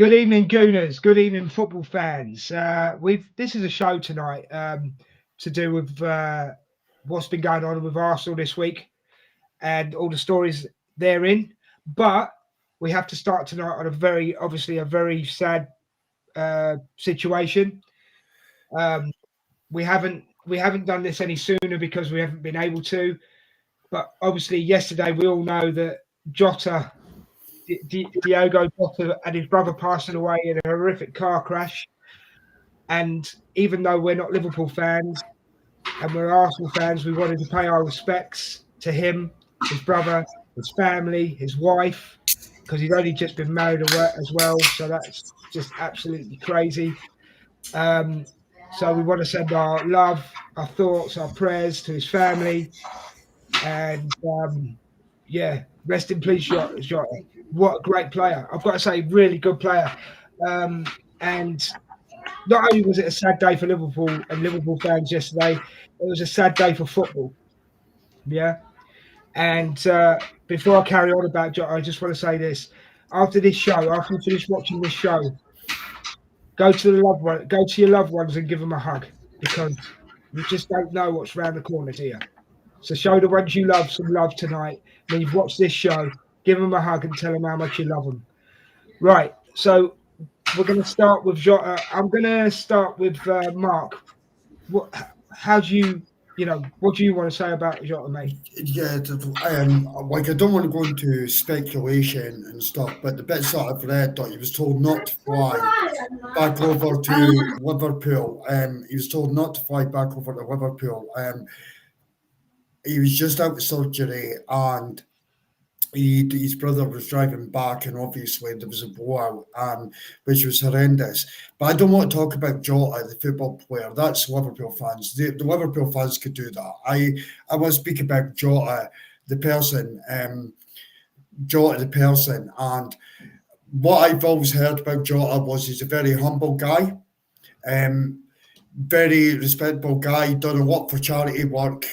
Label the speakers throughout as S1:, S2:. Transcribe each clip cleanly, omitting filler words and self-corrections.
S1: Good evening, Gooners. Good evening, football fans. This is a show tonight to do with what's been going on with Arsenal this week and all the stories therein. But we have to start tonight on a very sad situation. Um, we haven't done this any sooner because we haven't been able to. But obviously, yesterday we all know that Jota Diogo Jota and his brother passing away in a horrific car crash. And even though we're not Liverpool fans and we're Arsenal fans, we wanted to pay our respects to him, his brother, his family, his wife, because he's only just been married as well. So that's just absolutely crazy. Um, so we want to send our love, our thoughts, our prayers to his family. And yeah, rest in peace, Jota. What a great player. I've got to say, really good player. And not only was it a sad day for Liverpool and Liverpool fans yesterday, it was a sad day for football. Yeah. And before I carry on about Jota, I just want to say this. After you finish watching this show, go to your loved ones and give them a hug because you just don't know what's around the corner, do you? So show the ones you love some love tonight. When you've watched this show, give them a hug and tell them how much you love them. Right. So we're going to start with Jota. I'm going to start with Mark. What do you want to say about Jota, mate?
S2: Yeah, I don't want to go into speculation and stuff, but the bits that I've read that he was told not to fly back over to Liverpool. He was told not to fly back over to Liverpool. He was just out of surgery, and his brother was driving back, and obviously there was a blowout, which was horrendous. But I don't want to talk about Jota, the football player. That's Liverpool fans. The Liverpool fans could do that. I want to speak about Jota, the person. Jota, the person, and what I've always heard about Jota was he's a very humble guy. Very respectable guy, done a lot for charity work,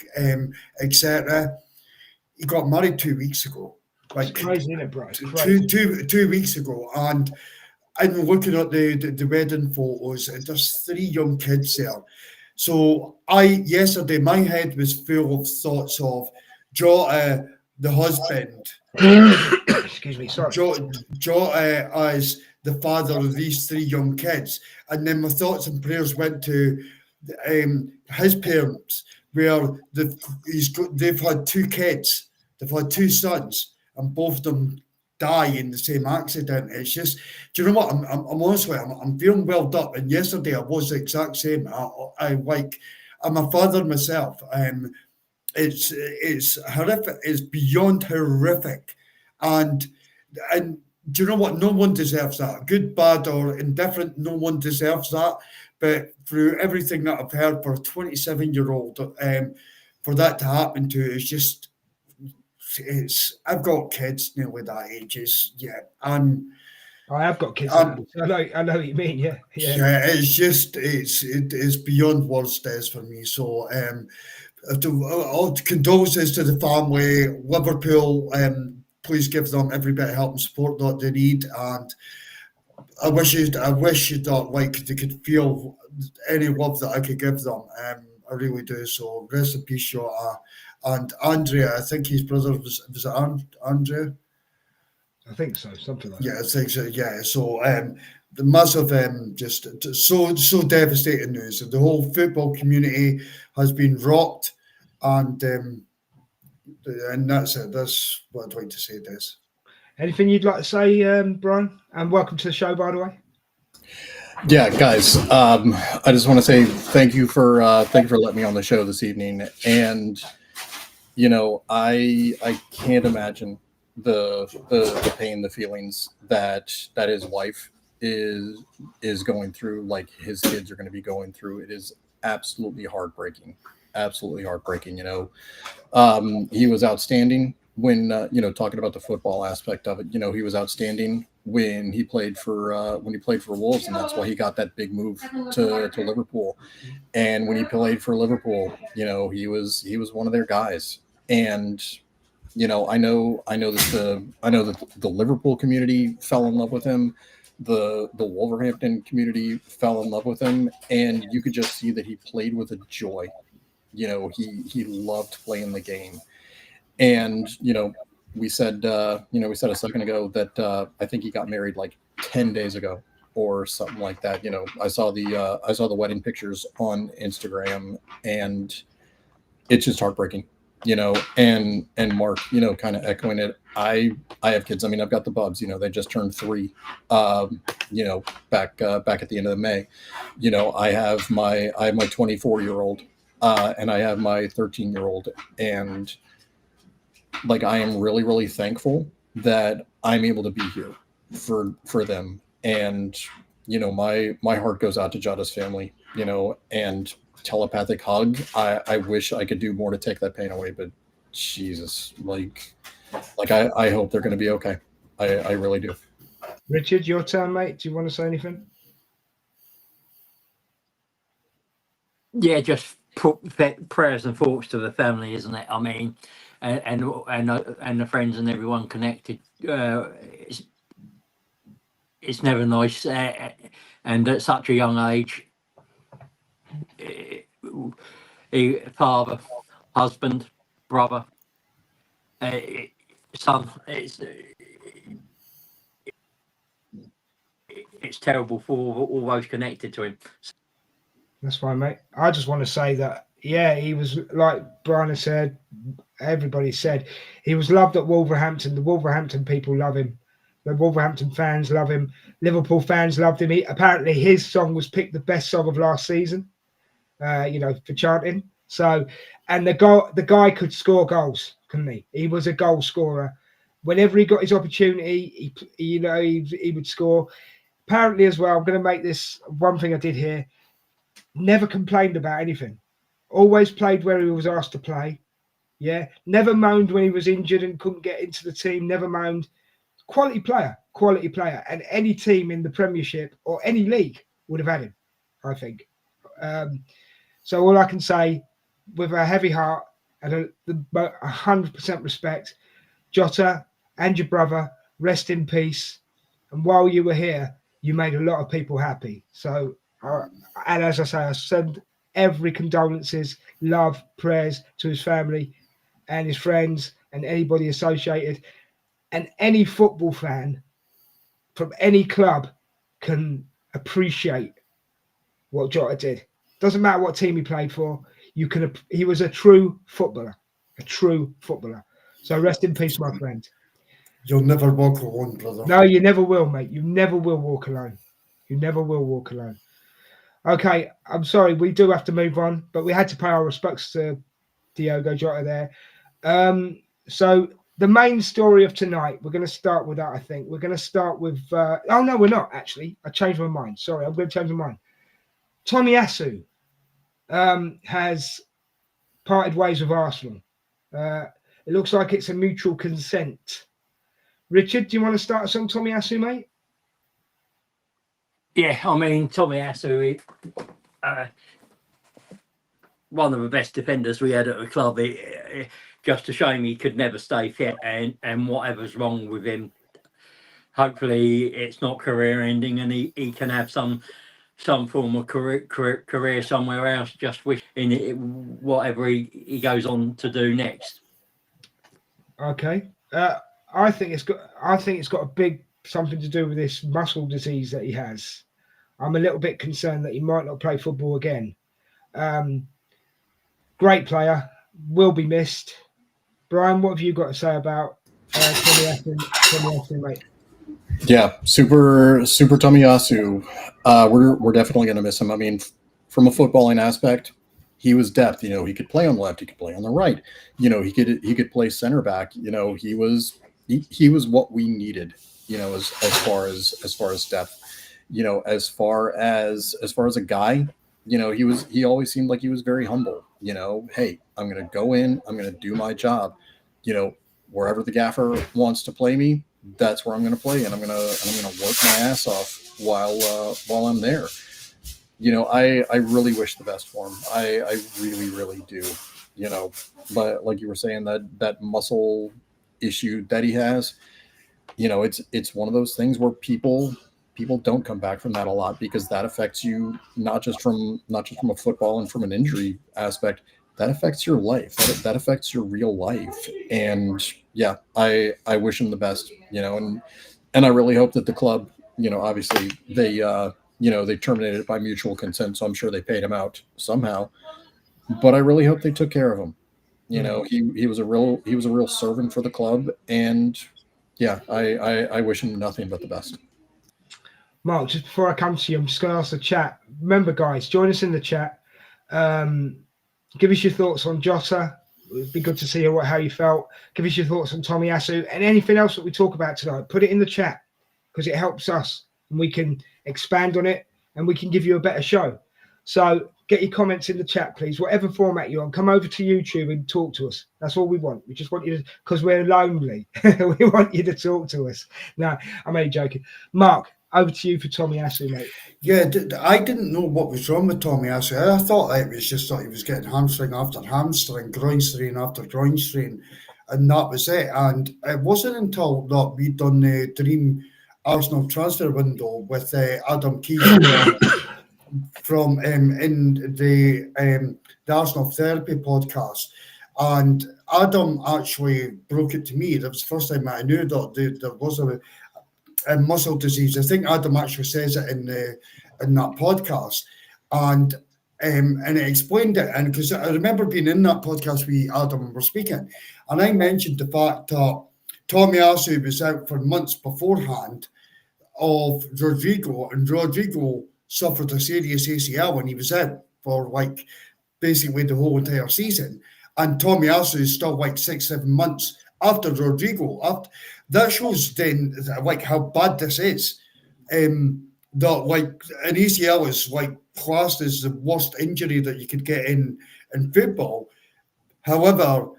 S2: etc. He got married 2 weeks ago.
S1: It's crazy, isn't it, bro? It's
S2: two,
S1: crazy.
S2: two, 2 weeks ago, and I'm looking at the wedding photos, and there's 3 young kids there. So yesterday my head was full of thoughts of Jota, the husband,
S1: Excuse me, sorry.
S2: Jota as the father of these 3 young kids, and then my thoughts and prayers went to his parents, where they've had 2 kids, they've had 2 sons, and both of them die in the same accident. It's just, do you know what? I'm honestly, I'm feeling welled up. And yesterday I was the exact same. I'm a father myself. It's horrific. It's beyond horrific, and do you know what? No one deserves that. Good, bad, or indifferent. No one deserves that. But through everything that I've heard for a 27-year-old, for that to happen to is just I've got kids nearly that age.
S1: I have got kids.
S2: Um,
S1: I know what you mean. Yeah, yeah.
S2: yeah, it's beyond words, Des, for me. So all condolences to the family. Liverpool, please give them every bit of help and support that they need. And I wish that like they could feel any love that I could give them. I really do. So rest in peace, Jota. And Andrea, I think his brother was it Andrea?
S1: I think so, something like
S2: Yeah,
S1: that.
S2: I think so. Yeah, so the massive, just so devastating news. The whole football community has been rocked, and that's it. That's what I'd like to say. This.
S1: Anything you'd like to say, Brian? And welcome to the show, by the way.
S3: Yeah, guys. I just want to say thank you for letting me on the show this evening. And I can't imagine the pain, the feelings that his wife is going through, like his kids are going to be going through. It is absolutely heartbreaking. Absolutely heartbreaking. He was outstanding when talking about the football aspect of it. He was outstanding when he played for Wolves, and that's why he got that big move to Liverpool. And when he played for Liverpool, he was one of their guys. And I know that the Liverpool community fell in love with him. the Wolverhampton community fell in love with him, and you could just see that he played with a joy. He loved playing the game. And we said we said a second ago that I think he got married like 10 days ago or something like that. I saw the wedding pictures on Instagram, and it's just heartbreaking. And Mark, kind of echoing it. I have kids. I mean, I've got the Bubs. They just turned 3. Back at the end of May. I have my 24-year-old, and I have my 13-year-old, and like I am really, really thankful that I'm able to be here for them. And my heart goes out to Jada's family. And telepathic hug. I wish I could do more to take that pain away, but Jesus, like I hope they're going to be okay. I really do.
S1: Richard, your turn, mate. Do you want to say anything?
S4: Yeah, just prayers and thoughts to the family, isn't it? I mean, and the friends and everyone connected. It's never nice, and at such a young age, father, husband, brother, son. It's terrible for all those connected to him.
S1: That's fine, mate. I just want to say that, yeah, he was, like Brian has said, everybody said, he was loved at Wolverhampton. The Wolverhampton people love him. The Wolverhampton fans love him. Liverpool fans loved him. Apparently his song was picked the best song of last season, for chanting. So, and the guy could score goals, couldn't he? He was a goal scorer. Whenever he got his opportunity, he would score. Apparently as well, I'm going to make this one thing I did here. Never complained about anything. Always played where he was asked to play. Yeah. Never moaned when he was injured and couldn't get into the team. Never moaned. Quality player. And any team in the Premiership or any league would have had him, I think. So all I can say, with a heavy heart and 100% respect, Jota and your brother, rest in peace. And while you were here, you made a lot of people happy. So, and as I say, I send every condolences, love, prayers to his family and his friends and anybody associated. And any football fan from any club can appreciate what Jota did. Doesn't matter what team he played for. He was a true footballer. So rest in peace, my friend.
S2: You'll never walk alone, brother.
S1: No, you never will, mate. You never will walk alone. Okay, I'm sorry. We do have to move on, but we had to pay our respects to Diogo Jota there. So the main story of tonight, we're going to start with that, I think. We're going to start with... oh, no, we're not, actually. I changed my mind. Sorry, I'm going to change my mind. Tomiyasu has parted ways with Arsenal. It looks like it's a mutual consent. Richard, do you want to start us on Tomiyasu, mate?
S4: Yeah, I mean, Tomiyasu, one of the best defenders we had at the club. Just a shame he could never stay fit, and whatever's wrong with him, hopefully it's not career ending, and he can have some form of career somewhere else. Just wish in it, whatever he goes on to do next.
S1: Okay. I think it's got a big something to do with this muscle disease that he has. I'm a little bit concerned that he might not play football again. Great player, will be missed. Brian, what have you got to say about Tomiyasu, mate?
S3: Yeah, super Tomiyasu. We're definitely going to miss him. I mean, from a footballing aspect, he was depth. He could play on the left, he could play on the right. He could play center back. He was what we needed. As far as depth. As far as a guy, he always seemed like he was very humble. Hey, I'm going to go in, I'm going to do my job. Wherever the gaffer wants to play me, that's where I'm going to play, and I'm going to work my ass off while I'm there. I really wish the best for him. I really, really do. But like you were saying, that muscle issue that he has, it's one of those things where people people don't come back from that a lot, because that affects you not just from a football and from an injury aspect. That affects your life. That affects your real life. And yeah, I wish him the best, and I really hope that the club, obviously they they terminated it by mutual consent, so I'm sure they paid him out somehow. But I really hope they took care of him. He was a real servant for the club, and yeah, I wish him nothing but the best.
S1: Mark, just before I come to you, I'm just going to ask the chat. Remember, guys, join us in the chat. Give us your thoughts on Jota. It'd be good to see how you felt. Give us your thoughts on Tomiyasu and anything else that we talk about tonight. Put it in the chat, because it helps us and we can expand on it and we can give you a better show. So get your comments in the chat, please. Whatever format you're on, come over to YouTube and talk to us. That's all we want. We just want you to, because we're lonely. We want you to talk to us. No, I'm only joking. Mark, over to you for Tomiyasu, mate.
S2: Yeah, I didn't know what was wrong with Tomiyasu. I thought it was just that he was getting hamstring after hamstring, groin strain after groin strain, and that was it. And it wasn't until that we'd done the Dream Arsenal transfer window with Adam Keys from in the Arsenal Therapy podcast. And Adam actually broke it to me. That was the first time I knew that there was a muscle disease. I think Adam actually says it in that podcast, and it explained it. And because I remember being in that podcast with Adam and we're speaking, and I mentioned the fact that Tomiyasu was out for months beforehand of Rodrigo, and Rodrigo suffered a serious ACL when he was out for basically the whole entire season, and Tomiyasu is still 6-7 months after Rodrigo. That shows then how bad this is. That an ACL is classed as the worst injury that you could get in football. However,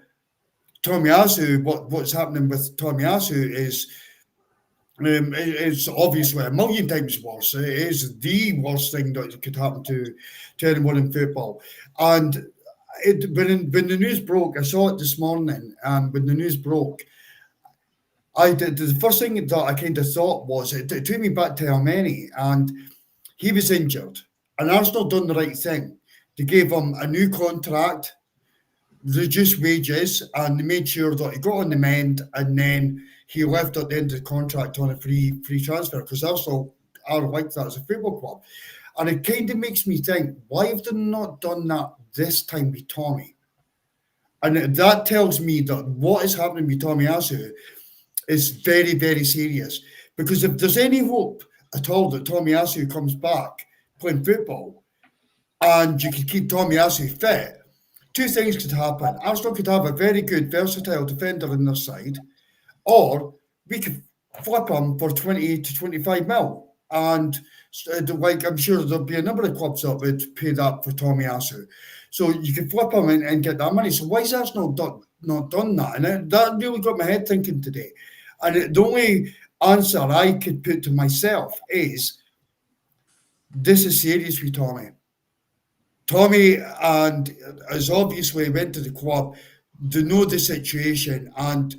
S2: Tomiyasu, what's happening with Tomiyasu is it's obviously a million times worse. It is the worst thing that could happen to anyone in football. And when the news broke, I saw it this morning, and when the news broke, the first thing that I kind of thought was, it took me back to Elmeni, and he was injured, and Arsenal done the right thing. They gave him a new contract, reduced wages, and they made sure that he got on the mend, and then he left at the end of the contract on a free transfer, because Arsenal are like that as a football club. And it kind of makes me think, why have they not done that this time with Tommy? And that tells me that what is happening with Tomiyasu is very, very serious. Because if there's any hope at all that Tomiyasu comes back playing football and you can keep Tomiyasu fit, two things could happen. Arsenal could have a very good, versatile defender on their side, or we could flip him for 20 to 25 mil. And I'm sure there'll be a number of clubs that would pay that for Tomiyasu. So you could flip him and get that money. So why has Arsenal not done that? And that really got my head thinking today. And the only answer I could put to myself is, this is serious with Tommy. Tommy, and as obviously went to the club, they know the situation, and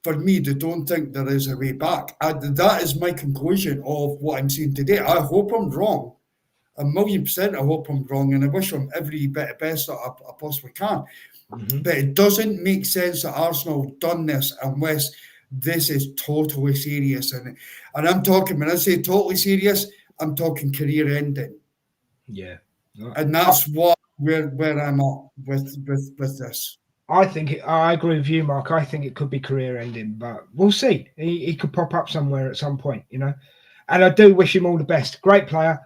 S2: for me, they don't think there is a way back. And that is my conclusion of what I'm seeing today. I hope I'm wrong. 1,000,000% I hope I'm wrong, and I wish them every bit of best that I possibly can. Mm-hmm. But it doesn't make sense that Arsenal have done this unless this is totally serious. And I'm talking, when I say totally serious, I'm talking career ending.
S1: Yeah.
S2: And that's where I'm at with this.
S1: I agree with you, Mark. I think it could be career ending, but we'll see. He could pop up somewhere at some point, And I do wish him all the best. Great player,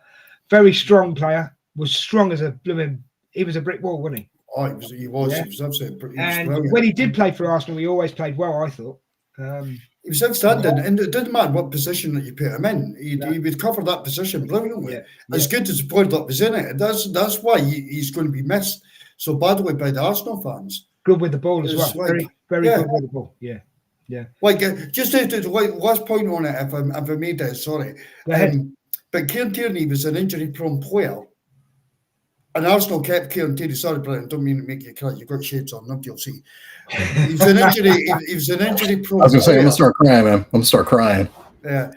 S1: very strong player. Was strong as a blooming. He was a brick wall, wasn't he?
S2: Oh, he was. Yeah. He was absolutely.
S1: And when he did play for Arsenal, he always played well, I thought.
S2: He was outstanding, and it didn't matter what position that you put him in. He would cover that position brilliantly. Yeah. As good as the player that was in it. That's why he's going to be missed so badly by the Arsenal fans.
S1: Good with the ball as well. Very good with the ball. Yeah.
S2: Just to last point on it, if I made it, sorry. But Kieran Tierney was an injury-prone player, and Arsenal kept Kieran Tierney. Sorry, Brian, don't mean to make you cry. You've got shades on, nobody will see. He was an injury-prone.
S3: I was going to say, I'm going to start crying, man. I'm going to start crying.
S2: Yeah.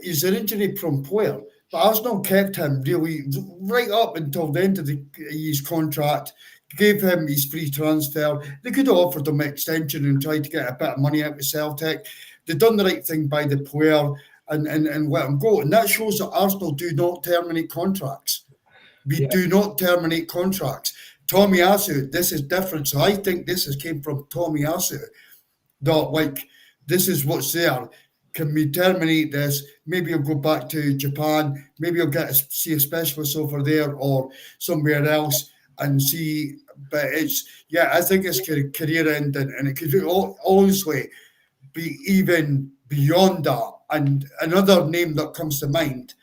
S2: he's an injury-prone player. But Arsenal kept him really right up until the end of his contract, gave him his free transfer. They could have offered him an extension and tried to get a bit of money out of Celtic. They've done the right thing by the player and let him go. And that shows that Arsenal do not terminate contracts. We do not terminate contracts. Tommy Asu, this is different. So I think this came from Tommy Asu. Not like, this is what's there. Can we terminate this? Maybe I'll go back to Japan. Maybe I'll see a specialist over there or somewhere else and see. But I think it's career ending, and it could honestly be even beyond that. And another name that comes to mind,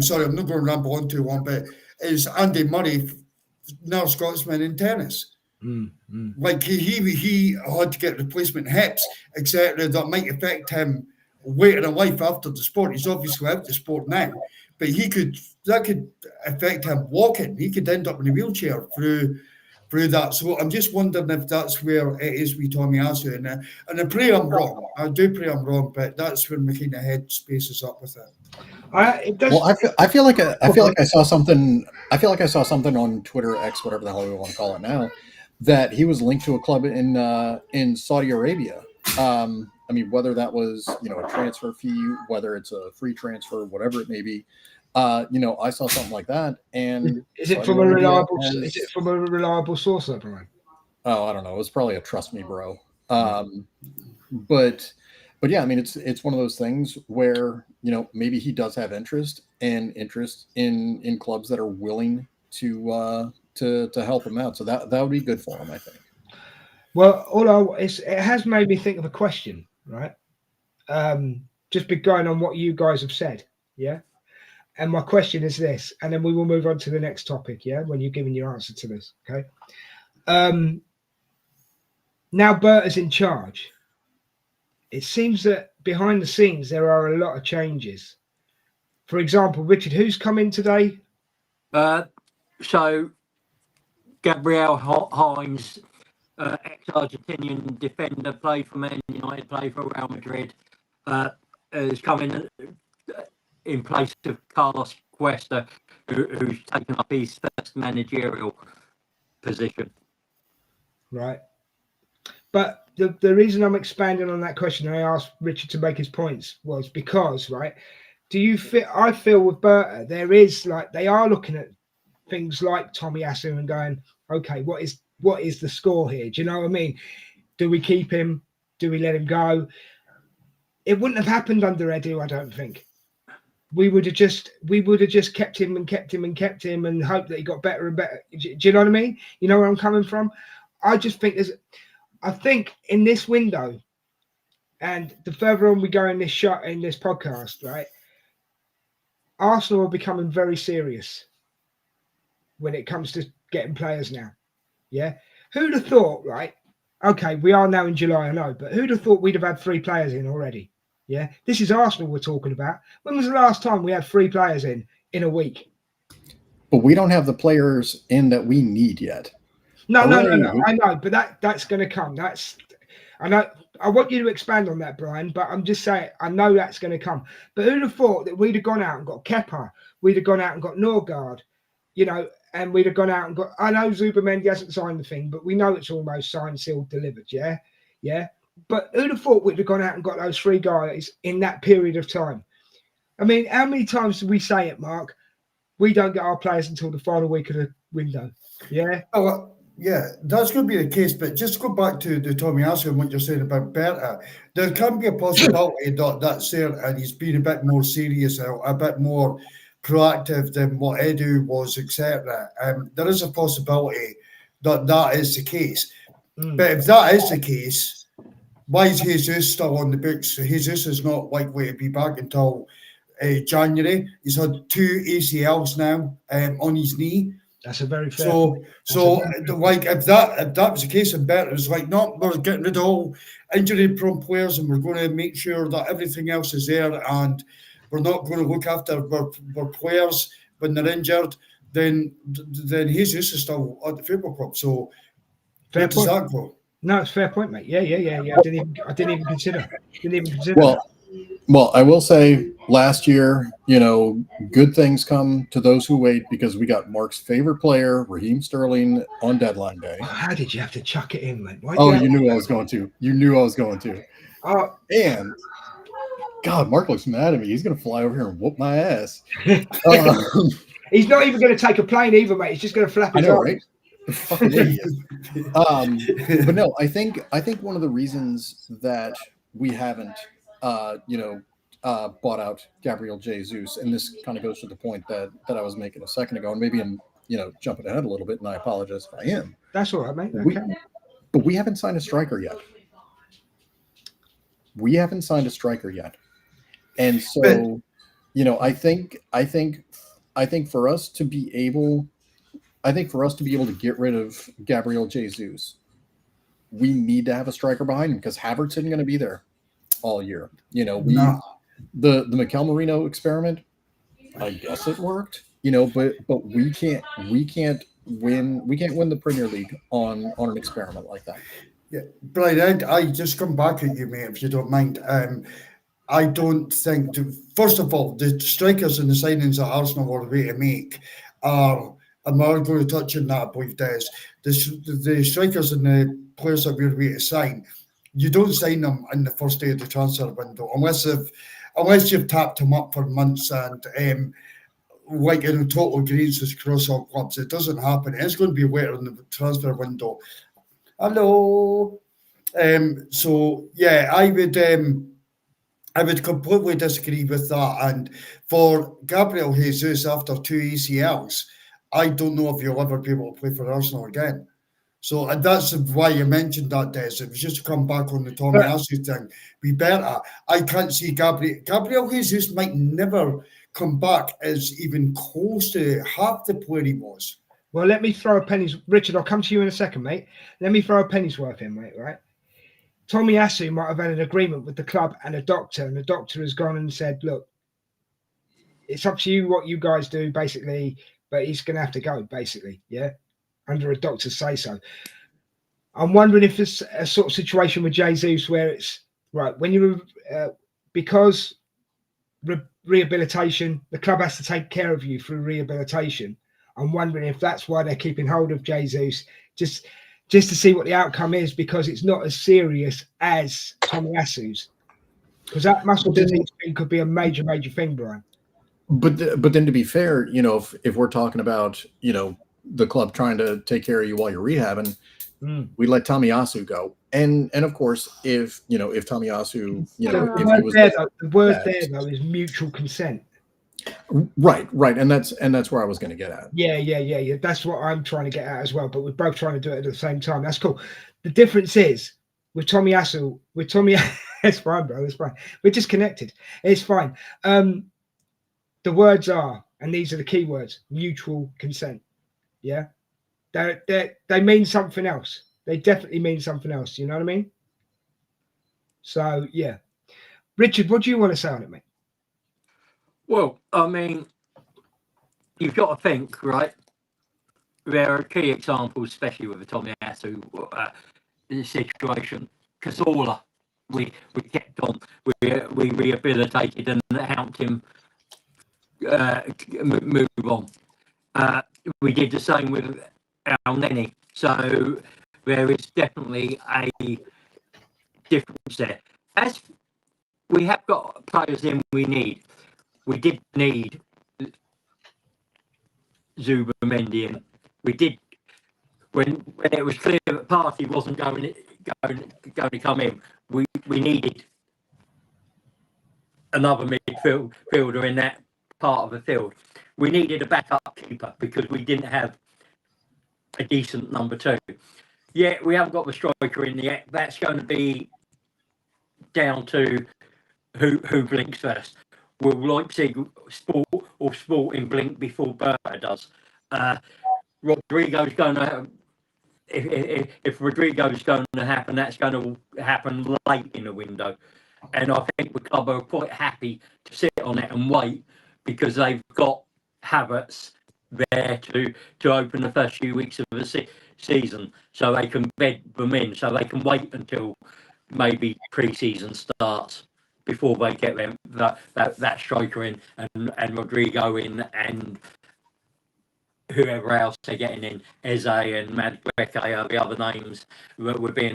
S2: sorry, I'm not going to ramble on too long, but is Andy Murray, now Scotsman in tennis. Like he had to get replacement hips, etc. That might affect him later in life after the sport. He's obviously out the sport now, but that could affect him walking. He could end up in a wheelchair through that. So I'm just wondering if that's where it is with Tommy Asu. And I pray I'm wrong. I do pray I'm wrong, but that's where my kind of head spaces up with it.
S3: I feel like I saw something. I feel like I saw something on Twitter, X, whatever the hell we want to call it now, that he was linked to a club in Saudi Arabia. I mean, whether that was a transfer fee, whether it's a free transfer, whatever it may be. I saw something like that. And
S1: is it from a reliable? Is it from a reliable source, Brian?
S3: Oh, I don't know. It was probably a trust me, bro. But yeah, I mean, it's one of those things where maybe he does have interest in clubs that are willing to help him out. So that would be good for him, I think.
S1: Well, it has made me think of a question, right? Just be going on what you guys have said, yeah. And my question is this, and then we will move on to the next topic, yeah. When you're giving your answer to this, okay. Now Bert is in charge. It seems that behind the scenes there are a lot of changes. For example, Richard, who's come in today?
S4: So Gabriel Hines, ex-Argentinian defender, played for Man United, played for Real Madrid, has come in place of Carlos Cuesta, who's taken up his first managerial position. Right.
S1: But the reason I'm expanding on that question, and I asked Richard to make his points, was because, right, I feel with Berta, they are looking at things like Tommy Asu and going, okay, what is the score here? Do you know what I mean? Do we keep him? Do we let him go? It wouldn't have happened under Edu, I don't think. We would have just kept him and kept him and kept him and hoped that he got better and better. Do you know what I mean? You know where I'm coming from? I just think I think in this window, and the further on we go in this podcast, right, Arsenal are becoming very serious when it comes to getting players now. Yeah. Who'd have thought, right? Okay, we are now in July, I know, but who'd have thought we'd have had 3 players in already? Yeah. This is Arsenal we're talking about. When was the last time we had 3 players in a week?
S3: But we don't have the players in that we need yet.
S1: No. I know, but that's going to come. I want you to expand on that, Brian, but I'm just saying, I know that's going to come. But who'd have thought that we'd have gone out and got Kepa, we'd have gone out and got Norgard, and we'd have gone out and got, I know Zubimendi hasn't signed the thing, but we know it's almost signed, sealed, delivered, yeah? Yeah. But who'd have thought we'd have gone out and got those 3 guys in that period of time? I mean, how many times do we say it, Mark? We don't get our players until the final week of the window. Yeah?
S2: Oh, yeah, that's going to be the case. But just go back to the Tommy Asu and what you're saying about Berta. There can be a possibility that's there, and he's been a bit more serious, a bit more proactive than what Edu was, etc. There is a possibility that is the case. But if that is the case, why is Jesus still on the books? Jesus is not likely to be back until January. He's had 2 ACLs now on his knee.
S1: That's a very fair.
S2: Like if that was the case, and Berta was like, no, we're getting rid of all injury-prone players, and we're going to make sure that everything else is there, and we're not going to look after our players when they're injured. Then Jesus is still at the football club. So where does that go?
S1: No, it's a fair point, mate. Yeah. I didn't even consider.
S3: Well, Well, I will say last year, good things come to those who wait because we got Mark's favorite player, Raheem Sterling, on deadline day.
S1: How did you have to chuck it in, mate?
S3: Oh, you knew I was going to. You knew I was going to.
S1: Oh,
S3: And God, Mark looks mad at me. He's going to fly over here and whoop my ass.
S1: he's not even going to take a plane either, mate. He's just going to flap his
S3: I know,
S1: arms.
S3: right? Fucking idiot. But no, I think one of the reasons that we haven't, bought out Gabriel Jesus, and this kind of goes to the point that I was making a second ago, and maybe I'm jumping ahead a little bit, and I apologize if I am.
S1: That's all right, mate. Okay.
S3: But we haven't signed a striker yet. And so, I think for us to be able to get rid of Gabriel Jesus, we need to have a striker behind him because Havertz isn't going to be there all year. The Mikel Merino experiment, I guess it worked, but we can't win the Premier League on an experiment like that.
S2: Yeah, Brian, I just come back at you, mate, if you don't mind. I don't think, first of all, the strikers and the signings that Arsenal were ready to make are, and we're going to touch on that, I believe, Des, the strikers and the players that we're ready to sign, you don't sign them in the first day of the transfer window unless you've tapped them up for months and total agreements across all clubs. It doesn't happen. It's going to be later in the transfer window. Hello. So yeah, I would completely disagree with that. And for Gabriel Jesus, after 2 ACLs, I don't know if he'll ever be able to play for Arsenal again. So, and that's why you mentioned that, Des. It was just to come back on the Tommy Asu thing. Be better. I can't see Gabriel Jesus might never come back as even close to half the player he was.
S1: Well, let me throw a penny's. Richard, I'll come to you in a second, mate. Let me throw a penny's worth in, mate, right? Tommy Asu might have had an agreement with the club and a doctor, and the doctor has gone and said, look, it's up to you what you guys do, basically, but he's going to have to go, basically, yeah, under a doctor's say-so. I'm wondering if it's a sort of situation with Jesus where it's, right, when you, because rehabilitation, the club has to take care of you through rehabilitation. I'm wondering if that's why they're keeping hold of Jesus, just to see what the outcome is, because it's not as serious as Tommy Asu's. Because that muscle disease thing could be a major thing, Brian.
S3: But then to be fair, if we're talking about, the club trying to take care of you while you're rehabbing, we let Tommy Asu go. And of course, if Tommy Asu,
S1: the word there though is mutual consent.
S3: Right, and that's where I was going to get at.
S1: Yeah. That's what I'm trying to get at as well. But we're both trying to do it at the same time. That's cool. The difference is with Tommy Asu, it's fine, bro. It's fine. We're disconnected. It's fine. The words are, and these are the key words: mutual consent. Yeah, they mean something else. They definitely mean something else. You know what I mean? So yeah, Richard, what do you want to say on it, mate?
S4: Well, I mean, you've got to think, right? There are key examples, especially with the Tommy Asu situation. Cazorla, we kept on, we rehabilitated and helped him move on. We did the same with El Neni. So there is definitely a difference there. As we have got players in we did need Zubimendi in. We did when it was clear that Partey wasn't going to come in. We needed another midfielder in that part of the field. We needed a backup keeper because we didn't have a decent number 2. Yeah, we haven't got the striker in yet. That's going to be down to who blinks first. Will Leipzig Sporting blink before Berta does? Rodrigo's going to. If Rodrigo's going to happen, that's going to happen late in the window. And I think the club are quite happy to sit on it and wait because they've got Havertz there to open the first few weeks of the season, so they can bed them in, so they can wait until maybe pre-season starts. before they get them that striker in and Rodrigo in and whoever else they're getting in, Eze and Madueke are the other names that we're being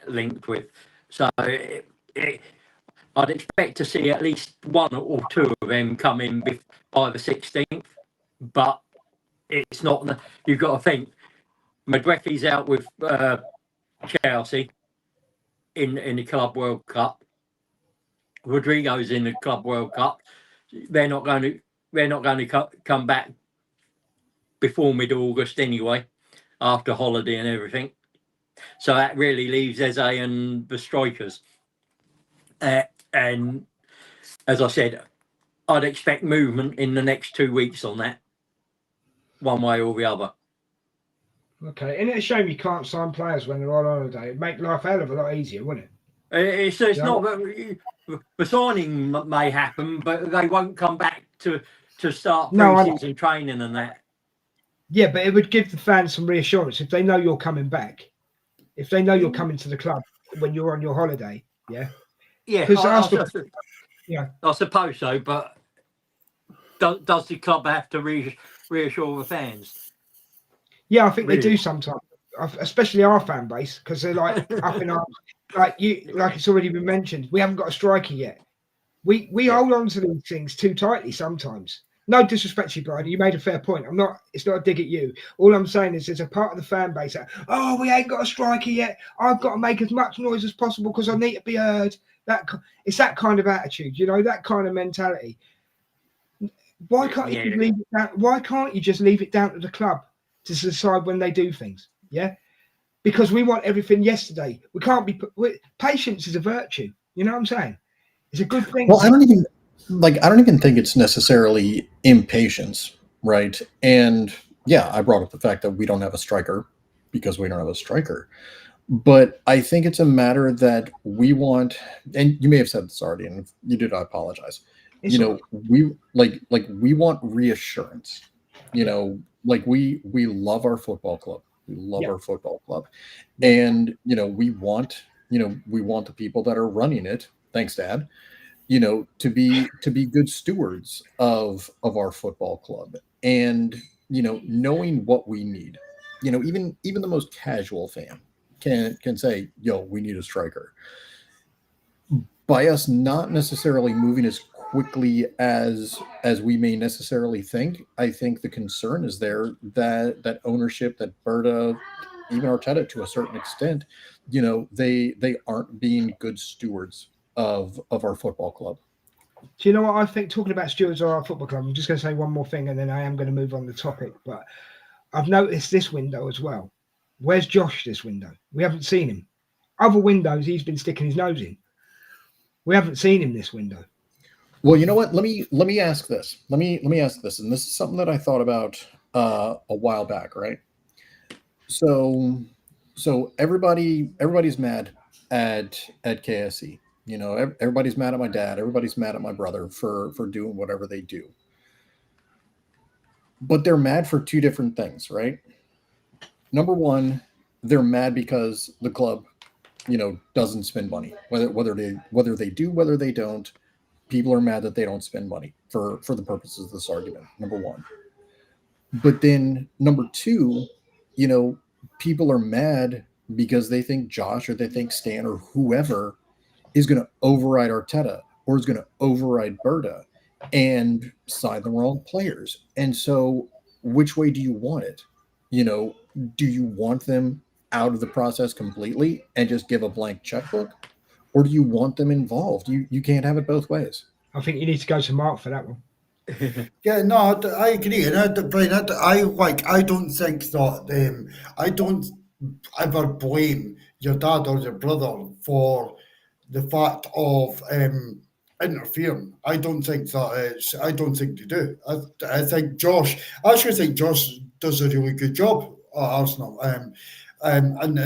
S4: linked with. So I'd expect to see at least one or two of them come in by the 16th, but it's not. You've got to think Madueke's out with Chelsea in the Club World Cup. Rodrigo's in the Club World Cup. They're not going to come back before mid-August anyway, after holiday and everything. So that really leaves Eze and the strikers. And as I said, I'd expect movement in the next 2 weeks on that, one way or the other.
S1: Okay, and it's a shame you can't sign players when they're on holiday. It'd make life a hell of a lot easier, wouldn't it?
S4: It's not that the signing may happen, but they won't come back to start pre-season training and that.
S1: Yeah, but it would give the fans some reassurance if they know you're coming back. If they know you're coming to the club when you're on your holiday, yeah.
S4: Yeah, I suppose so. But does the club have to reassure the fans?
S1: Yeah, I think they do sometimes, especially our fan base, because they're like up in arms. Like it's already been mentioned, we haven't got a striker yet. We hold on to these things too tightly sometimes. No disrespect to you, Brian. You made a fair point. It's not a dig at you. All I'm saying is there's a part of the fan base that, we ain't got a striker yet. I've got to make as much noise as possible because I need to be heard. It's that kind of attitude, that kind of mentality. Why can't you leave it down? Why can't you just leave it down to the club to decide when they do things? Yeah, because we want everything yesterday. We can't be. Patience is a virtue. You know what I'm saying? It's a good thing.
S3: Well, I don't even think it's necessarily impatience, right? And yeah, I brought up the fact that we don't have a striker because we don't have a striker. But I think it's a matter that we want, and you may have said this already, and if you did, I apologize. We want reassurance. We love our football club. We love our football club, and we want the people that are running it. Thanks, Dad. To be good stewards of our football club, and knowing what we need. Even the most casual fan can say, we need a striker. By us not necessarily moving as quickly as we may necessarily think, I think the concern is there that ownership, that Berta, even Arteta to a certain extent, they aren't being good stewards of our football club.
S1: Do you know what I think? Talking about stewards of our football club, I'm just going to say one more thing, and then I am going to move on the topic. But I've noticed this window as well. Where's Josh this window? We haven't seen him. Other windows, he's been sticking his nose in. We haven't seen him this window.
S3: Well, you know what? Let me ask this. Let me ask this, and this is something that I thought about a while back, right? So everybody's mad at KSE. Everybody's mad at my dad. Everybody's mad at my brother for doing whatever they do. But they're mad for two different things, right? Number one, they're mad because the club, doesn't spend money. Whether they do, whether they don't, people are mad that they don't spend money for the purposes of this argument. Number one. But then number two, people are mad because they think Josh or they think Stan or whoever is going to override Arteta or is going to override Berta and sign the wrong players. And so which way do you want it? Do you want them out of the process completely and just give a blank checkbook? Or do you want them involved? You can't have it both ways.
S1: I think you need to go to Mark for that one.
S2: Yeah, no, I agree. And Brian, I don't think that I don't ever blame your dad or your brother for the fact of interfering. I don't think that I don't think they do. I think Josh. I actually think Josh does a really good job at Arsenal. And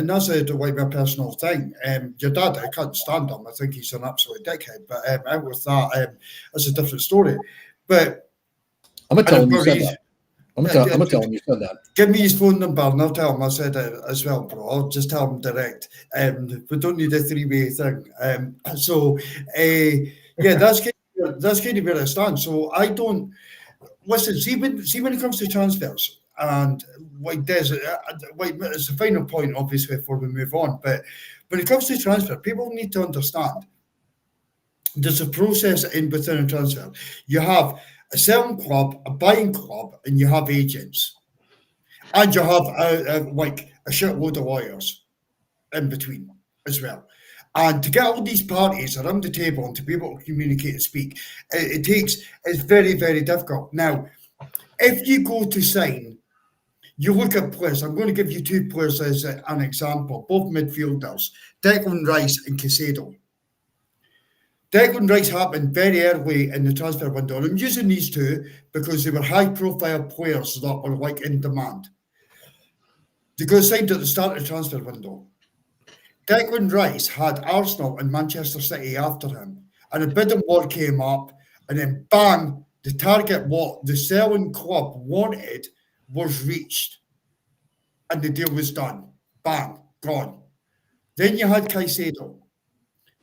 S2: that's my personal thing. Your dad, I can't stand him. I think he's an absolute dickhead. But out with that, it's a different story. But
S3: I'm gonna tell him you said that. I'm gonna tell him you said that.
S2: Give me his phone number and I'll tell him I said it as well, bro. I'll just tell him direct. We don't need a three-way thing. Yeah, that's kind of where I stand. So I don't listen. See when it comes to transfers, and like there's it's a final point, obviously, before we move on. But when it comes to transfer, people need to understand there's a process within a transfer. You have a selling club, a buying club, and you have agents. And you have like a shitload of lawyers in between as well. And to get all these parties around the table and to be able to communicate and speak, it's very, very difficult. Now, if you go to sign, you look at players. I'm going to give you two players as an example, both midfielders, Declan Rice and Caicedo. Declan Rice happened very early in the transfer window. And I'm using these two because they were high-profile players that were like in demand. They got signed at the start of the transfer window. Declan Rice had Arsenal and Manchester City after him, and a bidding war came up, and then bang, the target what the selling club wanted was reached, and the deal was done. Bang, gone. Then you had Caicedo.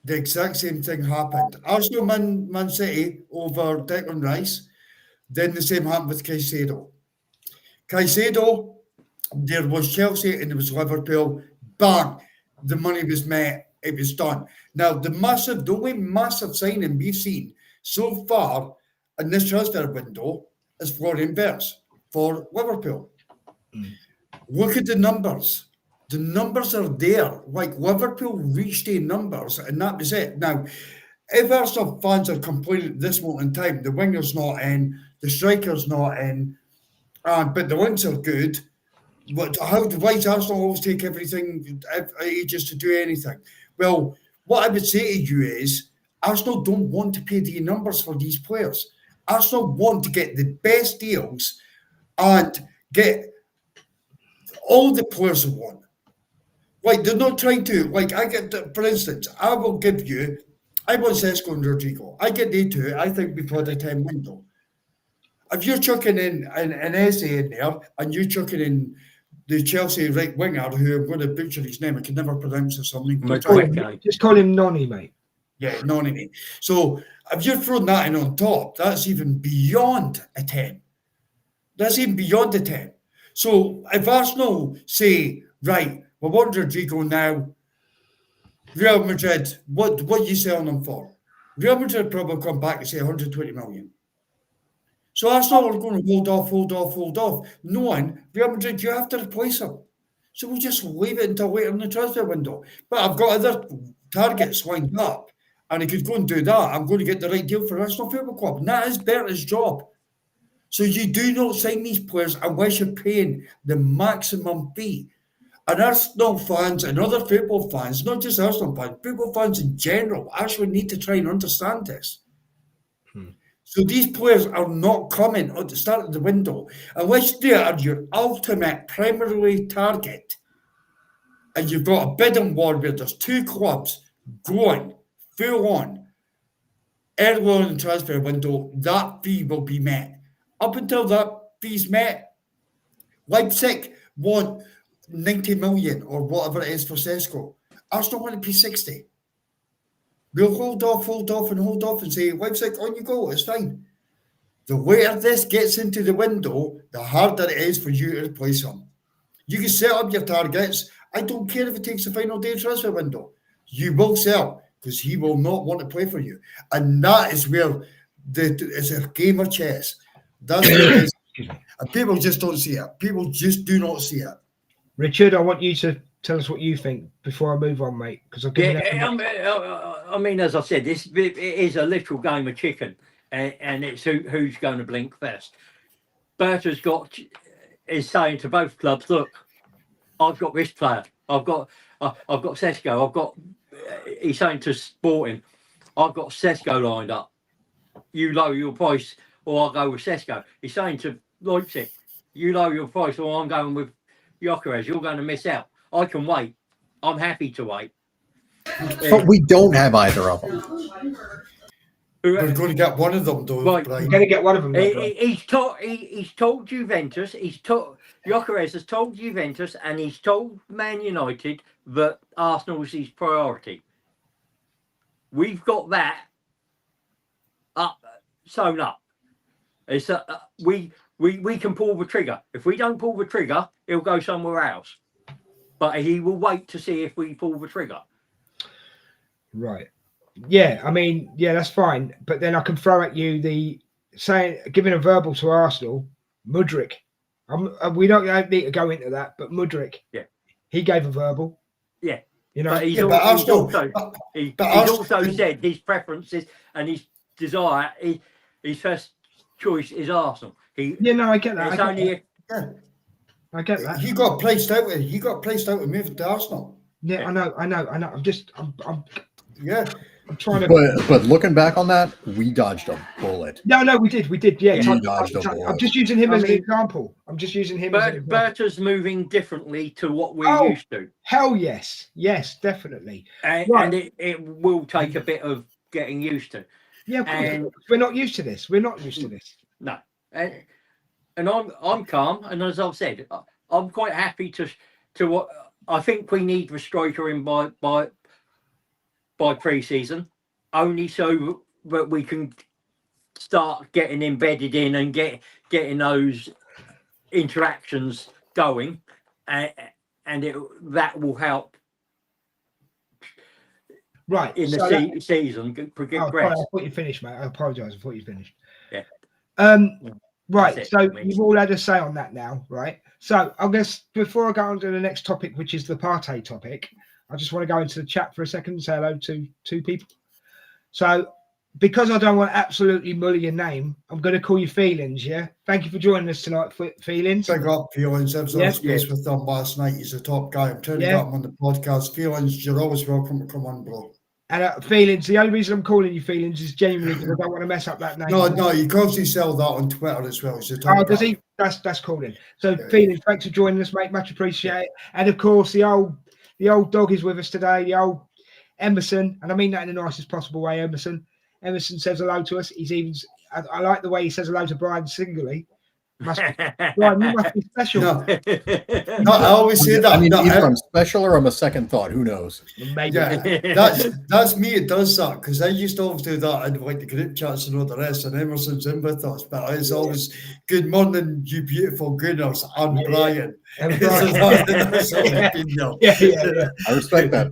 S2: The exact same thing happened. Arsenal, Man City over Declan Rice. Then the same happened with Caicedo. Caicedo, there was Chelsea and there was Liverpool. Bang, the money was met. It was done. Now, the only massive signing we've seen so far in this transfer window is Florian Wirtz for Liverpool. Look at the numbers. The numbers are there. Like Liverpool reached their numbers, and that was it. Now, if Arsenal fans are complaining at this moment in time, the winger's not in, the striker's not in, but the wings are good. Why does Arsenal always take everything ages to do anything? Well, what I would say to you is Arsenal don't want to pay the numbers for these players. Arsenal want to get the best deals and get all the players they want. Like, they're not trying to, for instance, I want Sesko and Rodrigo. I get they two. I think we've had a 10 window. If you're chucking in an essay in there and you're chucking in the Chelsea right winger, who I'm going to butcher his name, I can never pronounce or something.
S1: Just call him Nonny, mate.
S2: Yeah, Nonny, mate. So if you're throwing that in on top, that's even beyond a 10. That's even beyond a 10. So if Arsenal say, right, we want Rodrigo now, Real Madrid, what are you selling them for? Real Madrid probably come back and say 120 million. So Arsenal are going to hold off, knowing Real Madrid, you have to replace him. So we'll just leave it until later in the transfer window. But I've got other targets lined up, and I could go and do that. I'm going to get the right deal for Arsenal Football Club. And that is Berta's job. So you do not sign these players unless you're paying the maximum fee. And Arsenal fans and other football fans, not just Arsenal fans, football fans in general, actually need to try and understand this. So these players are not coming at the start of the window unless they are your ultimate primary target. And you've got a bidding war where there's two clubs going full on early on in the transfer window, that fee will be met. Up until that fee's met, Leipzig want 90 million or whatever it is for Sesko. Arsenal want to pay 60. We'll hold off and say, Leipzig, on you go, it's fine. The later this gets into the window, the harder it is for you to replace him. You can set up your targets. I don't care if it takes the final day of transfer window. You will sell because he will not want to play for you. And that is where it's a game of chess. That's what it is. And people just don't see it. People just do not see it.
S1: Richard, I want you to tell us what you think before I move on, mate. Because
S4: I mean, as I said, it is a literal game of chicken, and it's who's going to blink first. Berta's is saying to both clubs, look, I've got this player, I've got Sesko, he's saying to Sporting, I've got Sesko lined up. You lower your price, or I'll go with Sesko. He's saying to Leipzig, you lower your price, or I'm going with Gyökeres. You're going to miss out. I can wait. I'm happy to wait.
S3: But we don't have either of them.
S2: We're going to get one of them, though,
S4: Right.
S2: Brian.
S1: We're going to get one of them.
S4: He's told Juventus. Gyökeres has told Juventus, and he's told Man United that Arsenal is his priority. We've got that sewn up. It's we can pull the trigger. If we don't pull the trigger, he'll go somewhere else. But he will wait to see if we pull the trigger.
S1: Right. Yeah, I mean, yeah, that's fine. But then I can throw at you giving a verbal to Arsenal, Mudryk. We don't need to go into that, but Mudryk,
S4: yeah,
S1: he gave a verbal.
S4: Yeah.
S1: You know,
S4: but he's also said his preferences and his desire, his first choice is Arsenal.
S1: I get that. I get that.
S2: He got placed out. He got placed out and moved to Arsenal.
S1: Yeah, I know. I'm trying to.
S3: But looking back on that, we dodged a bullet.
S1: No, we did. Yeah,
S3: we dodged a bullet.
S1: I'm just using him as an example.
S4: Berta's moving differently to what we're used to.
S1: Hell yes, definitely.
S4: And it will take a bit of getting used to.
S1: Yeah, and we're not used to this. No,
S4: and I'm calm. And as I've said, I'm quite happy to what I think we need the striker in by pre-season, only so that we can start getting embedded in and getting those interactions going, and that will help.
S1: Right
S4: in the season progress.
S1: I thought you finished, mate. I apologise. I thought you finished.
S4: Yeah.
S1: Right. So you've all had a say on that now, right? So I guess before I go on to the next topic, which is the Partey topic, I just want to go into the chat for a second and say hello to two people. So because I don't want to absolutely mull your name, I'm going to call you Feelings, yeah? Thank you for joining us tonight, Feelings.
S2: Big up, Feelings. I was on space with him last night. He's a top guy. I'm trying to get him on the podcast. Feelings, you're always welcome to come on, bro.
S1: And Feelings, the only reason I'm calling you Feelings is genuinely because I don't want to mess up that name.
S2: No, you can obviously sell that on Twitter as well. He's a top guy.
S1: Does he? That's cool then. So Feelings, thanks for joining us, mate. Much appreciated. And of course, the old dog is with us today, the old Emerson, and I mean that in the nicest possible way, Emerson. Emerson says hello to us. I like the way he says hello to Brian singly. Brian, you must be special.
S2: No, I always say that.
S3: I mean, either I'm special or I'm a second thought. Who knows?
S1: Maybe.
S2: Yeah, that's me. It does that because I used to always do that in like the group chats and all the rest. And Emerson's in with us, but it's always good morning, you beautiful gooners, and Brian.
S1: And Brian.
S3: I respect that.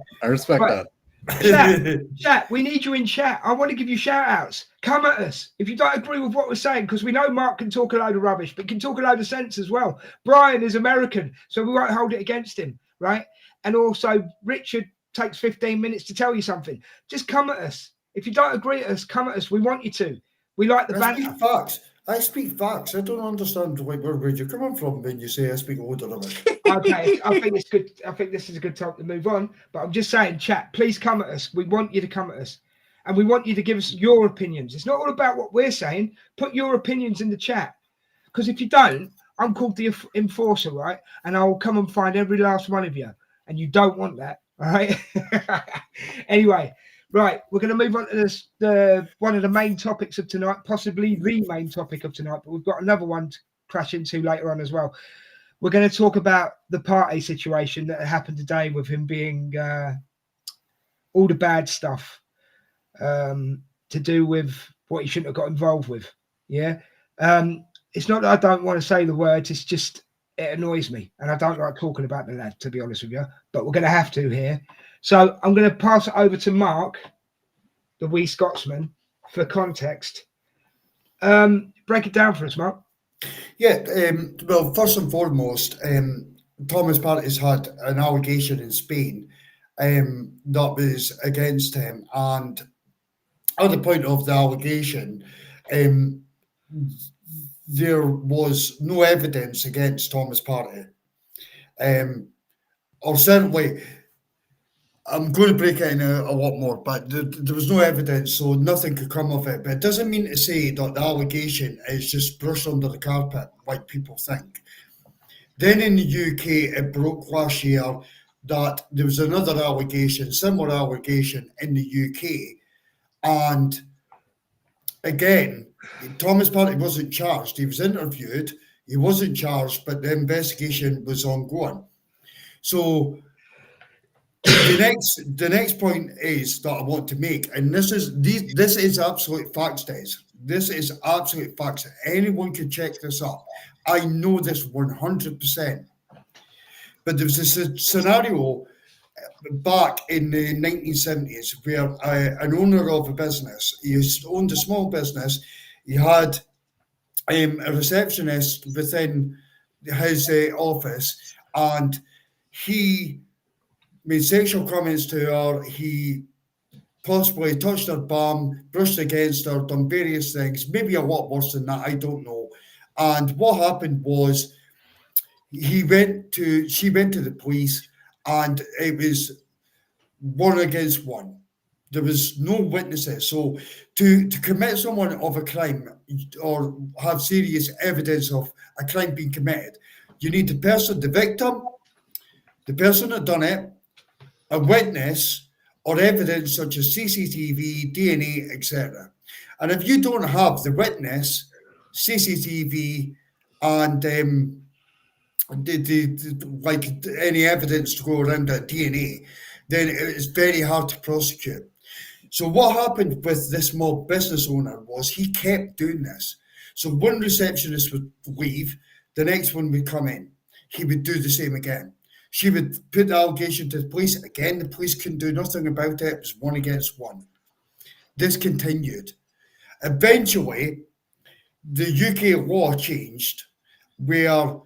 S3: that.
S1: Chat, we need you in chat. I want to give you shout outs. Come at us if you don't agree with what we're saying, because we know Mark can talk a load of rubbish, but can talk a load of sense as well. Brian is American, so we won't hold it against him, right? And also Richard takes 15 minutes to tell you something. Just come at us. If you don't agree with us, come at us. We want you to. We like the banter.
S2: I speak facts. I don't understand where you're coming from when you say I speak a load of rubbish.
S1: Okay, I think it's good. I think this is a good time to move on. But I'm just saying, chat, please come at us. We want you to come at us. And we want you to give us your opinions. It's not all about what we're saying. Put your opinions in the chat. Because if you don't, I'm called the enforcer, right? And I will come and find every last one of you. And you don't want that, all right? Anyway, right, we're going to move on to this, one of the main topics of tonight, possibly the main topic of tonight, but we've got another one to crash into later on as well. We're going to talk about the Partey situation that happened today with him being all the bad stuff to do with what he shouldn't have got involved with. Yeah. It's not that I don't want to say the words, it's just it annoys me. And I don't like talking about the lad, to be honest with you, but we're going to have to here. So I'm going to pass it over to Mark, the wee Scotsman, for context. Break it down for us, Mark.
S2: Yeah, well, first and foremost, Thomas Partey has had an allegation in Spain that was against him. And at the point of the allegation, there was no evidence against Thomas Partey. Or certainly, I'm going to break it in a lot more, but there was no evidence, so nothing could come of it. But it doesn't mean to say that the allegation is just brushed under the carpet, like people think. Then in the UK, it broke last year that there was another allegation, similar allegation in the UK, and again, Thomas Partey wasn't charged. He was interviewed. He wasn't charged, but the investigation was ongoing. So the next point is that I want to make, and this is absolute facts, Des. This is absolute facts. Anyone can check this up. I know this 100%. But there was a scenario back in the 1970s where an owner of a business, he owned a small business, he had a receptionist within his office, and he made sexual comments to her. He possibly touched her bum, brushed against her, done various things, maybe a lot worse than that, I don't know. And what happened was she went to the police, and it was 1 against 1. There was no witnesses. So to commit someone of a crime or have serious evidence of a crime being committed, you need the victim, the person that done it, a witness, or evidence such as CCTV, DNA, etc. And if you don't have the witness, CCTV, and like any evidence to go around that DNA, then it's very hard to prosecute. So what happened with this small business owner was he kept doing this. So one receptionist would leave, the next one would come in. He would do the same again. She would put the allegation to the police. Again, the police couldn't do nothing about it. It was 1 against 1. This continued. Eventually, the UK law changed, where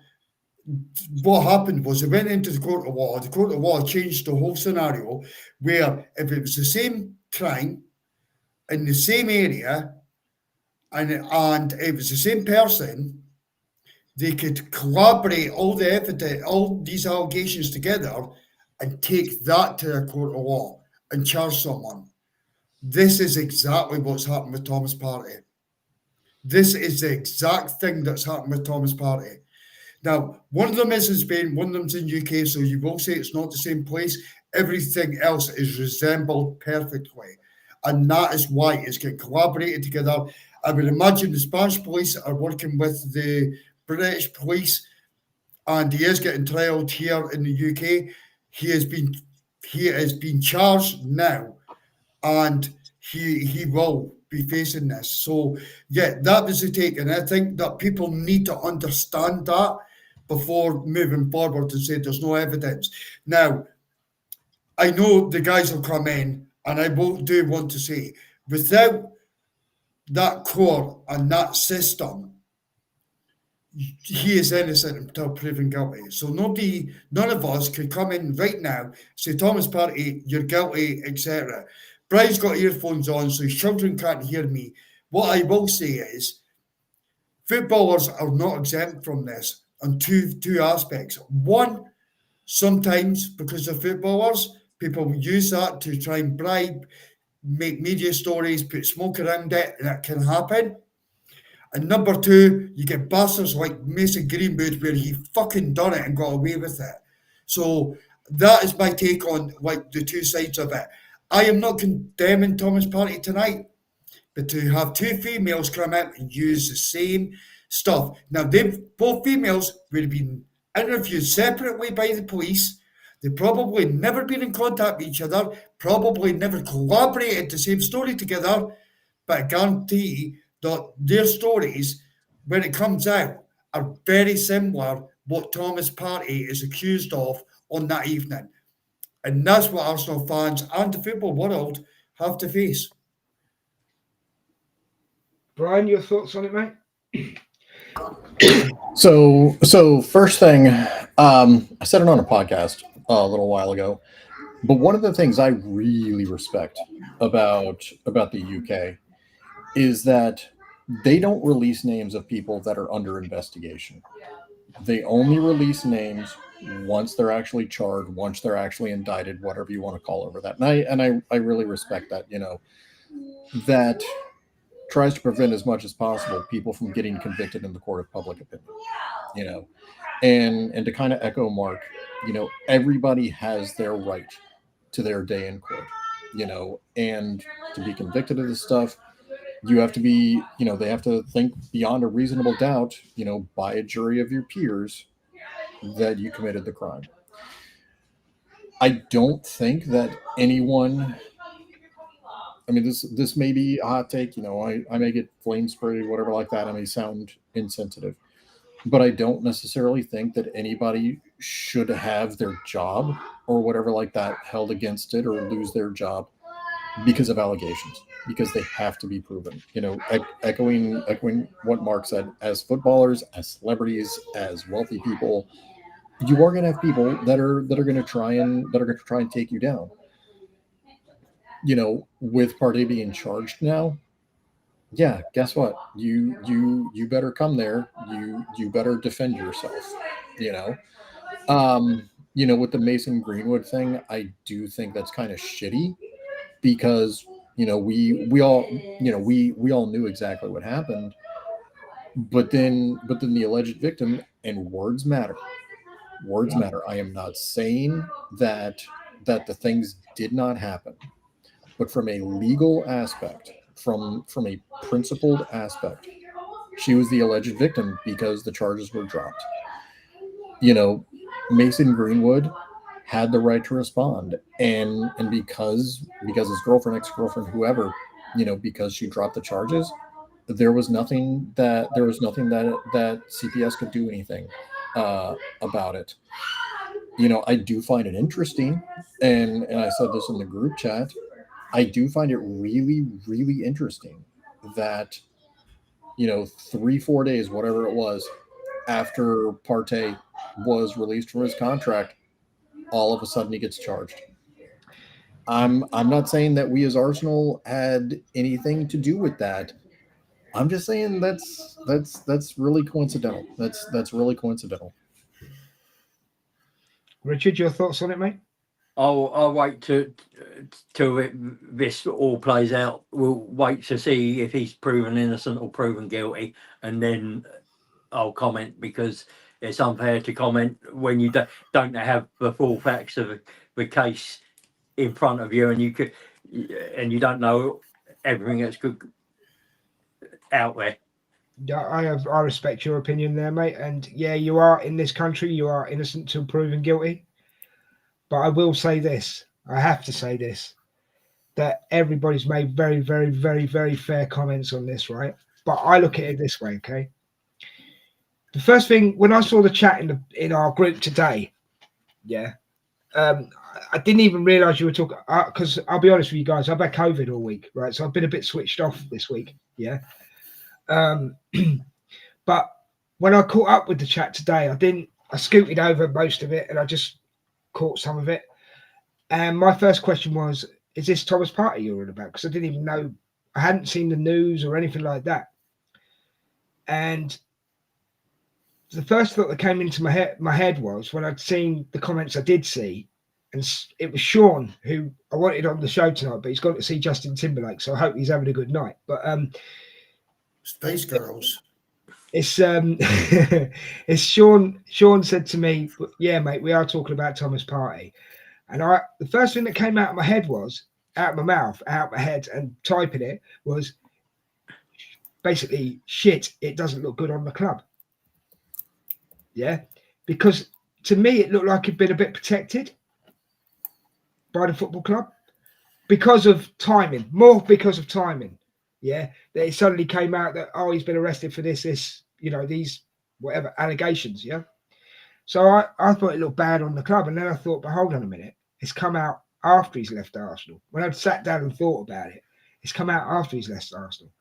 S2: what happened was it went into the court of law. The court of law changed the whole scenario, where if it was the same crime in the same area and it was the same person, they could collaborate all the evidence, all these allegations together, and take that to a court of law and charge someone. This is exactly what's happened with Thomas Partey. This is the exact thing that's happened with Thomas Partey. Now, one of them is in Spain, one of them's in UK, so you will say it's not the same place. Everything else is resembled perfectly. And that is why it's getting collaborated together. I would imagine the Spanish police are working with the British police, and he is getting trialled here in the UK. He has been charged now, and he will be facing this. So yeah, that was the take, and I think that people need to understand that before moving forward and say there's no evidence. Now, I know the guys will come in, and I do want to say, without that court and that system, he is innocent until proven guilty. So none of us could come in right now, say, Thomas Partey, you're guilty, etc. Brian's got earphones on, so his children can't hear me. What I will say is, footballers are not exempt from this on two aspects. One, sometimes because they're footballers, people use that to try and bribe, make media stories, put smoke around it, and that can happen. And number two, you get bastards like Mason Greenwood, where he fucking done it and got away with it. So that is my take on like the two sides of it. I am not condemning Thomas Partey tonight, but to have two females come out and use the same stuff. Now, both females would have been interviewed separately by the police. They probably never been in contact with each other, probably never collaborated the same story together, but I guarantee that their stories, when it comes out, are very similar what Thomas Partey is accused of on that evening. And that's what Arsenal fans and the football world have to face.
S1: Brian, your thoughts on it, mate?
S3: So first thing, I said it on a podcast a little while ago, but one of the things I really respect about the UK is that they don't release names of people that are under investigation. They only release names once they're actually charged, once they're actually indicted, whatever you want to call over that. And I really respect that, that tries to prevent as much as possible people from getting convicted in the court of public opinion, and to kind of echo Mark, everybody has their right to their day in court, and to be convicted of this stuff, you have to be, they have to think beyond a reasonable doubt, by a jury of your peers that you committed the crime. I don't think that anyone, I mean, this may be a hot take, I may get flame sprayed, whatever like that. I may sound insensitive, but I don't necessarily think that anybody should have their job or whatever like that held against it or lose their job because of allegations, because they have to be proven. Echoing what Mark said, as footballers, as celebrities, as wealthy people, you are going to have people that are going to try and take you down. With Partey being charged now, yeah, guess what? You better come there. You better defend yourself. You know, with the Mason Greenwood thing, I do think that's kind of shitty because we all we all knew exactly what happened, but then the alleged victim, and words matter. Words matter. I am not saying that the things did not happen, but from a legal aspect, from a principled aspect, she was the alleged victim because the charges were dropped. Mason Greenwood had the right to respond, and because his girlfriend, ex-girlfriend, whoever, because she dropped the charges, there was nothing that CPS could do anything about it. I do find it interesting, and I said this in the group chat. I do find it really, really interesting that 3-4 days, whatever it was, after Partey was released from his contract, all of a sudden he gets charged. I'm not saying that we as Arsenal had anything to do with that. I'm just saying that's really coincidental. That's really coincidental.
S1: Richard, your thoughts on it, mate?
S3: Oh,
S4: I'll wait till this all plays out. We'll wait to see if he's proven innocent or proven guilty, and then I'll comment, because it's unfair to comment when you don't have the full facts of the case in front of you, and you don't know everything that's good out there.
S1: Yeah, I respect your opinion there, mate. And yeah, you are in this country, you are innocent till proven guilty. But I will say this, I have to say this, that everybody's made very, very, very, very fair comments on this, right? But I look at it this way, okay? The first thing, when I saw the chat in our group today, yeah, I didn't even realize you were talking, because I'll be honest with you guys, I've had COVID all week, right? So I've been a bit switched off this week, yeah. But when I caught up with the chat today, I scooted over most of it and I just caught some of it. And my first question was, is this Thomas Partey you're on about? Because I didn't even know, I hadn't seen the news or anything like that. And the first thought that came into my head was, when I'd seen the comments I did see, and it was Sean, who I wanted on the show tonight, but he's gone to see Justin Timberlake, so I hope he's having a good night. But
S2: Space Girls.
S1: It's it's Sean. Sean said to me, "Yeah, mate, we are talking about Thomas Partey." And the first thing that came out of my head was, out of my mouth, out of my head, and typing it was basically, shit, it doesn't look good on the club. Yeah, because to me it looked like he'd been a bit protected by the football club because of timing, more because of timing. Yeah, that it suddenly came out that, oh, he's been arrested for this, these whatever allegations. Yeah. So I thought it looked bad on the club, and then I thought, but hold on a minute, it's come out after he's left Arsenal. When I'd sat down and thought about it, it's come out after he's left Arsenal.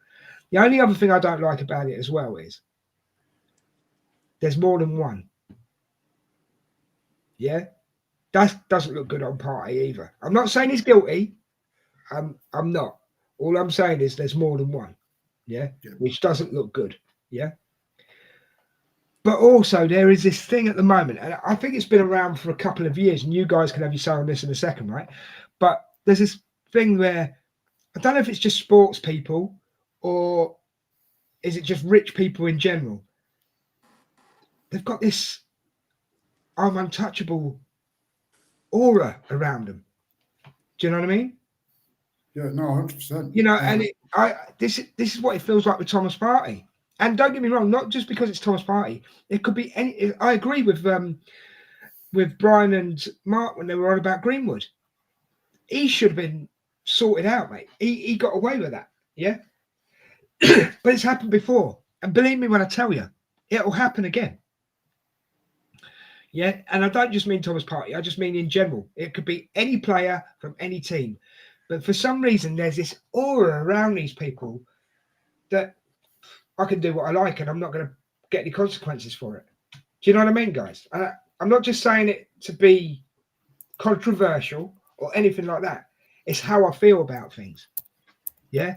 S1: The only other thing I don't like about it as well is there's more than one. Yeah, that doesn't look good on Partey either. I'm not saying he's guilty. I'm not. All I'm saying is there's more than one. Yeah, which doesn't look good. Yeah. But also there is this thing at the moment, and I think it's been around for a couple of years, and you guys can have your say on this in a second, right? But there's this thing where I don't know if it's just sports people or is it just rich people in general. They've got this I'm untouchable aura around them. Do you know what I mean?
S2: Yeah, no, 100%.
S1: You know, and this is what it feels like with Thomas Partey. And don't get me wrong, not just because it's Thomas Partey. It could be any. I agree with Brian and Mark when they were on about Greenwood. He should have been sorted out, mate. He got away with that, yeah. But it's happened before, and believe me when I tell you, it will happen again. Yeah, and I don't just mean Thomas Partey. I just mean in general. It could be any player from any team. But for some reason, there's this aura around these people that I can do what I like and I'm not going to get any consequences for it. Do you know what I mean, guys? And I'm not just saying it to be controversial or anything like that. It's how I feel about things. Yeah.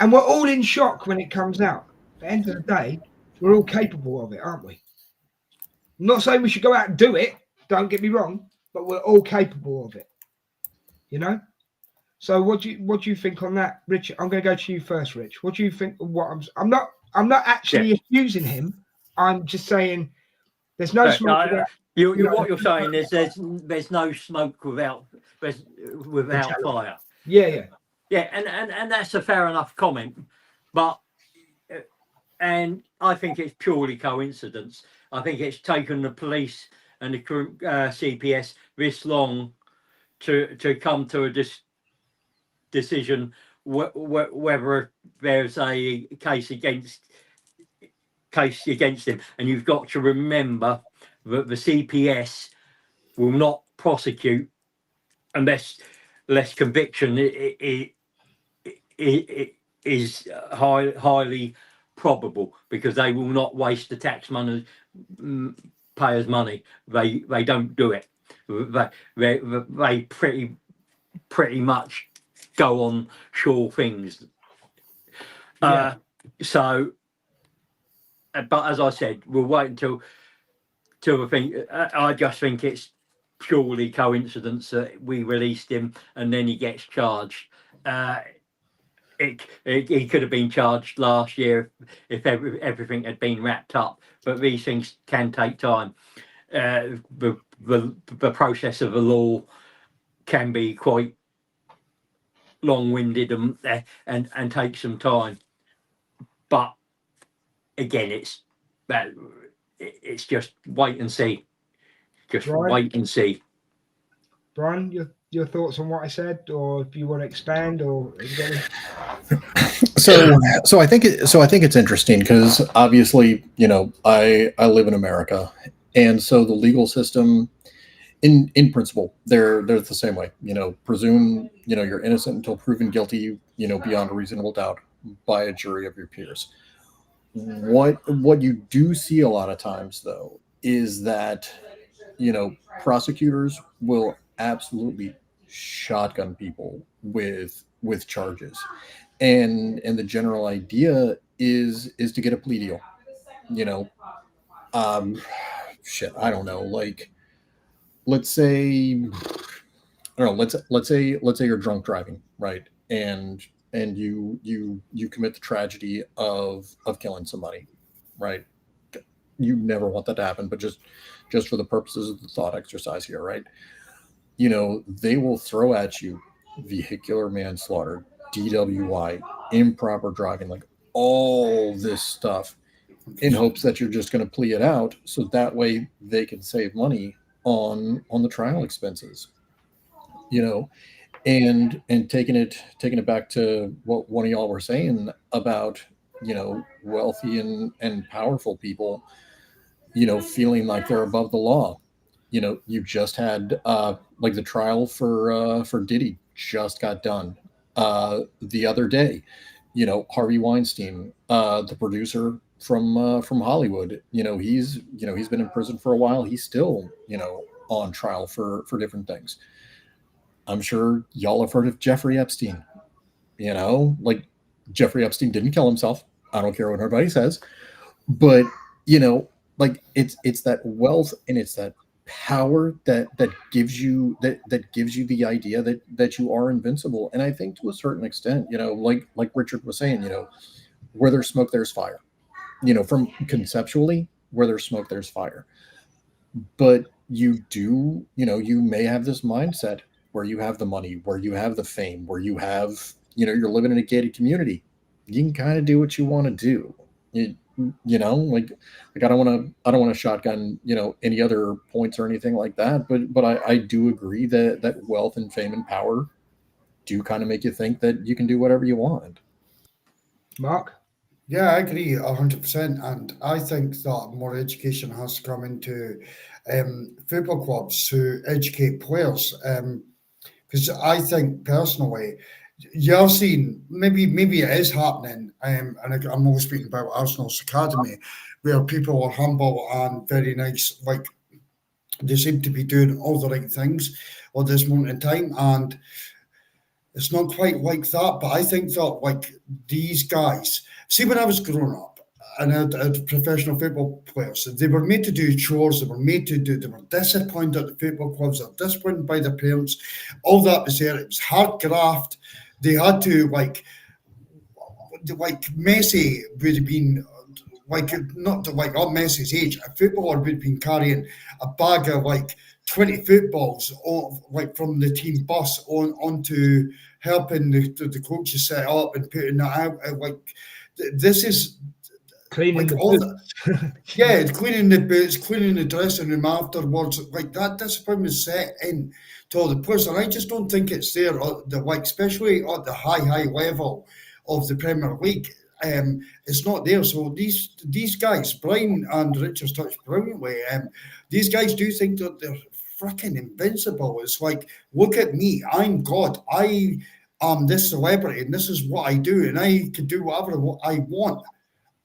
S1: And we're all in shock when it comes out. At the end of the day, we're all capable of it, aren't we? I'm not saying we should go out and do it. Don't get me wrong, but we're all capable of it. You know? So what do you think on that, Rich? I'm going to go to you first, Rich. What do you think of what I'm not actually accusing him. I'm just saying there's no smoke without,
S4: what you're saying is there's no smoke without fire.
S1: Yeah.
S4: And that's a fair enough comment, but and I think it's purely coincidence. I think it's taken the police and the CPS this long to come to a decision whether there's a case against him. And you've got to remember that the CPS will not prosecute unless conviction is highly probable, because they will not waste the payers' money. They don't do it. They pretty much go on sure things. So, but as I said, we'll wait until I think. I just think it's purely coincidence that we released him and then he gets charged. He could have been charged last year if everything had been wrapped up, but these things can take time. The process of the law can be quite long-winded and take some time. But again, it's just wait and see. Just
S1: Brian?
S4: wait and see.
S1: Brian, your thoughts on what I said, or if you want to expand, or
S3: So I think it's interesting because obviously, you know, I live in America, and so the legal system, in principle, they're the same way. You know, presume, you know, you're innocent until proven guilty, you know, beyond a reasonable doubt by a jury of your peers. What you do see a lot of times, though, is that, you know, prosecutors will absolutely shotgun people with charges, and the general idea is to get a plea deal. You know, I don't know, like, let's say, I don't know, let's say you're drunk driving, right? And you commit the tragedy of killing somebody, right? You never want that to happen, but just for the purposes of the thought exercise here, right? You know, they will throw at you vehicular manslaughter, DWI, improper driving, like all this stuff, in hopes that you're just going to plea it out, so that way they can save money on the trial expenses. You know, and taking it back to what one of y'all were saying about, you know, wealthy and powerful people, you know, feeling like they're above the law. You know, you just had like the trial for Diddy just got done the other day. You know, Harvey Weinstein, the producer from Hollywood, you know, he's been in prison for a while. He's still, you know, on trial for different things. I'm sure y'all have heard of Jeffrey Epstein. You know, like, Jeffrey Epstein didn't kill himself. I don't care what everybody says, but, you know, like, it's that wealth and it's that power that gives you the idea that you are invincible. And I think to a certain extent, you know, like Richard was saying, you know, where there's smoke, there's fire. You know, from conceptually, where there's smoke, there's fire. But you may have this mindset where you have the money, where you have the fame, where you have, you're living in a gated community, you can kind of do what you want to do. Like I don't want to shotgun, any other points or anything like that. But I do agree that wealth and fame and power do kind of make you think that you can do whatever you want.
S1: Mark?
S2: Yeah, I agree 100%. And I think that more education has to come into football clubs to educate players. Because I think personally, you're seeing maybe it is happening, and I'm always speaking about Arsenal's academy, where people are humble and very nice, like they seem to be doing all the right things at this moment in time, and it's not quite like that. But I think that like these guys, see, when I was growing up, and I had professional football players, they were made to do chores, they were disciplined at the football clubs, they were disciplined by their parents, all that was there. It was hard graft. They had to like Messi would have been like not like Messi's age. A footballer would have been carrying a bag of like 20 footballs, like from the team bus onto helping the coaches set up and putting that out. Like this is
S1: Cleaning
S2: like
S1: the
S2: all
S1: boots.
S2: yeah, cleaning the boots, cleaning the dressing room afterwards. Like that discipline was set in to all the players, and I just don't think it's there. Especially at the high level of the Premier League, it's not there. So these guys, Brian and Richards touched brilliantly. These guys do think that they're freaking invincible. It's like, look at me, I'm God. I am this celebrity, and this is what I do, and I can do whatever I want.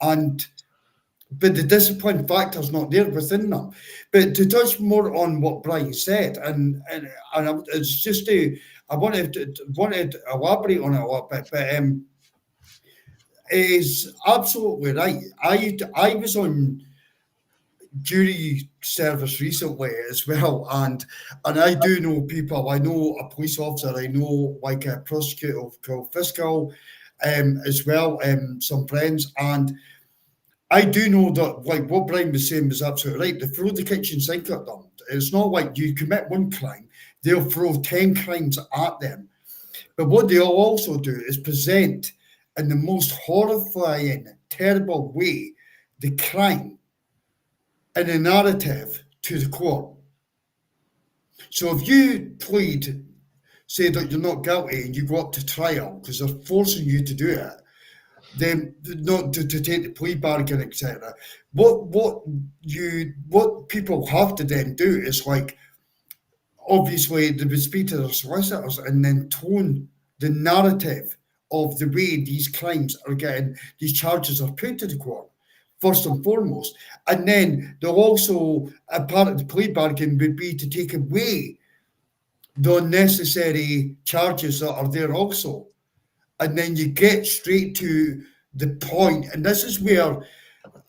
S2: But the discipline factor's not there within them. But to touch more on what Brian said, and it's just I wanted to elaborate on it a little bit, but it is absolutely right. I was on jury service recently as well, and I do know people. I know a police officer. I know like a prosecutor called Fiscal, as well. Some friends, and I do know that, like what Brian was saying was absolutely right. They throw the kitchen sink at them. It's not like you commit one crime, they'll throw 10 crimes at them. But what they'll also do is present in the most horrifying, terrible way the crime in a narrative to the court. So if you plead, say that you're not guilty and you go up to trial because they're forcing you to do it, then not to take the plea bargain, etc. What people have to then do is like, obviously they would speak to their solicitors and then tone the narrative of the way these charges are put to the court, first and foremost. And then they'll also, a part of the plea bargain would be to take away the unnecessary charges that are there also. And then you get straight to the point. And this is where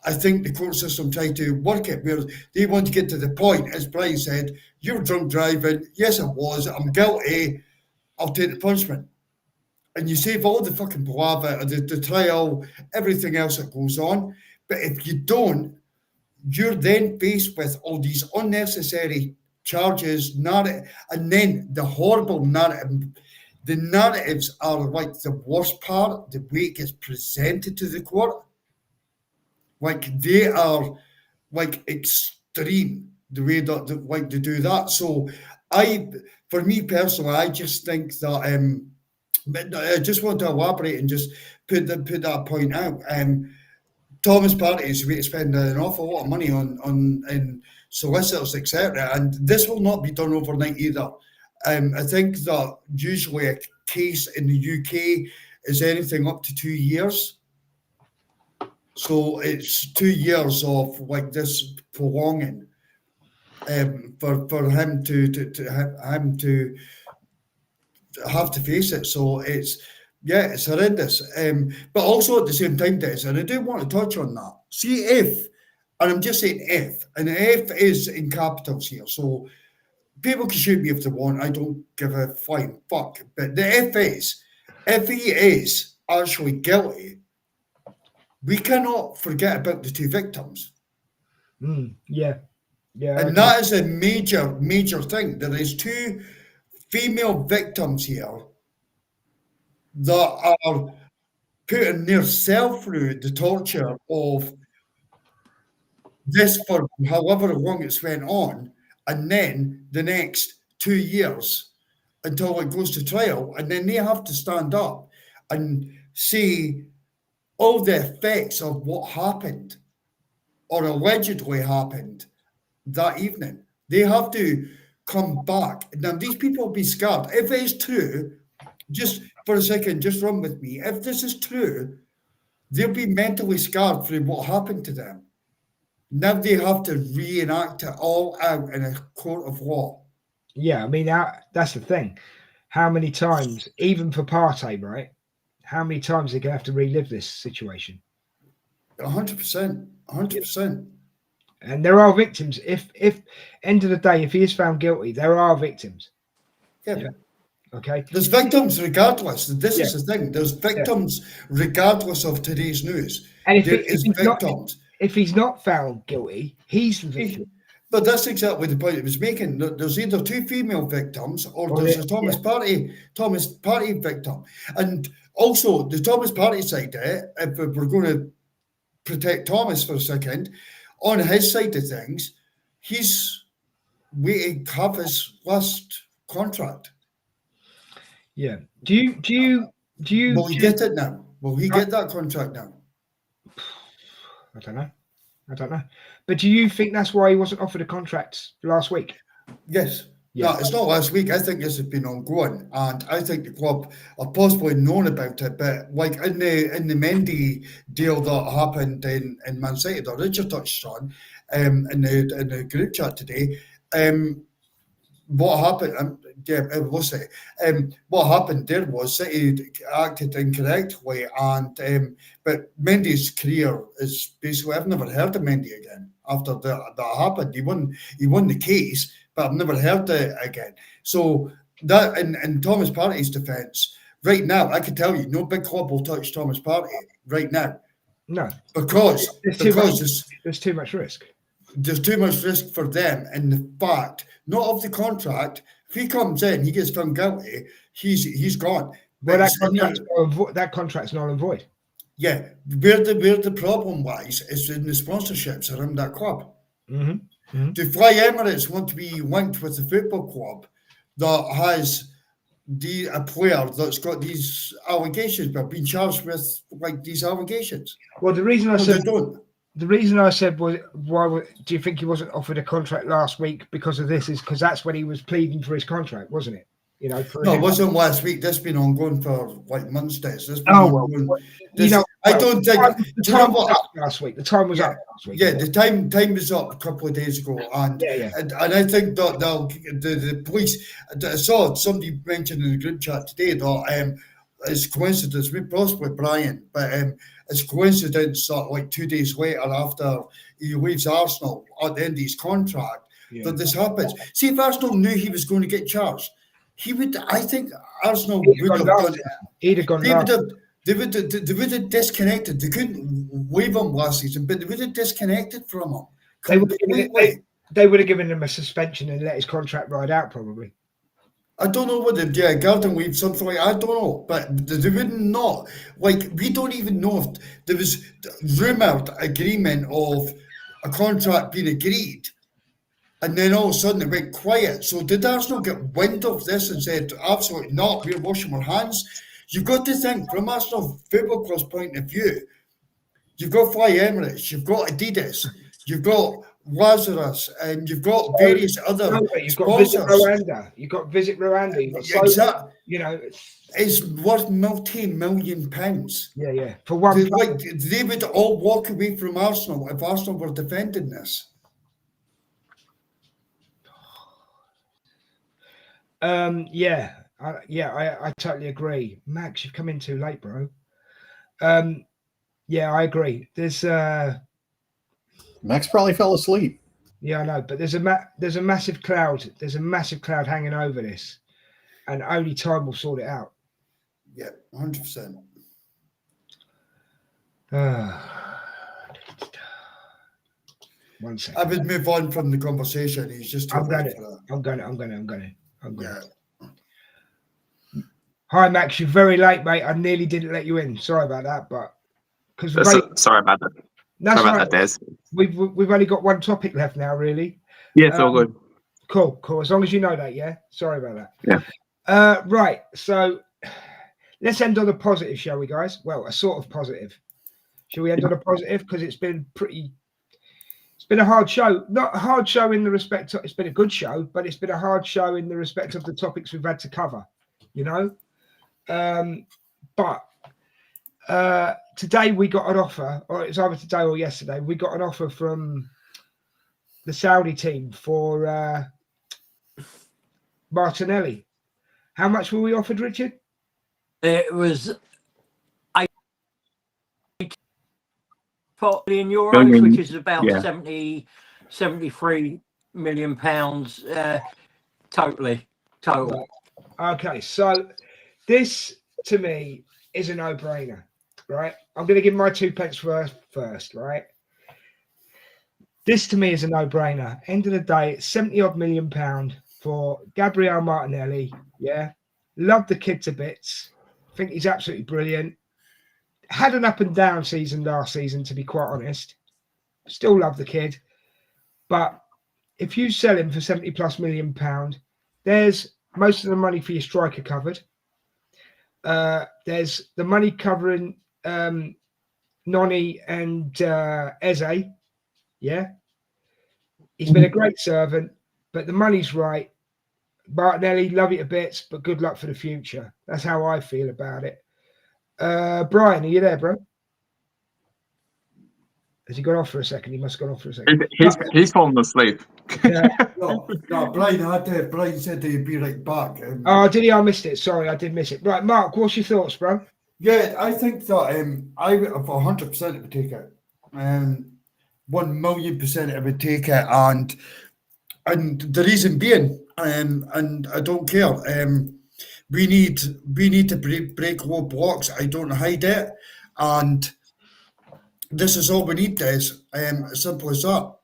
S2: I think the court system tried to work it, where they want to get to the point, as Brian said, you were drunk driving. Yes, I was. I'm guilty. I'll take the punishment. And you save all the fucking palaver, the trial, everything else that goes on. But if you don't, you're then faced with all these unnecessary charges, and then the horrible narrative. The narratives are like the worst part, the way it gets presented to the court. Like they are like extreme, the way that like they do that. So for me personally, I just think that but I just want to elaborate and just put that point out. Thomas Partey is going to spend an awful lot of money on solicitors, etc. And this will not be done overnight either. I think that usually a case in the UK is anything up to 2 years. So it's 2 years of like this prolonging for him to have to face it. So it's horrendous. But also at the same time, Des, and I do want to touch on that. See if, and I'm just saying if, and if is in capitals here. So people can shoot me if they want. I don't give a flying fuck. But the if is, if he is actually guilty, we cannot forget about the two victims.
S1: Yeah.
S2: And that is a major thing. There is two female victims here that are putting themselves through the torture of this for however long it's went on, and then the next 2 years until it goes to trial, and then they have to stand up and say all the effects of what happened or allegedly happened that evening. They have to come back. Now, these people will be scared. If it's true, just for a second, just run with me. If this is true, they'll be mentally scarred from what happened to them. Now they have to reenact it all out in a court of law.
S1: Yeah, I mean, that's the thing. How many times, even for Partey, right? How many times are they going to have to relive this situation?
S2: 100%. 100%.
S1: And there are victims. If end of the day, if he is found guilty, there are victims.
S2: Yeah.
S1: Okay.
S2: There's victims regardless. This
S1: Yeah.
S2: is the thing. There's victims regardless of today's news.
S1: And if
S2: There
S1: it-
S2: is
S1: if he's not-
S2: victims.
S1: If he's not found guilty, he's the victim.
S2: But that's exactly the point it was making. There's either two female victims or there's a Thomas Partey victim. And also the Thomas Partey side of it, if we're going to protect Thomas for a second, on his side of things, he's waiting to have his last contract.
S1: Yeah. Do you
S2: Will he get it now? Will he get that contract now?
S1: I don't know. But do you think that's why he wasn't offered a contract last week?
S2: Yes.
S1: Yeah.
S2: No, it's not last week. I think this has been ongoing, and I think the club have possibly known about it. But like in the Mendy deal that happened in Man City that Richard touched on, in the group chat today, what happened? What happened there was City acted incorrectly, and but Mendy's career is basically, I've never heard of Mendy again after that happened. He won the case, but I've never heard it again. So that in Thomas Partey's defence, right now, I can tell you, no big club will touch Thomas Partey right now.
S1: No,
S2: because
S1: there's too much risk.
S2: There's too much risk for them, and the fact not of the contract. If he comes in, he gets found guilty, he's gone.
S1: Well, that contract's null and void.
S2: Yeah, where the problem lies is in the sponsorships around that club.
S1: Mm-hmm. Mm-hmm.
S2: Do Fly Emirates want to be linked with a football club that has a player that's got these allegations but been charged with like these allegations?
S1: Well, the reason I
S2: they
S1: said
S2: don't.
S1: The reason I said was, do you think he wasn't offered a contract last week because of this? Is because that's when he was pleading for his contract, wasn't it? You know,
S2: No, it wasn't last week. This has been ongoing for like months. This been
S1: ongoing.
S2: I don't think.
S1: The time was up last week. The time was up last week.
S2: Yeah, the time was up a couple of days ago, and I think that the police. I saw somebody mentioned in the group chat today that it's coincidence, maybe possibly Brian, but it's coincidence that like 2 days later after he leaves Arsenal at the end of his contract that this happens. See, if Arsenal knew he was going to get charged, he would. I think Arsenal would have done.
S1: He'd have gone.
S2: They would have disconnected. They couldn't waive him last season, but they would have disconnected from him completely.
S1: They would have given him a suspension and let his contract ride out, probably.
S2: I don't know what they'd do, a garden leave, something like I don't know, but they would not. Like, we don't even know if there was rumoured agreement of a contract being agreed, and then all of a sudden it went quiet. So did Arsenal get wind of this and said, absolutely not, we're washing our hands? You've got to think, from Arsenal Football Club's point of view, you've got Fly Emirates, you've got Adidas, you've got Lazarus, and you've got various other sponsors.
S1: You've got Visit Rwanda.
S2: Exactly.
S1: You know,
S2: it's worth multi-million pounds.
S1: Yeah. For one,
S2: they would all walk away from Arsenal if Arsenal were defending this.
S1: I totally agree. Max, you've come in too late, bro. Yeah, I agree. There's
S3: Max probably fell asleep.
S1: Yeah, I know, but there's a massive cloud. There's a massive cloud hanging over this, and only time will sort it out.
S2: Yeah, 100%.
S1: One second.
S2: I would move on from the conversation. He's just too late for that.
S1: I'm going. Hi, Max. You're very late, mate. I nearly didn't let you in. Sorry about that, but because
S5: Sorry about that.
S1: that's
S5: Sorry
S1: right.
S5: about that, Des.
S1: We've only got one topic left now, really.
S5: Yeah, it's all good.
S1: Cool. As long as you know that, yeah. Sorry about that.
S5: Yeah.
S1: Right. So let's end on a positive, shall we, guys? Well, a sort of positive. Shall we end on a positive? Because it's been a hard show. Not a hard show in the respect of, it's been a good show, but it's been a hard show in the respect of the topics we've had to cover, you know. But today we got an offer, or it's either today or yesterday, we got an offer from the Saudi team for Martinelli. How much were we offered, Richard?
S4: It was £8 million, which is about 73 million pounds total.
S1: Right. Okay, so this to me is a no-brainer, right? I'm going to give my 2 pence first, right? This to me is a no-brainer. End of the day, it's 70-odd million pound for Gabriel Martinelli. Yeah, love the kid to bits. Think he's absolutely brilliant. Had an up and down season last season, to be quite honest. Still love the kid, but if you sell him for 70+ million pound, there's most of the money for your striker covered. There's the money covering Noni and Eze. Yeah, he's been a great servant, but the money's right. Martinelli, love it a bit, but good luck for the future. That's how I feel about it. Brian, are you there, bro? Has he gone off for a second? He must have gone off for a second.
S5: He's fallen asleep.
S1: Yeah.
S2: No, Brian said he'd be right back.
S1: Oh, did he? I missed it. Sorry, I did miss it. Right, Mark, what's your thoughts, bro?
S2: Yeah, I think that I would 100% would take it. 1,000,000% I would take it, and the reason being, and I don't care. We need to break low blocks. I don't hide it, and this is all we need. Is as simple as that.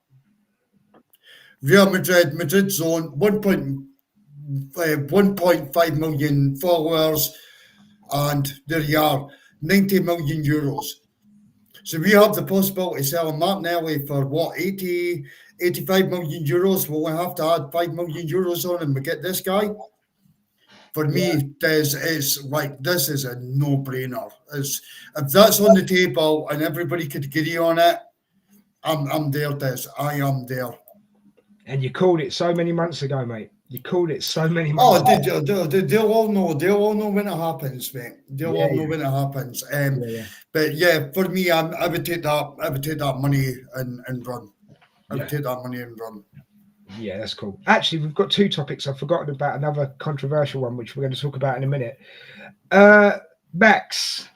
S2: Real Madrid zone 1.5 million followers, and there you are, 90 million euros. So we have the possibility of selling Martinelli for what, 85 million euros. We'll have to add 5 million euros on and we get this guy. For me, it's like, this is a no-brainer. If that's on the table and everybody could agree on it, I'm there, Des. I am there.
S1: And you called it so many months ago, mate. You called it so many months ago.
S2: They'll all know. They'll all know when it happens, mate. They'll all know when it happens. But yeah, for me, I would take that. I would take that money and run. I would take that money and run.
S1: Yeah, that's cool. Actually, we've got 2 topics. I've forgotten about another controversial one, which we're going to talk about in a minute. Max,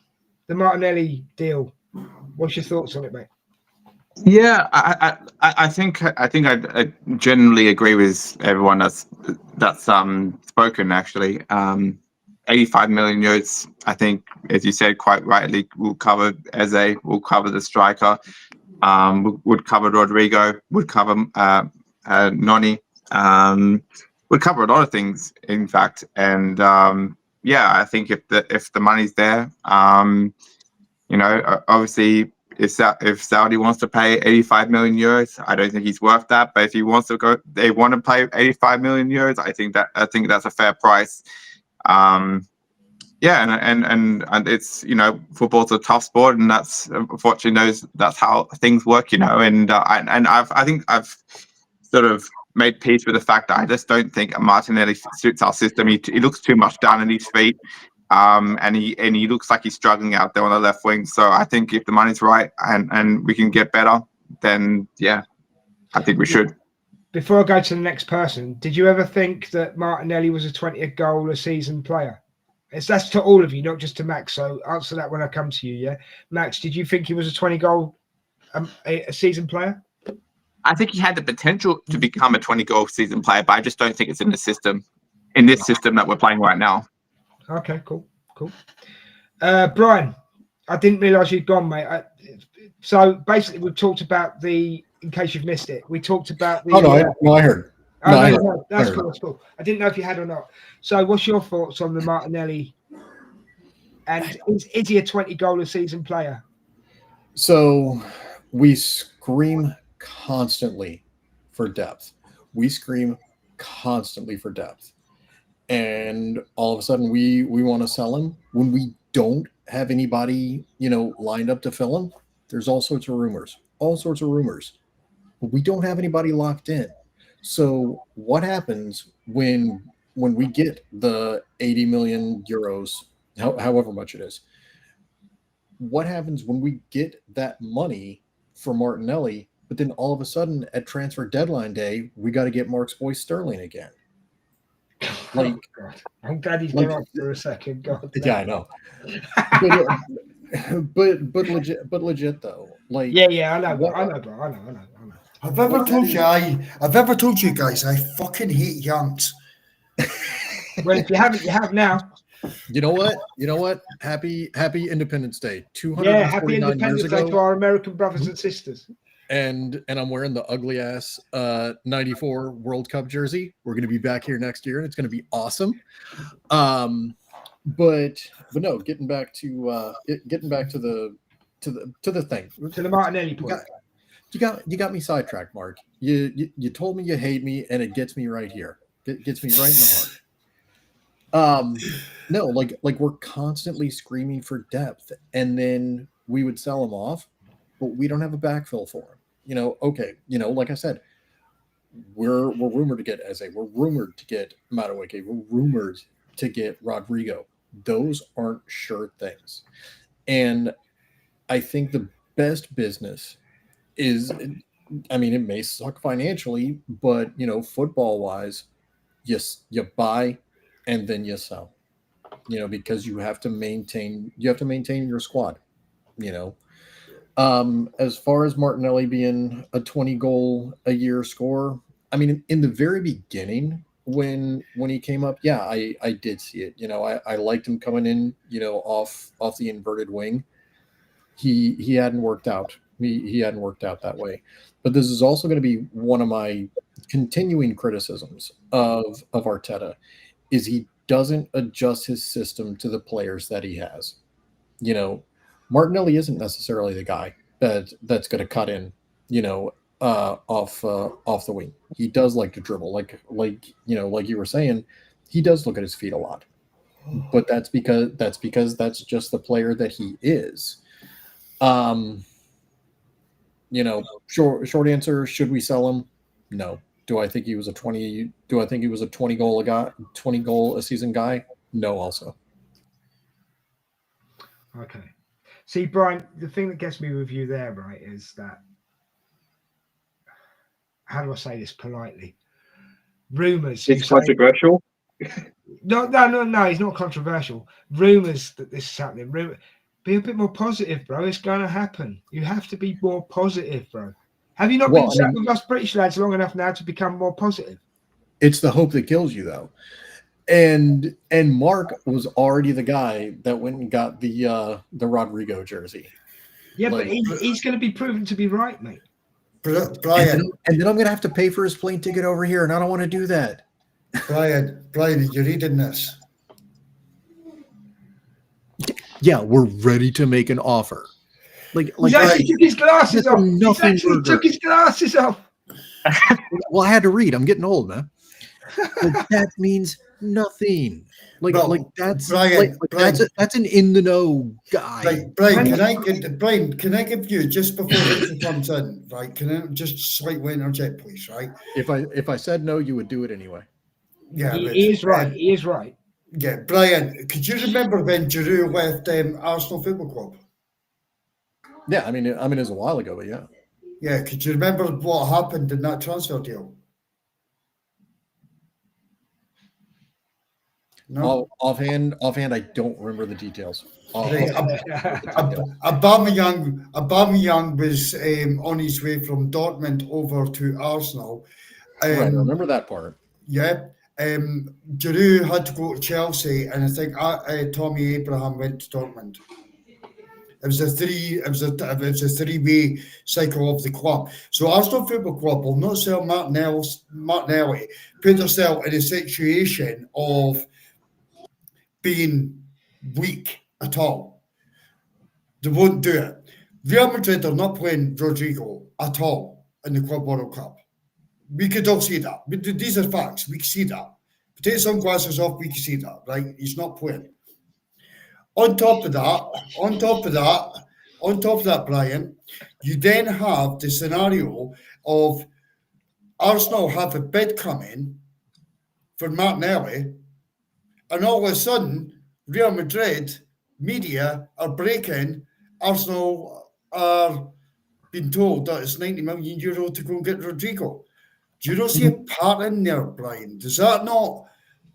S1: the Martinelli deal. What's your thoughts on it, mate?
S5: Yeah, I think I generally agree with everyone that's spoken. Actually, 85 million euros. I think, as you said quite rightly, will cover Eze, will cover the striker, would cover Rodrigo, would cover Noni, would cover a lot of things, in fact. And yeah, I think if the money's there, obviously. If Saudi wants to pay 85 million euros, I don't think he's worth that. But if he wants to go, they want to pay 85 million euros. I think that's a fair price. And it's football's a tough sport, and that's unfortunately that's how things work. And I think I've sort of made peace with the fact that I just don't think Martinelli suits our system. He looks too much down at his feet. And he looks like he's struggling out there on the left wing. So I think if the money's right and we can get better, then yeah, I think we should.
S1: Before I go to the next person, did you ever think that Martinelli was a 20 goal a season player? That's to all of you, not just to Max. So answer that when I come to you. Yeah, Max, did you think he was a 20 goal a season player?
S5: I think he had the potential to become a 20 goal season player, but I just don't think it's in the system, in this system that we're playing right now.
S1: Okay, cool. Brian, I didn't realise you'd gone, mate. So basically, we've talked about in case you've missed it, we talked about the.
S3: I heard.
S1: Oh,
S3: No, I
S1: no,
S3: heard.
S1: no, that's
S3: I heard.
S1: cool. That's cool. I didn't know if you had or not. So, what's your thoughts on the Martinelli? And is he a 20-goal a season player?
S3: So we scream constantly for depth. We scream constantly for depth. And all of a sudden we want to sell him when we don't have anybody, lined up to fill him. There's all sorts of rumors. But we don't have anybody locked in. So what happens when we get the 80 million euros, however much it is? What happens when we get that money for Martinelli, but then all of a sudden at transfer deadline day, we got to get Mark's boy Sterling again? Like,
S1: oh, God. I'm glad he's gone off for a second. God,
S3: yeah, I know. but legit though. Like,
S1: yeah, I know, bro. I know.
S2: I've ever told you guys I fucking hate Yanks.
S1: Well, if you haven't, you have now.
S3: You know what? Happy Independence Day.
S1: Yeah, happy
S3: 249 years
S1: Independence Day to
S3: ago.
S1: our American brothers and sisters.
S3: And I'm wearing the ugly ass 94 World Cup jersey. We're gonna be back here next year, and it's gonna be awesome. But no, getting back to the thing.
S1: To the Martinelli point.
S3: You got me sidetracked, Mark. You told me you hate me, and it gets me right here. It gets me right in the heart. No, like we're constantly screaming for depth, and then we would sell him off, but we don't have a backfill for him. Okay, like I said, we're rumored to get Eze, we're rumored to get Madueke, we're rumored to get Rodrigo. Those aren't sure things. And I think the best business is, I mean, it may suck financially, but football wise, yes, you buy and then you sell, because you have to maintain your squad. As far as Martinelli being a 20 goal a year scorer, I mean, in the very beginning when he came up, yeah, I did see it. I liked him coming in, off the inverted wing. He hadn't worked out. He hadn't worked out that way. But this is also going to be one of my continuing criticisms of Arteta, is he doesn't adjust his system to the players that he has. Martinelli isn't necessarily the guy that's going to cut in, off the wing. He does like to dribble, like you were saying, he does look at his feet a lot. But that's because that's just the player that he is. Short answer, should we sell him? No. Do I think he was a 20 goal a season guy? No, also.
S1: Okay. See, Brian, the thing that gets me with you there, right, is that, how do I say this politely? Rumors.
S5: It's controversial.
S1: No, he's not controversial. Rumors that this is happening. Be a bit more positive, bro. It's going to happen. You have to be more positive, bro. Have you not been sat with us British lads long enough now to become more positive?
S3: It's the hope that kills you, though. And Mark was already the guy that went and got the Rodrigo jersey.
S1: Yeah, but he's going to be proven to be right, mate.
S2: Brian,
S3: and then I'm going to have to pay for his plane ticket over here, and I don't want to do that.
S2: Brian, you're reading this.
S3: Yeah, we're ready to make an offer. Like
S1: he actually took his glasses off.
S3: Nothing.
S1: Took his glasses off.
S3: Well, I had to read. I'm getting old, man. But that means nothing. That's an in the know guy.
S2: Brian, can I give you, just before Richard comes in, right? Can I just slightly interject, please, right?
S3: If I said no, you would do it anyway.
S2: Yeah,
S1: he is right. He is right.
S2: Yeah, Brian, could you remember when Giroud left Arsenal Football Club?
S3: Yeah, I mean, it was a while ago, but yeah.
S2: Yeah, could you remember what happened in that transfer deal? No.
S3: Offhand, I don't remember the details.
S2: Aubameyang was on his way from Dortmund over to Arsenal.
S3: Right, I remember that part.
S2: Yeah. Giroud had to go to Chelsea, and I think Tommy Abraham went to Dortmund. It was a three-way cycle of the club. So Arsenal Football Club will not sell Martinelli, put themselves in a situation of being weak at all. They won't do it. Real Madrid are not playing Rodrigo at all in the Club World Cup. We could all see that. These are facts. We can see that. Take sunglasses off, we can see that, right? He's not playing. On top of that, Brian, you then have the scenario of Arsenal have a bid coming for Martinelli, and all of a sudden, Real Madrid media are breaking. Arsenal are being told that it's €90 million to go and get Rodrigo. Do you not see a pattern there, Brian? Does that not,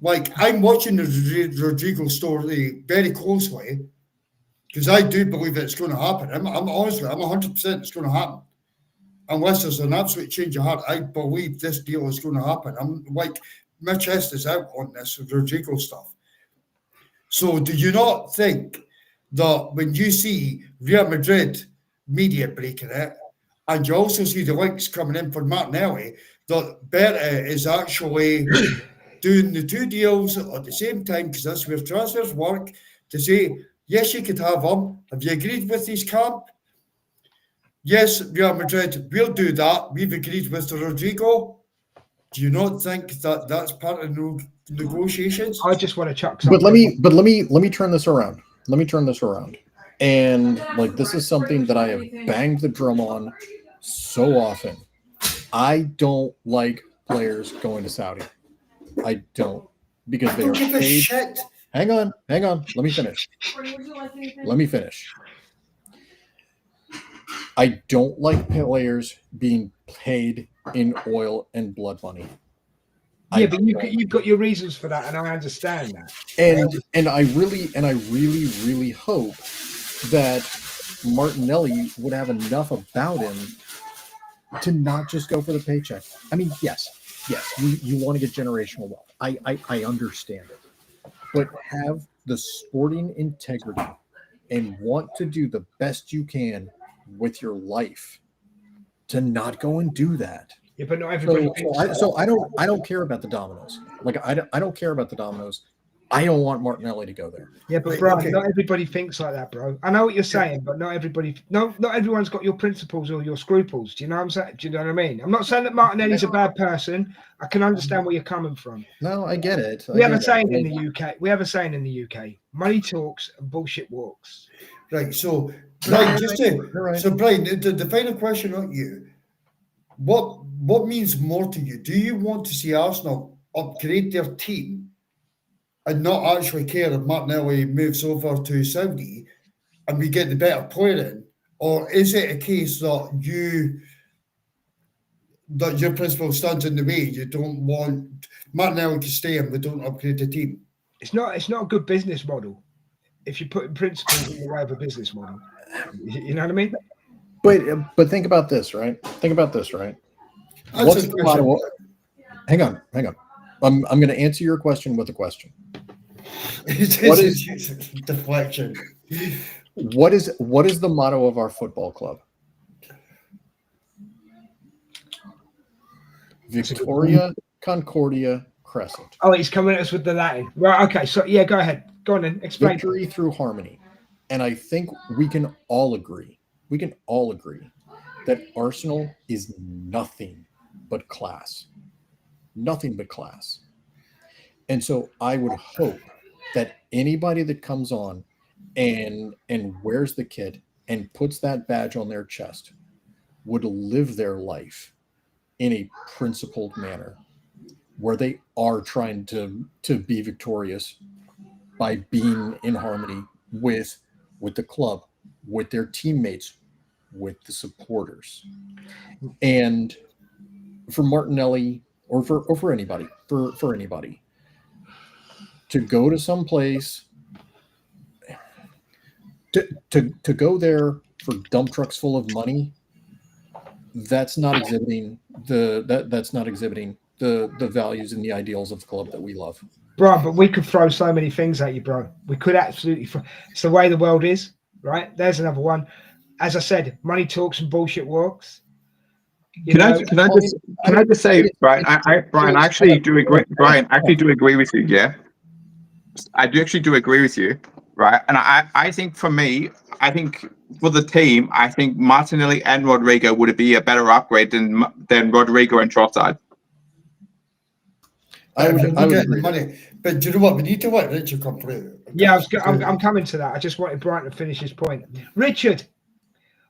S2: like, I'm watching the Rodrigo story very closely because I do believe it's going to happen. I'm honestly, I'm 100% it's going to happen. Unless there's an absolute change of heart, I believe this deal is going to happen. I'm like, my chest is out on this Rodrigo stuff. So do you not think that when you see Real Madrid media breaking it, and you also see the links coming in for Martinelli, that Berta is actually doing the two deals at the same time, because that's where transfers work, to say, yes, you could have him. Have you agreed with his camp? Yes, Real Madrid, we'll do that. We've agreed with
S1: Oh,
S2: Rodrigo. Do you not think that that's part of negotiations?
S1: I just want to chuck
S3: But
S1: something.
S3: let me turn this around. Let me turn this around. And like, this is something that I have banged the drum on so often. I don't like players going to Saudi. I don't, because they are
S2: Don't give a
S3: paid.
S2: shit.
S3: Hang on. Let me finish. I don't like players being paid in oil and blood money.
S1: Yeah, but you've got your reasons for that, and I understand that.
S3: And I really hope that Martinelli would have enough about him to not just go for the paycheck. I mean, yes, you want to get generational wealth. I understand it. But have the sporting integrity and want to do the best you can with your life to not go and do that.
S1: Yeah, but not everybody.
S3: So I don't care about the dominoes. Like, I don't care about the dominoes. I don't want Martinelli to go there.
S1: Yeah, but bro, not everybody thinks like that, bro. I know what you're saying, but not everyone's got your principles or your scruples. Do you know what I'm saying? Do you know what I mean? I'm not saying that Martinelli's a bad person. I can understand where you're coming from.
S3: No, I get it.
S1: We have a saying in the UK. Money talks and bullshit walks.
S2: Right. So, Brian, Brian, the final question on you. What means more to you? Do you want to see Arsenal upgrade their team and not actually care if Martinelli moves over to Saudi and we get the better player in? Or is it a case that your principle stands in the way? You don't want Martinelli to stay and we don't upgrade the team?
S1: It's not a good business model if you're putting principles in the way of a business model. You know what I mean?
S3: But think about this, right? What's the motto? Hang on. I'm going to answer your question with a question.
S2: What is deflection?
S3: What is the motto of our football club? Victoria Concordia Crescent.
S1: Oh, he's coming at us with the Latin. Right, okay. So yeah, go ahead. Go on then. Explain.
S3: Victory through harmony. And I think we can all agree that Arsenal is nothing but class. Nothing but class. And so I would hope that anybody that comes on and wears the kit and puts that badge on their chest would live their life in a principled manner where they are trying to be victorious by being in harmony with the club, with their teammates, with the supporters. And for Martinelli or for anybody, for anybody to go to some place to go there for dump trucks full of money, that's not exhibiting the values and the ideals of the club that we love.
S1: Bro, but we could throw so many things at you, bro. We could absolutely. It's the way the world is. right? There's another one. As I said, money talks and bullshit walks.
S5: Can I just say, Brian? Brian, I actually do agree. Brian, I actually do agree with you. Yeah, I do actually do agree with you, right? And I think for me, I think for the team, I think Martinelli and Rodrigo would be a better upgrade than Rodrigo and Trossard.
S2: I would
S6: I would
S2: get the
S6: agree.
S2: money, but do you know what? We need to let Richard complete.
S1: Yeah, I'm coming to that. I just wanted Brian to finish his point. Richard,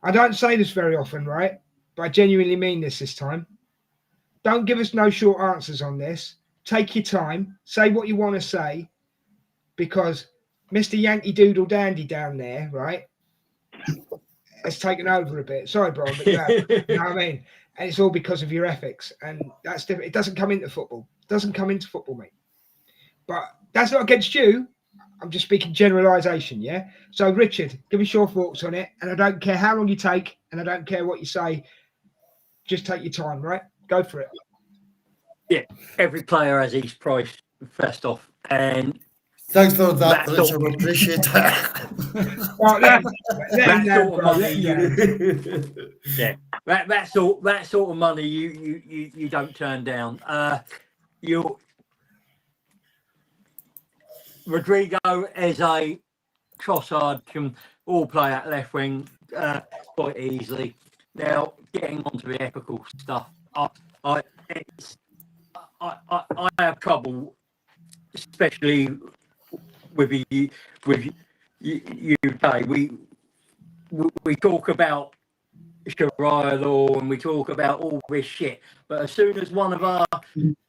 S1: I don't say this very often, right? But I genuinely mean this time. Don't give us no short answers on this. Take your time. Say what you want to say, because Mr. Yankee Doodle Dandy down there, right, has taken over a bit. Sorry, Brian, but yeah, you know what I mean? And it's all because of your ethics. And that's different. It doesn't come into football. It doesn't come into football, mate. But that's not against you. I'm just speaking generalisation, yeah? So, Richard, give us your thoughts on it. And I don't care how long you take, and I don't care what you say. Just take your time, right? Go for it.
S4: Yeah, every player has his price first off. And
S2: Thanks for that,
S4: That's
S2: Richard.
S4: all.
S2: We appreciate that.
S1: Right, let him
S4: that
S1: down,
S4: sort of
S1: bro.
S4: money,
S1: Let him down.
S4: yeah, that sort of money you don't turn down. Rodrigo as a Trossard can all play at left wing quite easily. Now, getting onto the ethical stuff, I have trouble, especially with UK. We talk about Sharia law and we talk about all this shit, but as soon as one of our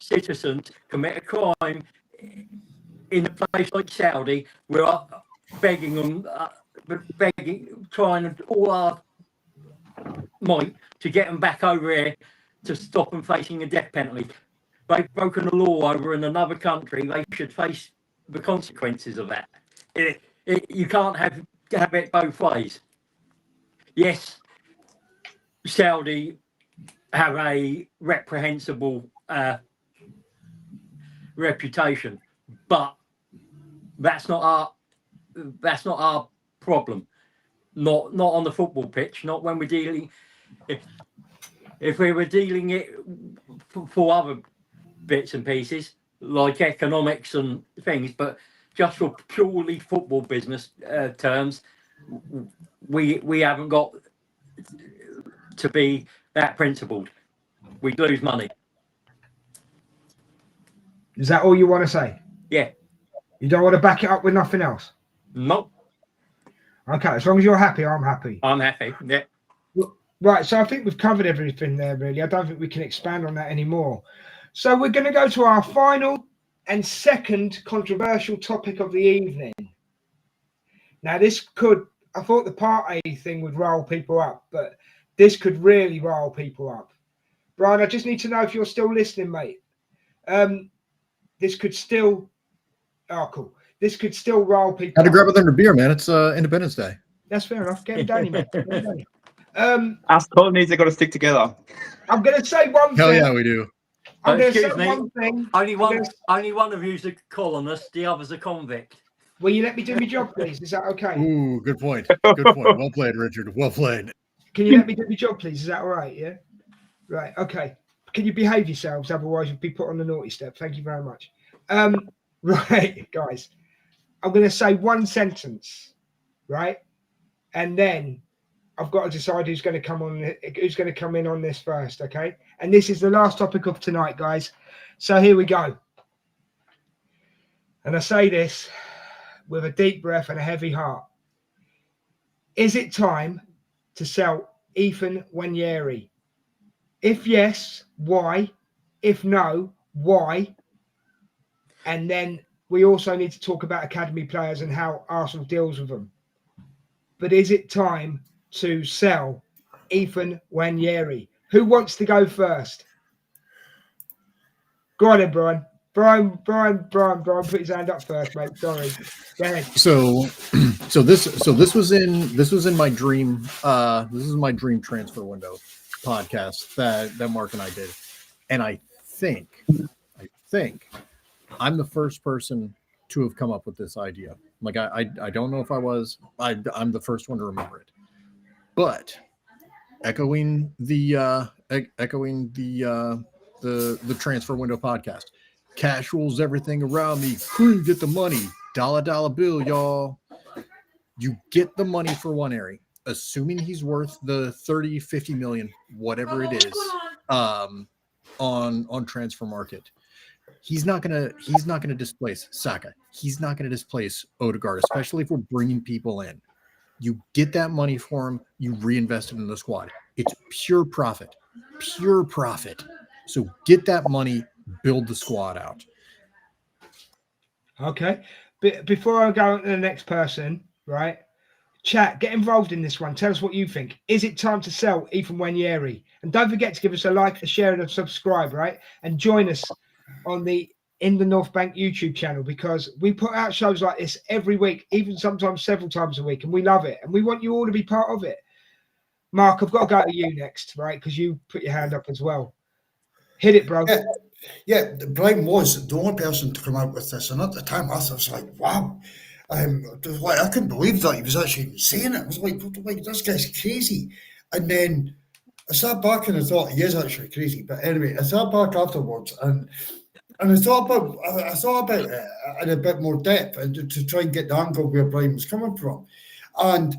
S4: citizens commit a crime in a place like Saudi, we're begging them, trying all our might to get them back over here to stop them facing a death penalty. They've broken the law over in another country. They should face the consequences of that. You can't have it both ways. Yes, Saudi have a reprehensible reputation, but that's not our problem. Not on the football pitch. Not when we're dealing. If we were dealing it for other bits and pieces like economics and things, but just for purely football business terms, we haven't got to be that principled. We lose money.
S1: Is that all you want to say?
S4: Yeah.
S1: You don't want to back it up with nothing else?
S4: Nope.
S1: Okay, as long as you're happy, I'm happy.
S4: I'm happy. Yeah.
S1: Right, so I think we've covered everything there, really. I don't think we can expand on that anymore. So we're going to go to our final and second controversial topic of the evening. Now, I thought the Partey thing would rile people up, but this could really rile people up. Brian, I just need to know if you're still listening, mate. This could still... Oh, cool. This could still rile people
S6: Had to
S1: up.
S6: grab another beer, man. It's Independence Day.
S1: That's fair enough. Get him down, man.
S5: Us colonies, they got to stick together.
S1: I'm going to say one
S6: Hell
S1: thing.
S6: yeah, we do.
S1: I'm going to say
S4: Excuse me.
S1: one thing.
S4: Only one of you's a colonist. The other's a convict.
S1: Will you let me do my job, please? Is that okay?
S6: Ooh, good point. Good point. Well played, Richard. Well played.
S1: Can you let me do my job, please? Is that all right? Yeah. Right. Okay. Can you behave yourselves? Otherwise, you'll be put on the naughty step. Thank you very much. Right, guys. I'm going to say one sentence, right, and then I've got to decide who's going to come in on this first. Okay. And this is the last topic of tonight, guys. So here we go. And I say this with a deep breath and a heavy heart. Is it time to sell Ethan Nwaneri? If yes, why? If no, why? And then we also need to talk about academy players and how Arsenal deals with them. But is it time to sell Ethan Nwaneri? Who wants to go first? Go on then, Brian. Brian, put his hand up first, mate. Sorry. Go ahead.
S6: So this was in my dream. This is my dream transfer window podcast that Mark and I did, and I think I'm the first person to have come up with this idea. Like I don't know if I was. I'm the first one to remember it. But echoing the transfer window podcast, cash rules everything around me. Crew, get the money. Dollar bill, y'all. You get the money for one area, assuming he's worth the 30, 50 million, whatever it is, on transfer market. He's not gonna displace Saka. He's not gonna displace Odegaard, especially if we're bringing people in. You get that money for him, you reinvest it in the squad. It's pure profit. So get that money, build the squad out.
S1: Okay. Before I go on to the next person, right? Chat, get involved in this one. Tell us what you think. Is it time to sell Ethan Nwaneri? And don't forget to give us a like, a share, and a subscribe, right? And join us on the In the North Bank YouTube channel, because we put out shows like this every week, even sometimes several times a week, and we love it. And we want you all to be part of it. Mark, I've got to go to you next, right? Because you put your hand up as well. Hit it, bro.
S2: Yeah, Brian was the only person to come out with this, and at the time I was like, wow. I couldn't believe that he was actually saying it. I was like, this guy's crazy. And then I sat back and I thought, he is actually crazy. But anyway, I sat back afterwards and I thought about it in a bit more depth and to try and get the angle where Brian was coming from. And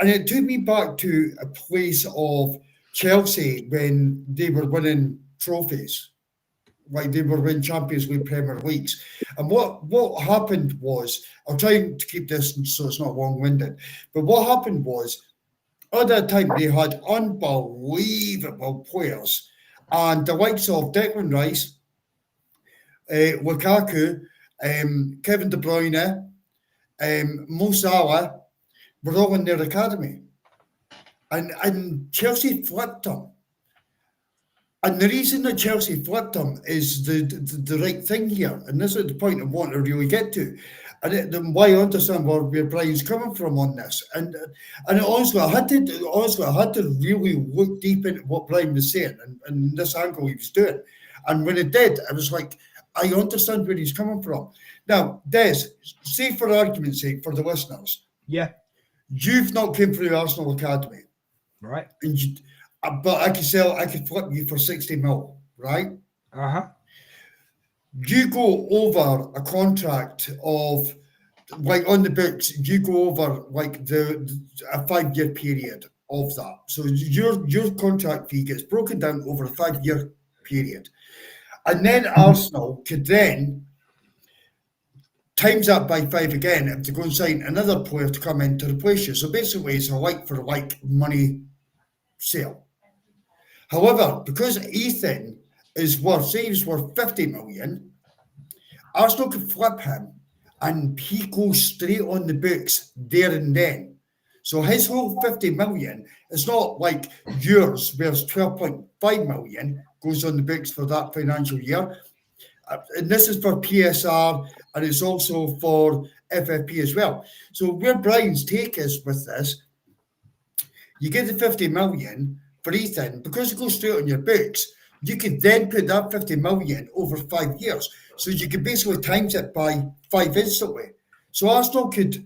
S2: it took me back to a place of Chelsea when they were winning trophies. Like they were winning Champions League, Premier Leagues. And what happened was, I'll try to keep this so it's not long-winded, but what happened was, at that time, they had unbelievable players. And the likes of Declan Rice, Lukaku, Kevin De Bruyne, Mo Salah were all in their academy. And Chelsea flipped them. And the reason that Chelsea flipped them is the right thing here. And this is the point I want to really get to. And why I understand where Brian's coming from on this. And honestly, I had to really look deep into what Brian was saying and this angle he was doing. And when it did, I was like, I understand where he's coming from. Now, Des, say for argument's sake, for the listeners,
S1: Yeah.
S2: you've not came through Arsenal Academy.
S1: Right.
S2: But I could flip you for 60 mil, right?
S1: Uh-huh.
S2: You go over a contract of, like on the books, you go over like a 5-year period of that. So your contract fee gets broken down over a 5-year period. And then Arsenal could then times that by 5 again if they go and sign another player to come in to replace you. So basically it's a like for like money sale. However, because Ethan is worth 50 million, Arsenal could flip him and he goes straight on the books there and then. So his whole 50 million is not like yours, whereas 12.5 million goes on the books for that financial year. And this is for PSR and it's also for FFP as well. So where Brian's take is with this, you get the 50 million for Ethan, because it goes straight on your books, you could then put that 50 million over 5 years. So you could basically times it by 5 instantly. So Arsenal could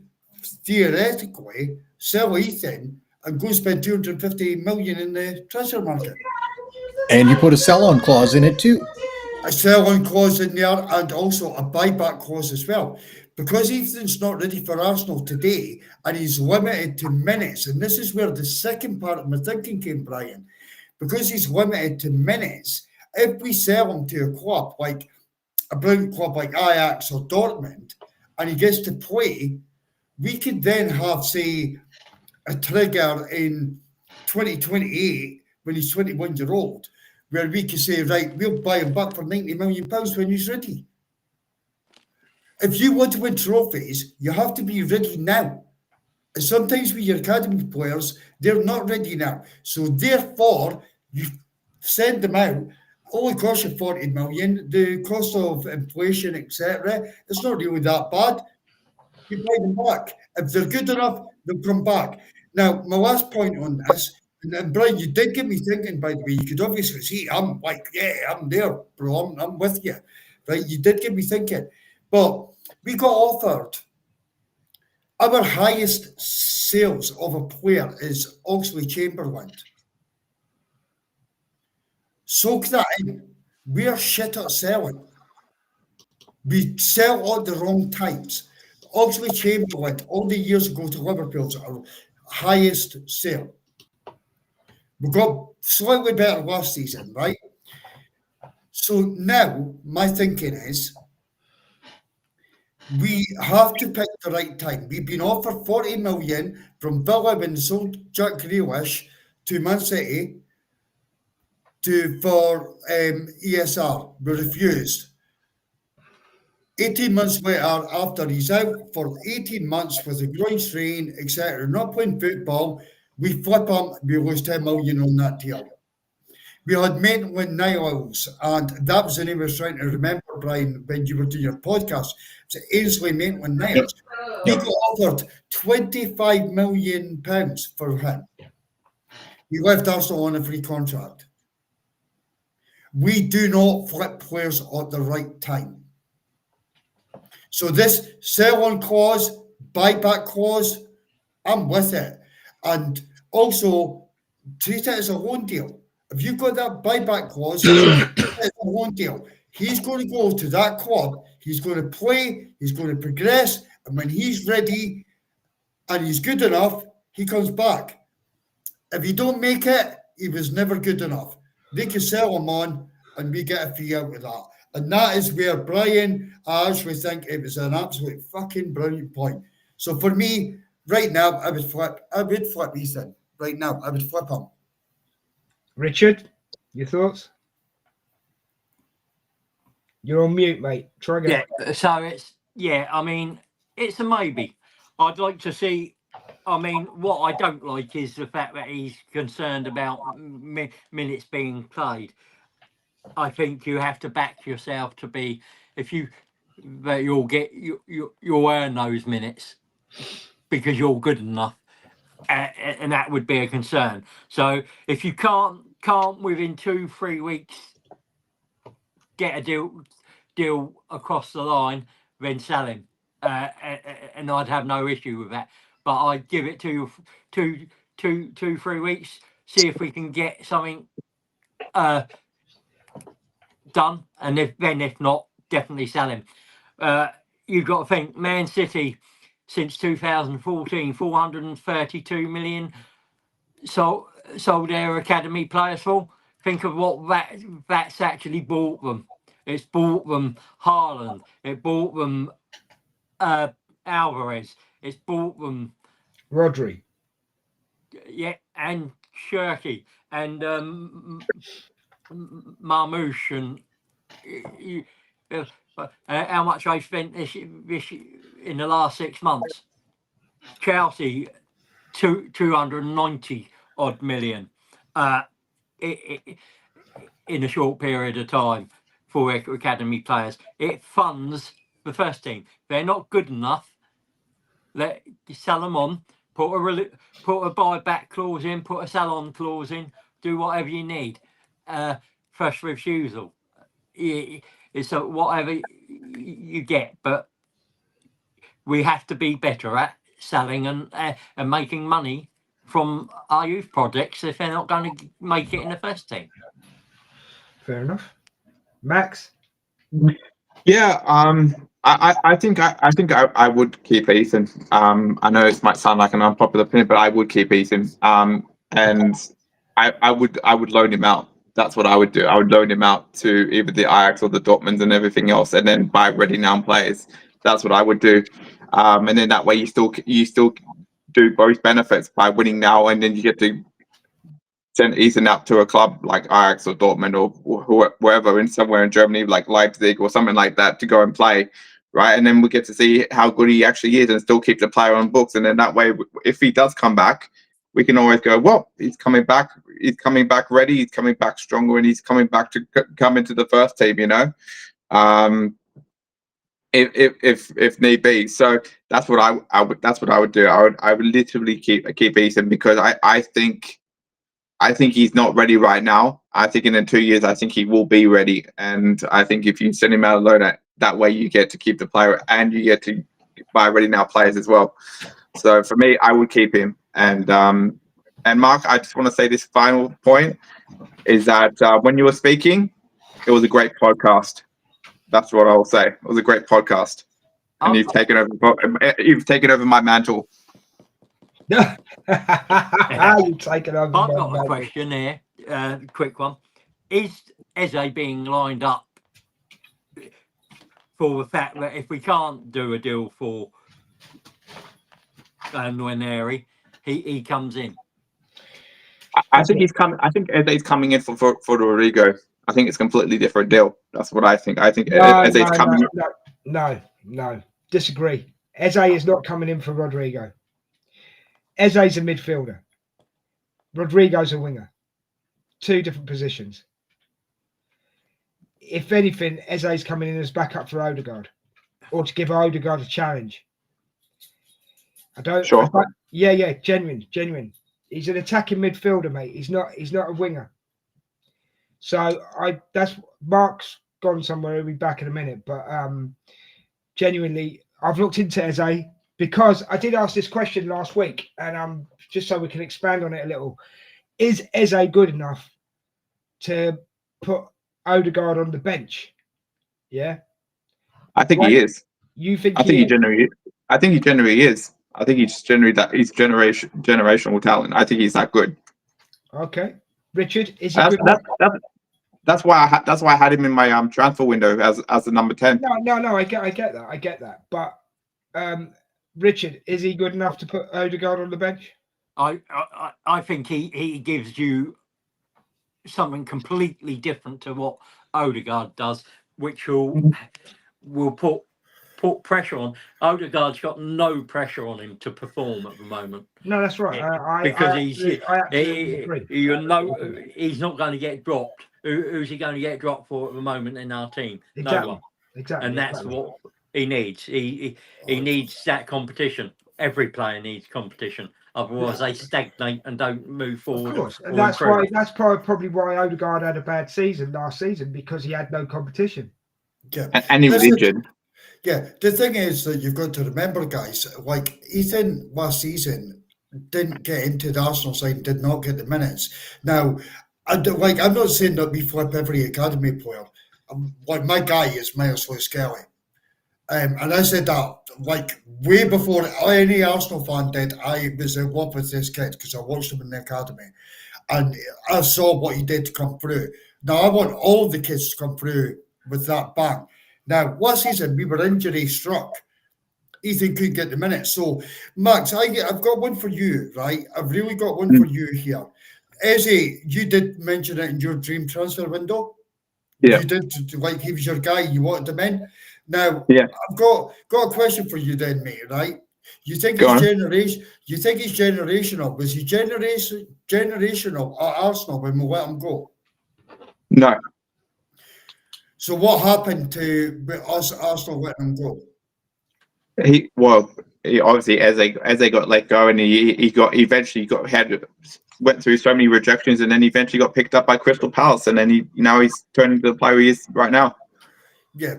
S2: theoretically sell Ethan and go spend 250 million in the transfer market.
S6: And you put a sell-on clause in it too.
S2: A sell-on clause in there and also a buyback clause as well. Because Ethan's not ready for Arsenal today and he's limited to minutes, and this is where the second part of my thinking came, Brian, because he's limited to minutes, if we sell him to a club like a brilliant club like Ajax or Dortmund and he gets to play, we could then have, say, a trigger in 2028 when he's 21 years old, where we can say, right, we'll buy him back for £90 million when he's ready. If you want to win trophies, you have to be ready now. And sometimes with your academy players, they're not ready now. So therefore, you send them out. Only costs you 40 million. The cost of inflation, etc., it's not really that bad. You buy them back. If they're good enough, they'll come back. Now, my last point on this, and Brian, you did get me thinking, by the way. You could obviously see, I'm like, yeah, I'm there, bro. I'm with you. Right? You did get me thinking. But we got offered Our highest sales of a player is Oxlade-Chamberlain. Soak that in. We're shit at selling. We sell at the wrong times. Oxlade-Chamberlain, all the years ago to Liverpool's our highest sale. We got slightly better last season, right? So now my thinking is we have to pick the right time. We've been offered 40 million from Villa when they sold Jack Grealish to Man City for ESR. We refused. 18 months later, after he's out for 18 months with a groin strain, etc., not playing football, we flip him, we lose 10 million on that deal. We had Maitland-Niles, and that was the name I was trying to remember, Brian, when you were doing your podcast. It was Ainsley Maitland-Niles. We got offered £25 million for him. He left Arsenal on a free contract. We do not flip players at the right time. So this sell-on clause, buyback clause, I'm with it. And also treat it as a loan deal. If you've got that buyback clause, it's a loan deal. He's going to go to that club, he's going to play, he's going to progress, and when he's ready and he's good enough, he comes back. If you don't make it, he was never good enough. They can sell him on and we get a fee out of that. And that is where Brian, I actually think it was an absolute fucking brilliant point. So for me, right now, I would flip Ethan. Right now, I would flip him.
S1: Richard, your thoughts? You're on mute, mate. Try again.
S4: Yeah, so I mean, it's a maybe. I'd like to see. I mean, what I don't like is the fact that he's concerned about minutes being played. I think you have to back yourself to be, that you'll earn those minutes because you're good enough, and that would be a concern. So if you can't within 2-3 weeks get a deal across the line, then sell him, and I'd have no issue with that. But I'd give it to 2-3 weeks, see if we can get something done, and if not, definitely sell him. You've got to think, Man City since 2014, 432 million sold their academy players for. Think of what that's actually bought them. It's bought them Haaland, it bought them Alvarez, it's bought them
S1: Rodri.
S4: Yeah, and Shirky and Marmouche, and how much I spent this in the last 6 months. Chelsea, 290 odd million in a short period of time for academy players. It funds the first team. They're not good enough. Let sell them on. Put a buyback clause in. Put a sell-on clause in. Do whatever you need. First refusal. It's whatever you get, but we have to be better at selling and making money from our youth projects if they're not going to make it in the first team.
S1: Fair enough. Max?
S5: Yeah, I think I would keep Ethan. I know it might sound like an unpopular opinion, but I would keep Ethan. And I would loan him out. That's what I would do. I would loan him out to either the Ajax or the Dortmunds and everything else, and then buy ready now players. That's what I would do. And then that way you still do both benefits by winning now, and then you get to send Ethan out to a club like Ajax or Dortmund or wherever somewhere in Germany, like Leipzig or something like that, to go and play, right? And then we get to see how good he actually is and still keep the player on books. And then that way, if he does come back, we can always go, well, he's coming back ready, he's coming back stronger, and he's coming back to come into the first team, you know, if need be. So that's what I would do. I would literally keep Ethan, because I think he's not ready right now. I think in 2 years, I think he will be ready. And I think if you send him out alone, that way you get to keep the player and you get to by Ready Now players as well. So for me, I would keep him. And Mark, I just want to say this final point is that when you were speaking, it was a great podcast. That's what I will say. It was a great podcast, and you've taken over my mantle.
S1: You've taken over.
S4: I've got a question here, quick one. Is Eze being lined up for the fact that if we can't do a deal for Nwaneri, he comes in?
S5: I think he's coming. I think Eze's coming in for Rodrigo. I think it's a completely different deal. That's what I think. I think Eze's coming.
S1: No, disagree. Eze is not coming in for Rodrigo. Eze's a midfielder. Rodrigo's a winger. Two different positions. If anything, Eze's coming in as backup for Odegaard, or to give Odegaard a challenge. Yeah, genuine. He's an attacking midfielder, mate. He's not a winger. So that's Mark's gone somewhere. He'll be back in a minute. But genuinely, I've looked into Eze because I did ask this question last week, and just so we can expand on it a little. Is Eze good enough to put Odegaard on the bench? Yeah,
S5: I think he is.
S1: You think?
S5: I think he generally is. I think he's generally he's generational talent. I think he's that good.
S1: Okay, Richard, is he good?
S5: That's why I had him in my transfer window as the number 10.
S1: No, I get that. But Richard, is he good enough to put Odegaard on the bench?
S4: I think he gives you something completely different to what Odegaard does, which will put pressure on. Odegaard's got no pressure on him to perform at the moment.
S1: No, that's right.
S4: Because he's not going to get dropped. Who's he going to get dropped for at the moment in our team?
S1: Exactly.
S4: No one.
S1: Exactly.
S4: And that's what he needs. He needs that competition. Every player needs competition. Otherwise, they stagnate and don't move forward.
S1: Of course, and that's probably why Odegaard had a bad season last season, because he had no competition.
S2: Yeah,
S5: and he was injured.
S2: Yeah, the thing is that you've got to remember, guys, like Ethan last season didn't get into the Arsenal side, did not get the minutes. Now, I'm not saying that we flip every academy player. Like my guy is Miles Lewis-Kelly. And I said that like way before any Arsenal fan did. I was in love with this kid because I watched him in the academy, and I saw what he did to come through. Now I want all the kids to come through with that bang. Now last season we were injury struck. Ethan couldn't get the minutes. So Max, I've got one for you, right? I've really got one for you here. Eze, you did mention it in your dream transfer window.
S5: Yeah.
S2: You did, like he was your guy. You wanted him in. Now,
S5: yeah.
S2: I've got a question for you then, mate, right? You think he's generational? Was he generational at Arsenal when we let him go?
S5: No.
S2: So what happened to us Arsenal letting him go?
S5: He obviously as they got let go, and he went through so many rejections, and then eventually got picked up by Crystal Palace, and then he's turned into the player he is right now.
S2: Yeah,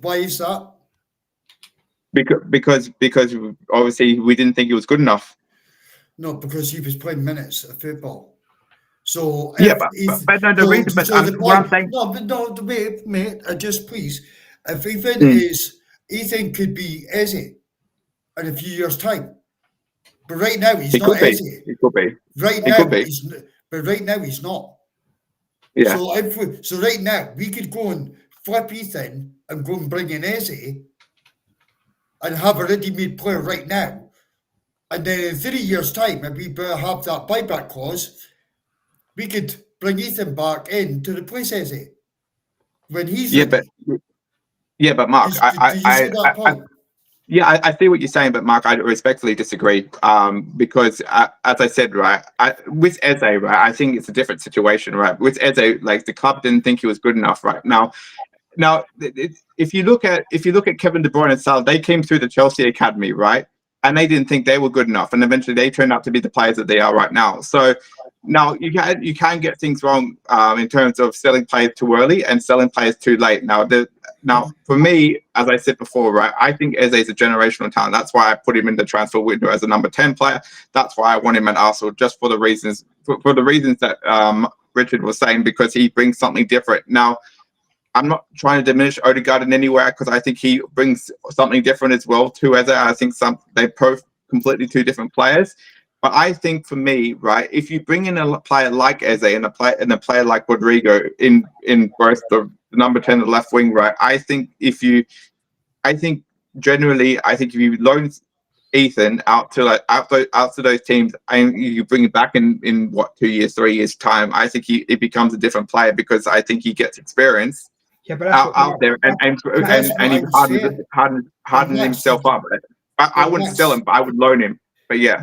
S2: why is that?
S5: Because obviously we didn't think he was good enough.
S2: No, because he was playing minutes of football. So
S5: what I'm saying.
S2: No, mate. Just please, if Ethan could be Eze in a few years' time, but right now he's not Eze.
S5: He could be.
S2: Right now he's not.
S5: Yeah.
S2: So right now we could go and flip Ethan and go and bring in Eze and have a ready-made player right now. And then in 3 years' time, if we have that buyback clause, we could bring Ethan back in to replace Eze when he's ready.
S5: But Mark, I see what you're saying, but Mark, I respectfully disagree. Because as I said, right, with Eze, right, I think it's a different situation, right? With Eze, like the club didn't think he was good enough, right? Now, if you look at Kevin De Bruyne and Salah, they came through the Chelsea academy, right? And they didn't think they were good enough, and eventually they turned out to be the players that they are right now. So Now you can get things wrong in terms of selling players too early and selling players too late. Now for me, as I said before, right, I think Eze is a generational talent. That's why I put him in the transfer window as a number 10 player. That's why I want him at Arsenal, just for the reasons that Richard was saying, because he brings something different. Now, I'm not trying to diminish Odegaard in any way, because I think he brings something different as well to Eze. I think they're both completely two different players. But I think for me, right, if you bring in a player like Eze and a player like Rodrigo in both the number 10 and the left wing, right, I think if you loan Ethan out to those teams and you bring it back in what, 2 years, 3 years time, I think it becomes a different player, because I think he gets experience out there and he hardened himself up. I wouldn't sell him, but I would loan him. But yeah,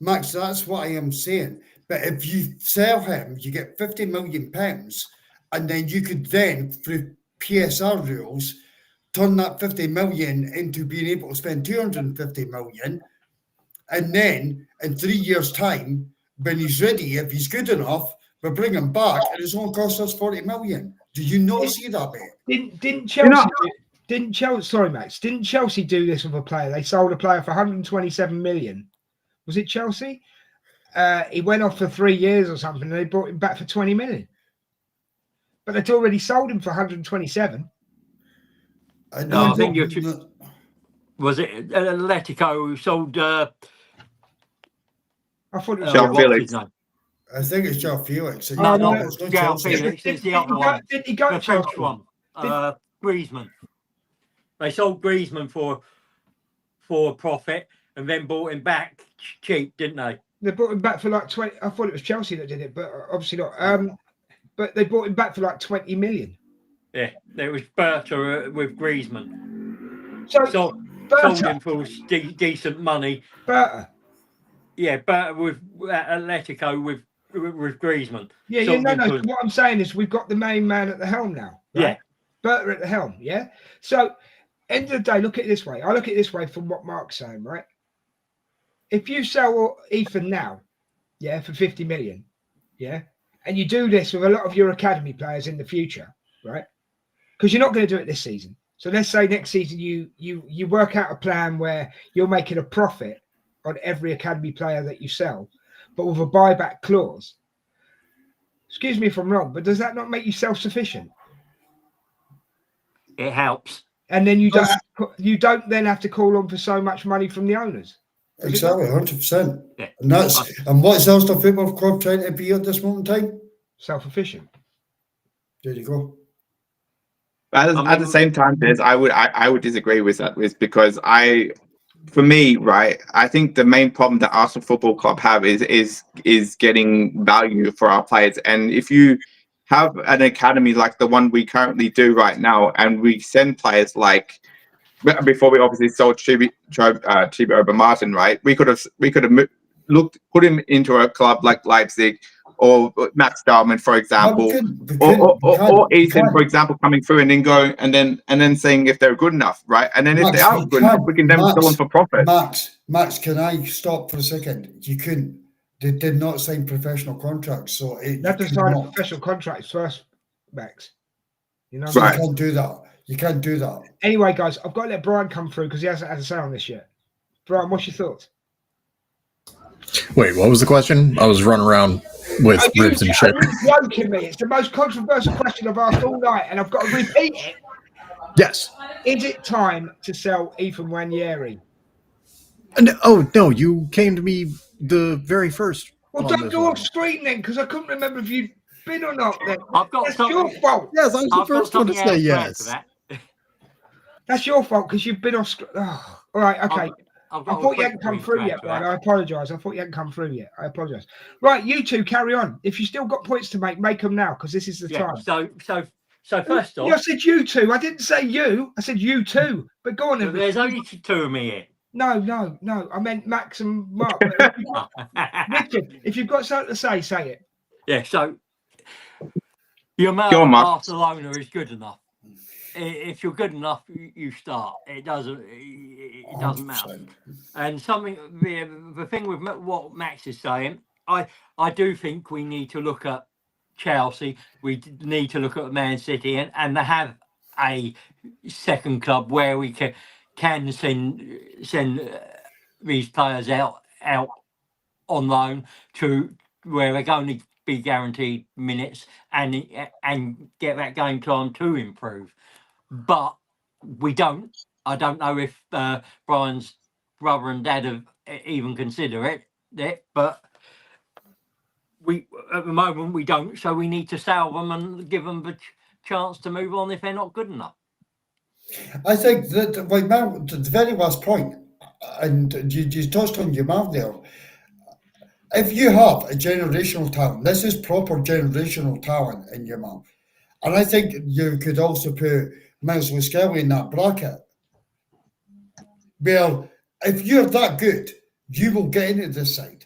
S2: Max, that's what I am saying. But if you sell him, you get £50 million, and then you could then, through PSR rules, turn that 50 million into being able to spend 250 million, and then in 3 years' time, when he's ready, if he's good enough, we'll bring him back, and it's only cost us 40 million. Do you not see that bit?
S1: Didn't Chelsea? Didn't Chelsea? Sorry, Max. Didn't Chelsea do this with a player? They sold a player for 127 million. Was it Chelsea? He went off for 3 years or something, and they brought him back for 20 million. But they'd already sold him for 127.
S4: No, I think was it Atletico who sold?
S1: I thought it was
S5: Felix.
S2: I think it's João Felix.
S4: No, it's not João Felix. It's the other one.
S1: Didn't he go
S4: the French one? Griezmann. They sold Griezmann for profit and then bought him back cheap, didn't they?
S1: They bought him back for like 20. I thought it was Chelsea that did it, but obviously not. But they bought him back for like 20 million.
S4: Yeah, there was Berta with Griezmann.
S1: Sold
S4: him for decent money.
S1: Berta.
S4: Yeah, Berta with Atletico with Griezmann.
S1: Yeah, no. What I'm saying is we've got the main man at the helm now. Right?
S4: Yeah.
S1: Berta at the helm, yeah? So, end of the day, look at it this way. I look at it this way from what Mark's saying, right? If you sell Ethan now, yeah, for 50 million, yeah, and you do this with a lot of your academy players in the future, right? Because you're not going to do it this season. So let's say next season you work out a plan where you're making a profit on every academy player that you sell, but with a buyback clause. Excuse me if I'm wrong, but does that not make you self-sufficient?
S4: It helps.
S1: And then you don't then have to call on for so much money from the owners.
S2: Exactly, 100%.
S4: Yeah.
S2: And what's Ulster Football Club trying to be at this moment in time?
S1: Self-efficient.
S2: There you go.
S5: At the same time, Des, I would disagree with that, because for me, right, I think the main problem that Arsenal Football Club have is getting value for our players. And if you have an academy like the one we currently do right now, and we send players like, before we obviously sold Chibi Martin, right? We could have put him into a club like Leipzig or Max Darman, for example, or Ethan, for example, coming through and then going and then saying if they're good enough, right? And then if they are good enough, we can then sell them for profit.
S2: Max, can I stop for a second? You couldn't. They did not sign professional contracts, so
S1: you have to sign a professional contract first, Max. You know,
S2: right. You can't do that. You can't do that.
S1: Anyway, guys, I've got to let Brian come through because he hasn't had a say on this yet. Brian, what's your thoughts?
S6: Wait, what was the question? I was running around with ribs and shit.
S1: You're joking me. It's the most controversial question I've asked all night, and I've got to repeat it.
S6: Yes.
S1: Is it time to sell Ethan Nwaneri?
S6: Oh, no, you came to me the very first.
S1: Well, don't go off screen then, because I couldn't remember if you'd been or not then.
S4: That's
S1: your fault.
S6: Yes, I was the first one to say yes.
S1: That's your fault, because you've been off screen. Oh, all right, okay. I thought you hadn't come through yet, Brian. I apologise. I thought you hadn't come through yet. I apologise. Right, you two carry on. If you still got points to make them now, because this is the time.
S4: So first off,
S1: I said you two. I didn't say you. I said you two. But go on.
S4: So there's only two of me here.
S1: No. I meant Max and Mark. Richard, if you've got something to say it.
S4: Yeah. So your man at Barcelona is good enough. If you're good enough, you start. It doesn't matter. And the thing with what Max is saying, I do think we need to look at Chelsea. We need to look at Man City and have a second club where we can send these players out on loan to where they're going to be guaranteed minutes and get that game time to improve. But we don't. I don't know if Brian's brother and dad have even considered it, but we at the moment we don't. So we need to sell them and give them the chance to move on if they're not good enough.
S2: I think that, like, now, the very last point, and you touched on your mouth there. If you have a generational talent, this is proper generational talent in your mouth. And I think you could also put Miles Skelly in that bracket. Well, if you're that good, you will get into this side.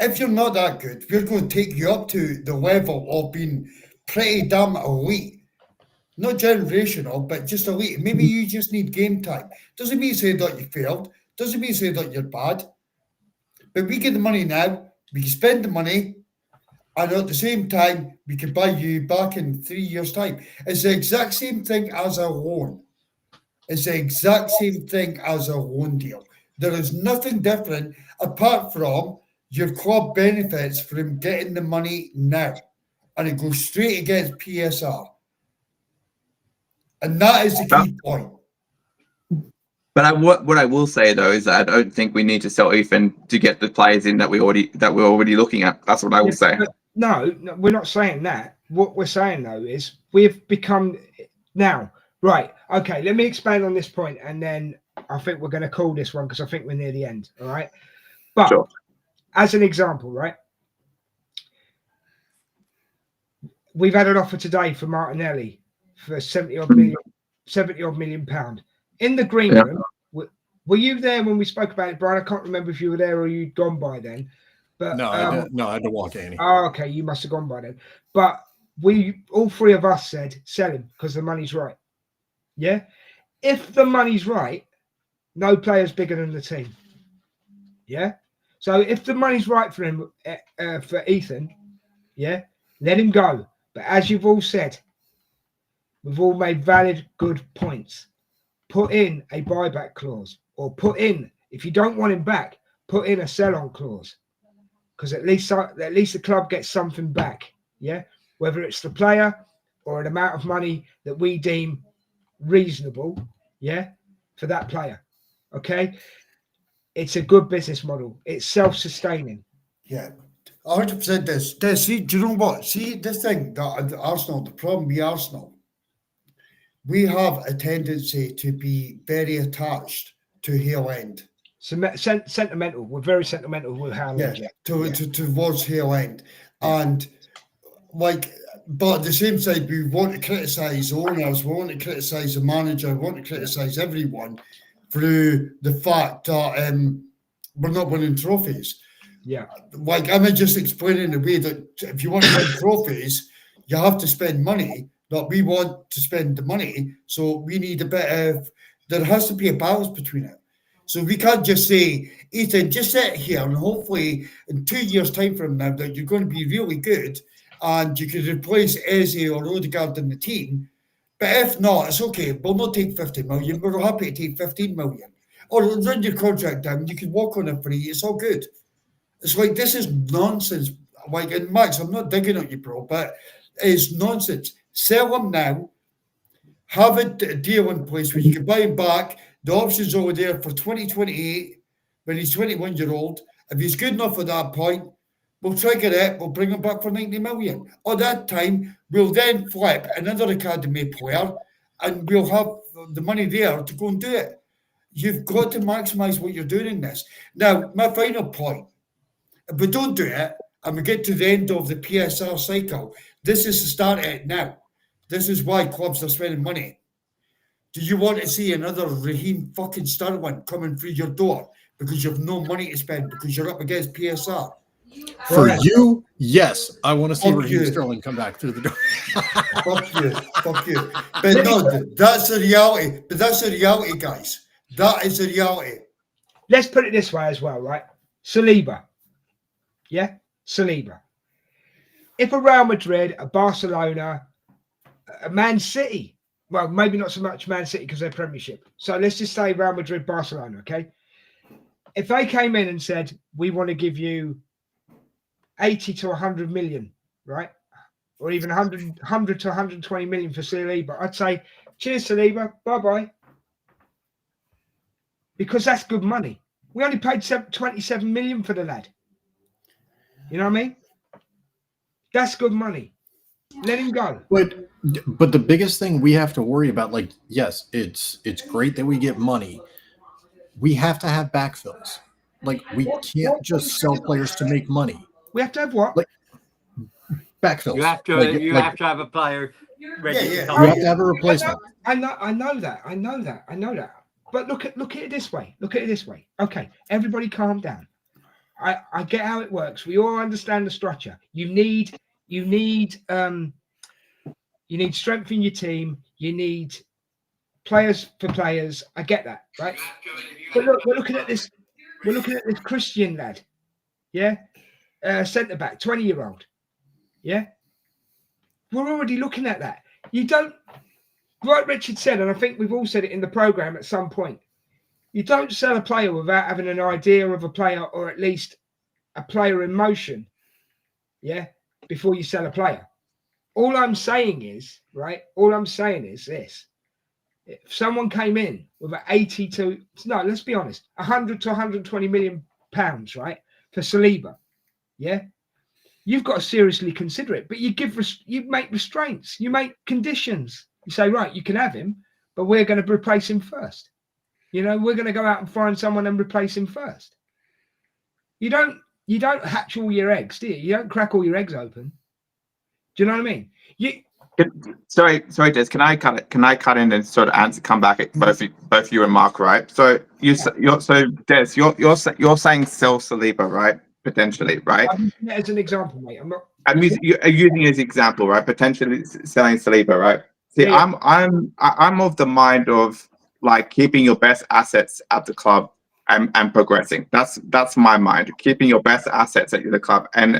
S2: If you're not that good, we're going to take you up to the level of being pretty damn elite. Not generational, but just elite. Maybe you just need game time. Doesn't mean say that you failed. Doesn't mean say that you're bad. But we get the money now. We can spend the money. And at the same time, we can buy you back in 3 years' time. It's the exact same thing as a loan. It's the exact same thing as a loan deal. There is nothing different apart from your club benefits from getting the money now. And it goes straight against PSR. And that is the key point.
S5: But what I will say though is that I don't think we need to sell Ethan to get the players in that we're already looking at. That's what I will say.
S1: No, we're not saying that. What we're saying though is we've become now right. Okay, let me expand on this point, and then I think we're going to call this one because I think we're near the end. All right, but
S5: Sure.
S1: As an example, right, we've had an offer today for Martinelli for 70 odd million pound in the green room. Were you there when we spoke about it, Brian? I can't remember if you were there or you'd gone by then. But
S3: No, I had to walk Annie.
S1: Oh, okay, you must have gone by then. But we all three of us said sell him because the money's right. Yeah, if the money's right, no player's bigger than the team. Yeah, so if the money's right for him, for Ethan, yeah, let him go. But as you've all said, we've all made valid, good points. Put in a buyback clause, or put in, if you don't want him back, put in a sell-on clause, because at least the club gets something back. Yeah, whether it's the player or an amount of money that we deem reasonable. Yeah, for that player. Okay, it's a good business model. It's self-sustaining.
S2: Yeah, 100% this. See, do you know what? See, this thing that Arsenal, the problem with Arsenal, we have a tendency to be very attached to Hale End.
S1: Sentimental. We're very sentimental with Hale End.
S2: Towards Hale End. Yeah. And like, but at the same time, we want to criticise owners, we want to criticise the manager, we want to criticise everyone through the fact that we're not winning trophies.
S1: Yeah. Like,
S2: I'm just explaining the way that if you want to win trophies, you have to spend money. That we want to spend the money, so we need a bit of. There has to be a balance between it. So we can't just say, Ethan, just sit here and hopefully in 2 years' time from now that you're going to be really good and you can replace Eze or Odegaard in the team. But if not, it's okay. We'll not take 50 million. We're happy to take 15 million. Or run your contract down. You can walk on it free. It's all good. It's like, this is nonsense. Like, and Max, I'm not digging at you, bro, but it's nonsense. Sell him now, have a deal in place where you can buy him back. The option's over there for 2028 when he's 21-year-old. If he's good enough at that point, we'll trigger it, we'll bring him back for 90 million. At that time, we'll then flip another academy player and we'll have the money there to go and do it. You've got to maximise what you're doing in this. Now, my final point, if we don't do it and we get to the end of the PSR cycle, this is the start of it now. This is why clubs are spending money. Do you want to see another Raheem fucking Sterling coming through your door because you have no money to spend because you're up against PSR?
S6: For you, yes. I want to see Raheem Sterling come back through the door.
S2: Fuck you. But no, that's the reality. But that's the reality, guys. That is the reality.
S1: Let's put it this way as well, right? Saliba. Yeah? Saliba. If a Real Madrid, a Barcelona, a Man City, well, maybe not so much Man City because they're Premiership. So let's just say Real Madrid, Barcelona, okay? If they came in and said, we want to give you 80 to 100 million, right? Or even 100 to 120 million for Saliba, I'd say, cheers, Saliba, bye-bye. Because that's good money. We only paid 27 million for the lad. You know what I mean? That's good money. Let him go.
S6: But the biggest thing we have to worry about, like, yes, it's great that we get money. We have to have backfills. Like, we can't just sell players to make money.
S1: We have to have what?
S6: Like, backfills.
S4: You have to.
S6: Like,
S4: you have to have a player ready
S2: Yeah,
S4: to
S2: yeah.
S4: come.
S6: you have to have a replacement.
S1: I know that. But look at it this way. Okay, everybody calm down. I get how it works. We all understand the structure. You need strength in your team. You need players for players. I get that, right? But look, we're looking at this Christian lad, yeah, centre back, 20-year-old, yeah. We're already looking at that. You don't, like Richard said, and I think we've all said it in the program at some point. You don't sell a player without having an idea of a player, or at least a player in motion, yeah, before you sell a player. All I'm saying is, right? All I'm saying is this. If someone came in with an 100 to 120 million pounds, right, for Saliba, yeah, you've got to seriously consider it. But you make restraints, you make conditions. You say, right, you can have him, but we're going to replace him first. You know, we're going to go out and find someone and replace him first. You don't hatch all your eggs, do you? You don't crack all your eggs open. Do you know what I mean?
S5: Sorry, Des. Can I cut in and sort of come back at both you and Mark, right? So Des, you're saying sell Saliba, right? Potentially, right?
S1: I'm using it as an example, mate.
S5: I'm using it as an example, right? Potentially selling Saliba, right? See,
S1: Yeah.
S5: I'm of the mind of like keeping your best assets at the club and progressing. That's my mind. Keeping your best assets at the club, and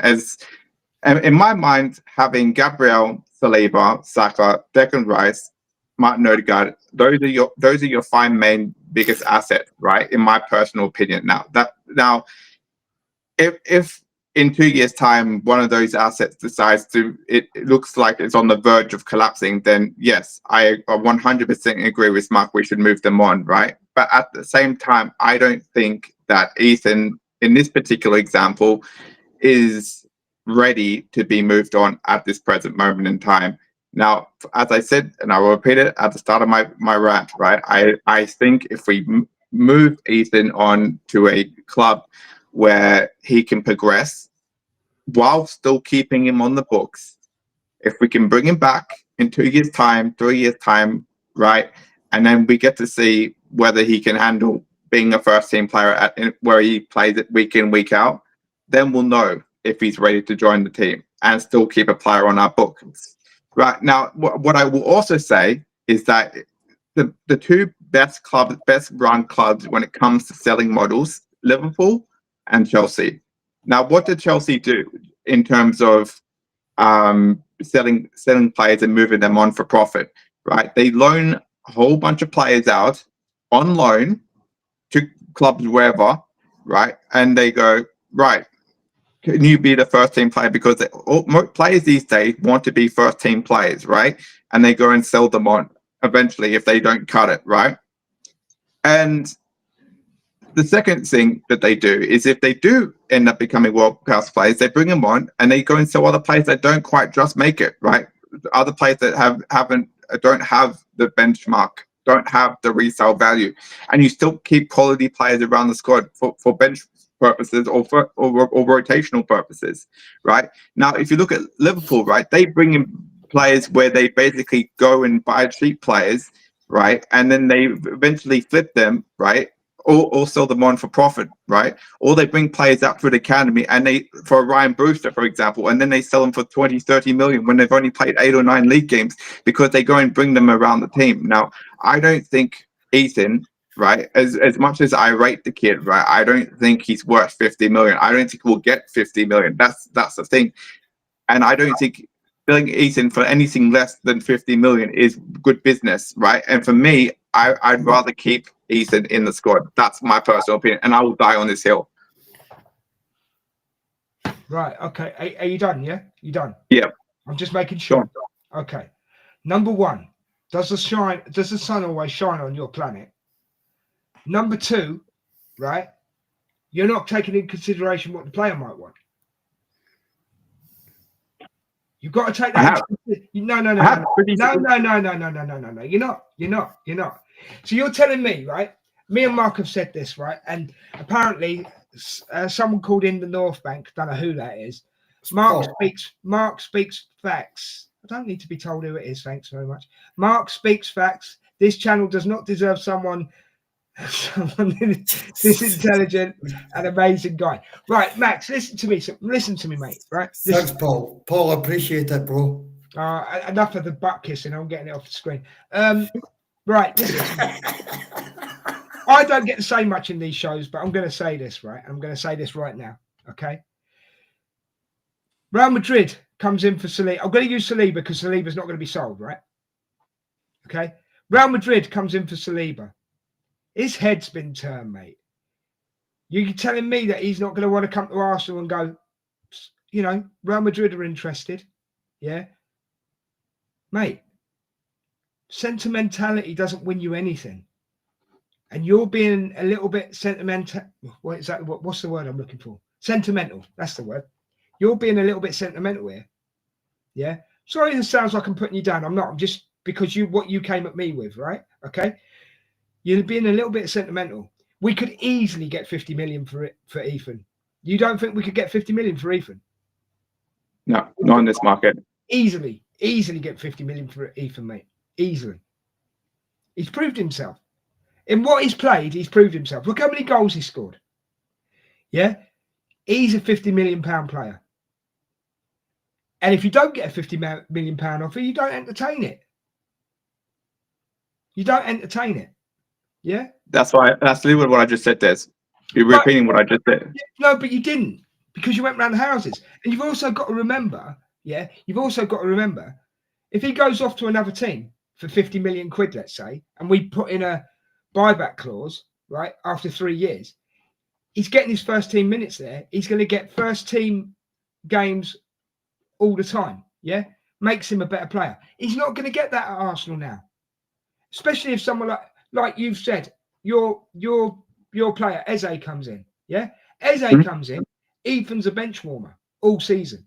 S5: in my mind, having Gabriel, Saliba, Saka, Declan Rice, Martin Odegaard, those are your five main biggest assets, right? In my personal opinion. Now, if in 2 years' time one of those assets decides it looks like it's on the verge of collapsing, then yes, I 100% agree with Mark. We should move them on, right? But at the same time, I don't think that Ethan, in this particular example, is ready to be moved on at this present moment in time. Now, as I said, and I will repeat it at the start of my rant, right? I think if we move Ethan on to a club where he can progress while still keeping him on the books, if we can bring him back in 2 years' time, 3 years' time, right? And then we get to see whether he can handle being a first-team player where he plays it week in, week out, then we'll know if he's ready to join the team and still keep a player on our books. Right now, what I will also say is that the two best run clubs when it comes to selling models, Liverpool and Chelsea. Now, what did Chelsea do in terms of selling players and moving them on for profit? Right, they loan a whole bunch of players out on loan to clubs wherever, right, and they go, right, can you be the first team player? Because players these days want to be first team players, right? And they go and sell them on eventually if they don't cut it, right? And the second thing that they do is if they do end up becoming world-class players, they bring them on and they go and sell other players that don't quite just make it, right? Other players that don't have the benchmark, don't have the resale value, and you still keep quality players around the squad for bench purposes or rotational purposes, right? Now, if you look at Liverpool, right, they bring in players where they basically go and buy cheap players, right, and then they eventually flip them, right, or sell them on for profit, right? Or they bring players up through the academy and for Ryan Brewster, for example, and then they sell them for 20, 30 million when they've only played 8 or 9 league games because they go and bring them around the team. Now, I don't think Ethan right? As much as I rate the kid, right, I don't think he's worth 50 million. I don't think we'll get 50 million. That's the thing. And I don't think billing Ethan for anything less than 50 million is good business, right? And for me, I'd rather keep Ethan in the squad. That's my personal opinion, and I will die on this hill.
S1: Right. Okay. Are you done? Yeah. You done?
S5: Yeah.
S1: I'm just making sure.
S5: Sure.
S1: Okay. Number one, does the sun always shine on your planet? Number two, right? You're not taking in consideration what the player might want. You've got to take that. No. You're not. So you're telling me, right? Me and Mark have said this, right? And apparently, someone called in the North Bank. Don't know who that is. Mark speaks facts. I don't need to be told who it is. Thanks very much. Mark speaks facts. This channel does not deserve someone this intelligent and amazing guy. Right, Max, listen to me, mate. Right,
S2: thanks, Paul. I appreciate it, bro.
S1: Enough of the butt kissing. I'm getting it off the screen. Right, listen to me. I don't get to say much in these shows, but I'm going to say this, right? I'm going to say this right now, okay? Real Madrid comes in for Saliba. I'm going to use Saliba because Saliba's not going to be sold, right? Okay? Real Madrid comes in for Saliba. His head's been turned, mate. You're telling me that he's not going to want to come to Arsenal and go, you know, Real Madrid are interested. Yeah? Mate, sentimentality doesn't win you anything. And you're being a little bit sentimental. What's the word I'm looking for? Sentimental. That's the word. You're being a little bit sentimental here. Yeah? Sorry, this sounds like I'm putting you down. I'm not. I'm just because what you came at me with, right? Okay? You're being a little bit sentimental. We could easily get 50 million for Ethan. You don't think we could get 50 million for Ethan?
S5: No, not in this market.
S1: Easily get 50 million for Ethan, mate. Easily. He's proved himself. In what he's played, he's proved himself. Look how many goals he scored. Yeah? He's a 50 million pound player. And if you don't get a 50 million pound offer, you don't entertain it. You don't entertain it. Yeah? That's
S5: literally what I just said, Des. You're repeating what I just said.
S1: No, but you didn't, because you went round the houses. And you've also got to remember, if he goes off to another team for 50 million quid, let's say, and we put in a buyback clause, right, after 3 years, he's getting his first team minutes there. He's going to get first team games all the time. Yeah? Makes him a better player. He's not going to get that at Arsenal now. Especially if someone like you've said, your player Eze comes in, yeah. Eze comes in. Ethan's a bench warmer all season.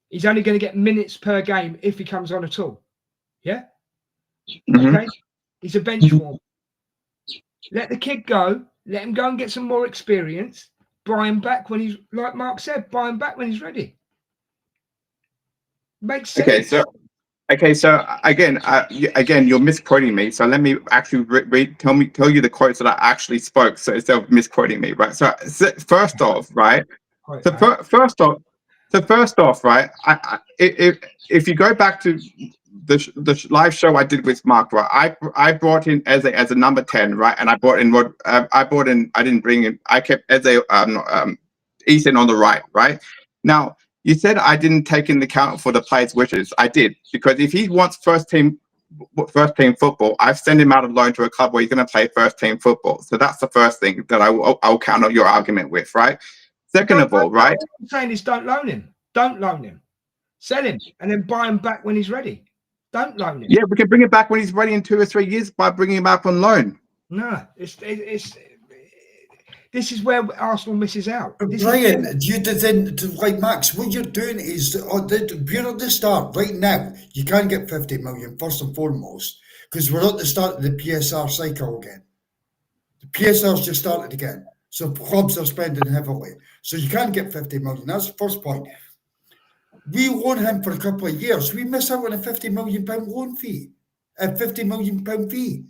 S1: He's only going to get minutes per game if he comes on at all, yeah. Okay, he's a bench warmer. Let the kid go. Let him go and get some more experience. Buy him back when he's, like Mark said, buy him back when he's ready. Makes sense.
S5: Okay, so again, you're misquoting me. So let me actually tell you the quotes that I actually spoke. So instead of misquoting me, right? So first off, right? First off, right? If you go back to the live show I did with Mark, right? I brought in Eze as a number 10, right? And I didn't bring in. I kept Eze, Ethan on the right? Now. You said I didn't take into account for the players' wishes. I did, because if he wants first team football, I've sent him out of loan to a club where he's going to play first team football. So that's the first thing that I'll counter your argument with, right? Second of all, right?
S1: What I'm saying is don't loan him. Don't loan him. Sell him and then buy him back when he's ready. Don't loan him.
S5: Yeah, we can bring him back when he's ready in 2 or 3 years by bringing him back on loan.
S1: No, this is where Arsenal misses out.
S2: Brian, like Max, what you're doing is, we're at the start right now. You can't get 50 million, first and foremost, because we're at the start of the PSR cycle again. The PSR's just started again. So clubs are spending heavily. So you can't get 50 million. That's the first point. We loan him for a couple of years. We miss out on a £50 million loan fee, a £50 million fee.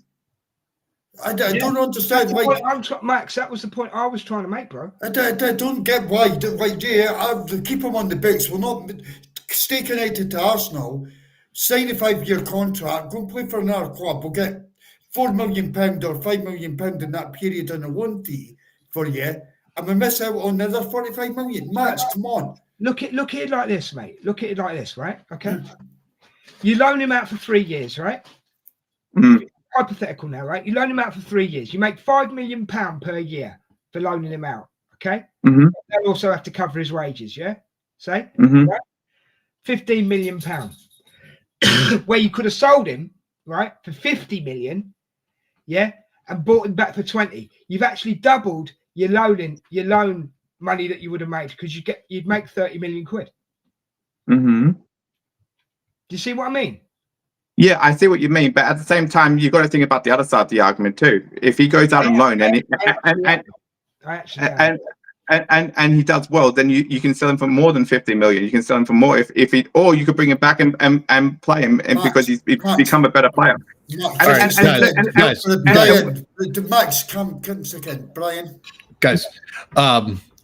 S2: I don't understand why.
S1: Max, that was the point I was trying to make, bro.
S2: I don't get why. Like, yeah, keep him on the books. We're not stay connected to Arsenal. Sign a 5-year contract. Go and play for another club. We'll get £4 million or £5 million in that period on a loan fee for you, and we miss out on another 45 million. Max, come on.
S1: Look at it like this, mate. Look at it like this, right? Okay. You loan him out for 3 years, right?
S5: Mm.
S1: Hypothetical now, right? You loan him out for 3 years. You make £5 million per year for loaning him out. Okay.
S5: Mm-hmm.
S1: They'll also have to cover his wages, yeah? Say,
S5: Mm-hmm.
S1: right? £15 million. Where you could have sold him, right, for 50 million, yeah, and bought him back for 20. You've actually doubled your loan money that you would have made, because you'd make 30 million quid.
S5: Mm-hmm.
S1: Do you see what I mean?
S5: Yeah, I see what you mean, but at the same time, you've got to think about the other side of the argument too. If he goes out on loan and he does well, then you can sell him for more than 50 million. You can sell him for more if he, or you could bring him back and play him, and because he's become a better player.
S2: Max, come second, Brian.
S6: Guys,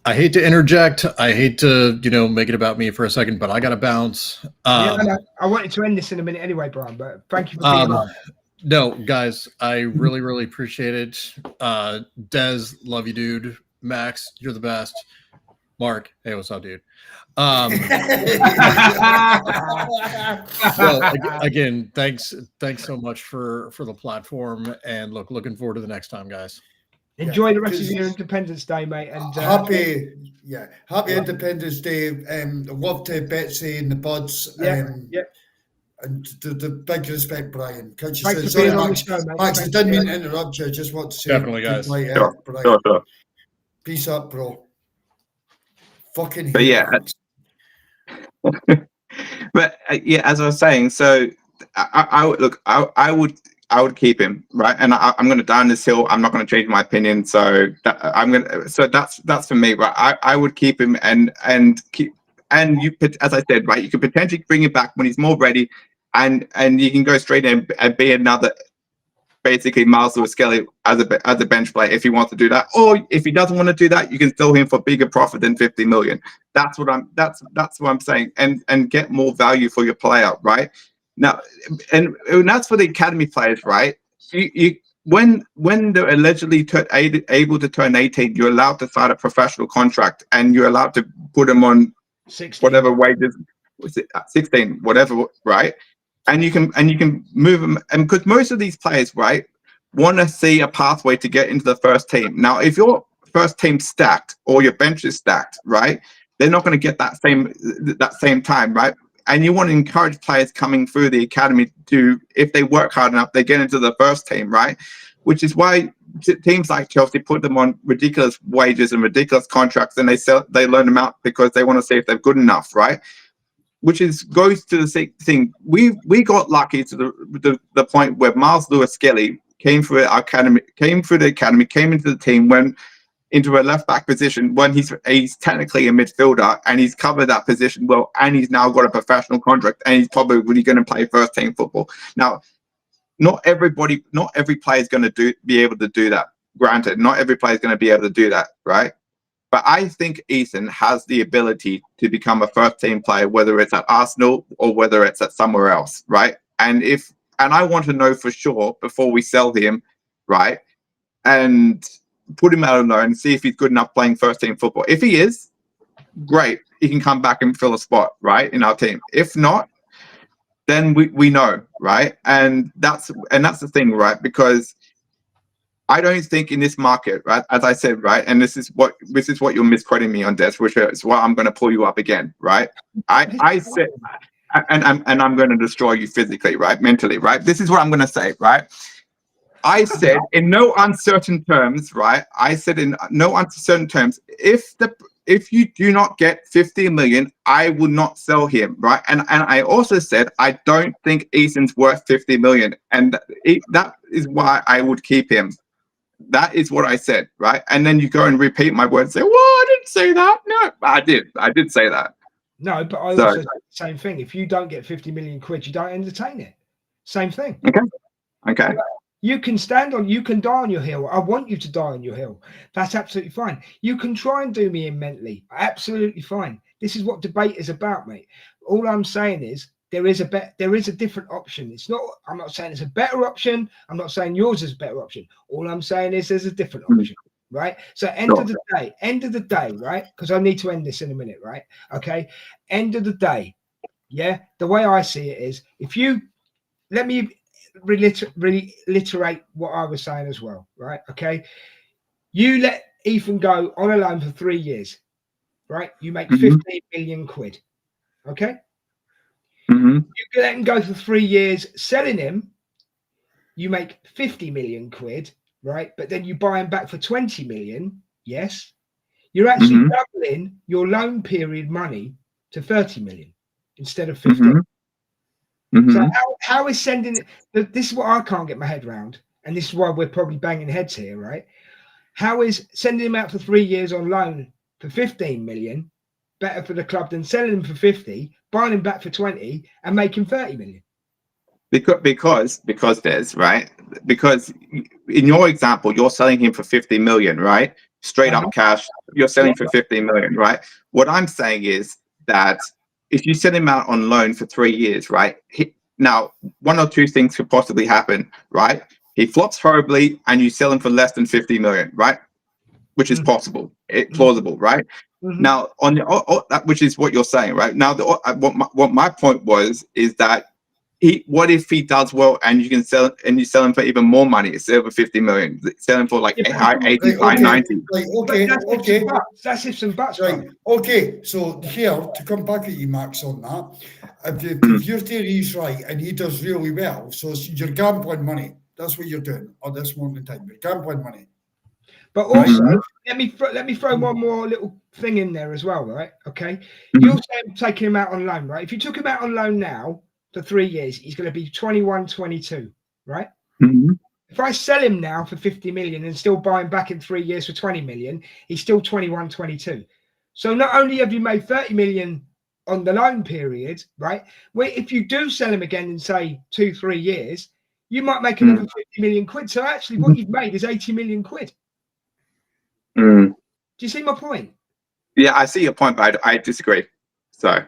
S6: I hate to interject. I hate to, make it about me for a second, but I got to bounce.
S1: I wanted to end this in a minute anyway, Brian, but thank you for being on.
S6: No, guys, I really, really appreciate it. Des, love you, dude. Max, you're the best. Mark, hey, what's up, dude? Well, again, thanks so much for the platform, and looking forward to the next time, guys.
S1: Enjoy the rest of your Independence Day, mate. And
S2: happy Independence Day. Love to Betsy and the Buds. And the big respect, Brian.
S1: Thanks for being on the show, mate.
S2: Max, I didn't mean to interrupt you. I just want to say,
S6: definitely, guys.
S2: Sure. Peace up, bro. Fucking.
S5: But yeah. But yeah, as I was saying, so I would keep him, right? And I'm going to die on this hill. I'm not going to change my opinion. So that's for me, right? I would keep him and you, as I said, right, you could potentially bring him back when he's more ready, and you can go straight in and be another, basically Miles Lewis-Skelly as a bench player if he wants to do that, or if he doesn't want to do that, you can sell him for bigger profit than 50 million. That's what I'm saying, and get more value for your player, right? Now, and that's for the academy players, right? When they're allegedly able to turn 18, you're allowed to sign a professional contract, and you're allowed to put them on
S1: 16.
S5: whatever wages, 16, whatever, right? And you can move them, and because most of these players, right, want to see a pathway to get into the first team. Now, if your first team's stacked or your bench is stacked, right, they're not going to get that same time, right? And you want to encourage players coming through the academy to, if they work hard enough, they get into the first team, right? Which is why teams like Chelsea put them on ridiculous wages and ridiculous contracts, and they learn them out because they want to see if they're good enough, right? Which goes to the same thing. We got lucky to the point where Miles Lewis-Skelly came through the academy, came into the team, went into a left back position when he's technically a midfielder, and he's covered that position well, and he's now got a professional contract, and he's probably really going to play first team football. Now, not every player is going to be able to do that. Granted, not every player is going to be able to do that, right? But I think Ethan has the ability to become a first team player, whether it's at Arsenal or whether it's at somewhere else, right? And I want to know for sure before we sell him, right? And put him out on loan and see if he's good enough playing first team football. If he is, great. He can come back and fill a spot, right, in our team. If not, then we know, right? And that's the thing, right? Because I don't think in this market, right, as I said, right, and this is what you're misquoting me on, Des, which is why I'm going to pull you up again, right? I said, and I'm going to destroy you physically, right, mentally, right? This is what I'm going to say, right? I said in no uncertain terms, right? I said in no uncertain terms, if you do not get 50 million, I will not sell him, right? And I also said I don't think Ethan's worth 50 million, and that is why I would keep him. That is what I said, right? And then you go and repeat my words and say, well, I didn't say that. No, I did say that.
S1: No, but I also said the same thing. If you don't get 50 million quid, you don't entertain it. Same thing.
S5: Okay.
S1: You can you can die on your hill. I want you to die on your hill. That's absolutely fine. You can try and do me in mentally. Absolutely fine. This is what debate is about, mate. All I'm saying is there is a different option. It's not. I'm not saying it's a better option. I'm not saying yours is a better option. All I'm saying is there's a different option, right? So end of the day, right? Because I need to end this in a minute, right? Okay. End of the day, yeah. The way I see it is, if you let me reiterate what I was saying as well, right? Okay. You let Ethan go on a loan for 3 years, right? You make 15 million quid. Okay. You let him go for 3 years, selling him, you make 50 million quid, right? But then you buy him back for 20 million. Yes. You're actually doubling your loan period money to 30 million instead of 15. So how is sending it? This is what I can't get my head around. And this is why we're probably banging heads here, right? How is sending him out for 3 years on loan for 15 million better for the club than selling him for 50, buying him back for 20 and making 30 million?
S5: Because there's right. Because in your example, you're selling him for 50 million, right? Straight up cash. You're selling for 15 million, right? What I'm saying is that if you send him out on loan for 3 years, right? Now, one or two things could possibly happen, right? He flops horribly and you sell him for less than 50 million, right? Which is possible, plausible, right? Now, on the which is what you're saying, right? Now, what my point was is that what if he does well and you sell him for even more money instead of 50 million, sell him for like 85, 90.
S2: Okay.
S1: That's ifs and buts.
S2: Right. Okay. So here to come back at you, Max, on that. If your theory is right and he does really well, so you're gambling money. That's what you're doing at this moment in time. You're gambling money.
S1: But also, let me throw one more little thing in there as well, right? Okay. You're saying taking him out on loan, right? If you took him out on loan now for 3 years, he's going to be 21, 22, right? If I sell him now for 50 million and still buy him back in 3 years for 20 million, he's still 21, 22. So not only have you made 30 million on the loan period, right? Well, if you do sell him again in say 2-3 years, you might make another 50 million quid. So actually what you've made is 80 million quid. Do you see my point?
S5: Yeah, I see your point, but I disagree. So,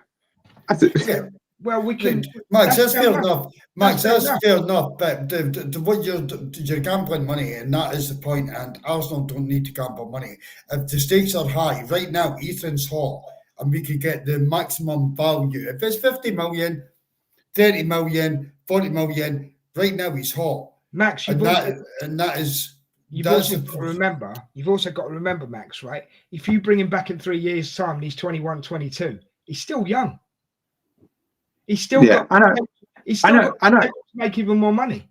S1: well, we can.
S2: Max, that's fair enough. Max, that's fair enough. But what you're gambling money, and that is the point. And Arsenal don't need to gamble money. If the stakes are high right now, Ethan's hot, and we could get the maximum value. If it's 50 million, 30 million, 40 million, right now he's hot.
S1: Max,
S2: You've also got to remember,
S1: Max, right? If you bring him back in 3 years' time and he's 21, 22, he's still young. He's still got. I know. He's still got to make even more money.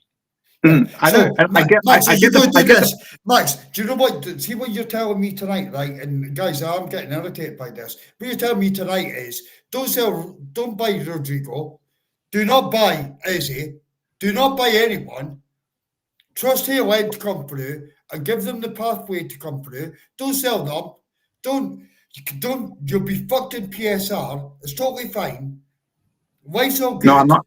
S2: I know. Max, Max, do you know what? See what you're telling me tonight, right? And guys, I'm getting irritated by this. What you're telling me tonight is don't buy Rodrigo, do not buy Eze, do not buy anyone. Trust Haaland to come through and give them the pathway to come through. Don't sell them. You'll be fucked in PSR. It's totally fine. Wife's all good.
S5: No, I'm not.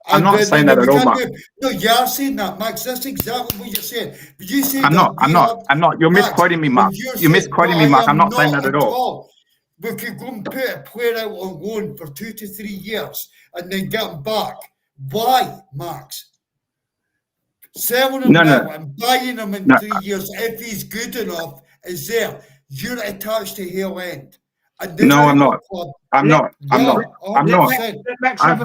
S5: I'm not saying that at all, Mark.
S2: No, you are saying that, Max. That's exactly what you're saying. But you say
S5: I'm not. You're misquoting me, Mark. You're misquoting me, Mark. I'm not saying that at all.
S2: We could go and put a player out on loan for 2 to 3 years and then get him back. Why, Max? Selling him now and buying him in 3 years, if he's good enough, is there. You're attached to Haaland.
S5: No, I'm not. I'm not.
S1: Let Max come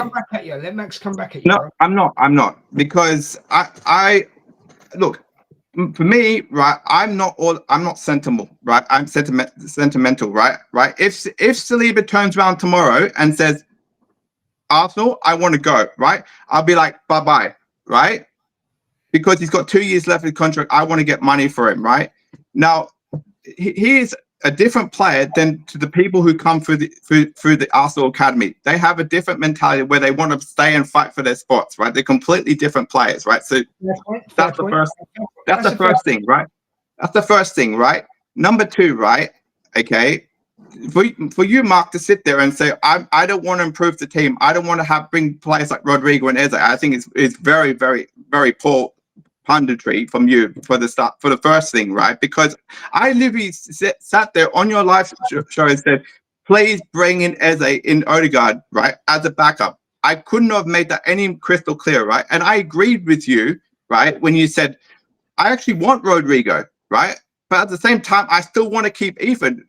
S1: back at you. Let Max come back at you.
S5: No, I'm not. Because I look, for me, right, I'm not sentimental, right? I'm sentimental, right? If Saliba turns around tomorrow and says, Arsenal, I want to go, right? I'll be like, bye-bye, right? Because he's got 2 years left of the contract. I want to get money for him, right? Now, he is a different player than to the people who come through the Arsenal Academy. They have a different mentality where they want to stay and fight for their spots, right? They're completely different players, right? So that's the first thing, right? That's the first thing, right? Number two, right? Okay. For you, Mark, to sit there and say, I don't want to improve the team. I don't want to bring players like Rodrigo and Eze. I think it's very, very, very poor punditry from you for the first thing, right? Because I literally sat there on your live show and said, please bring in Eze in Odegaard, right, as a backup. I couldn't have made that any crystal clear, right? And I agreed with you, right, when you said, I actually want Rodrigo, right? But at the same time, I still want to keep Ethan.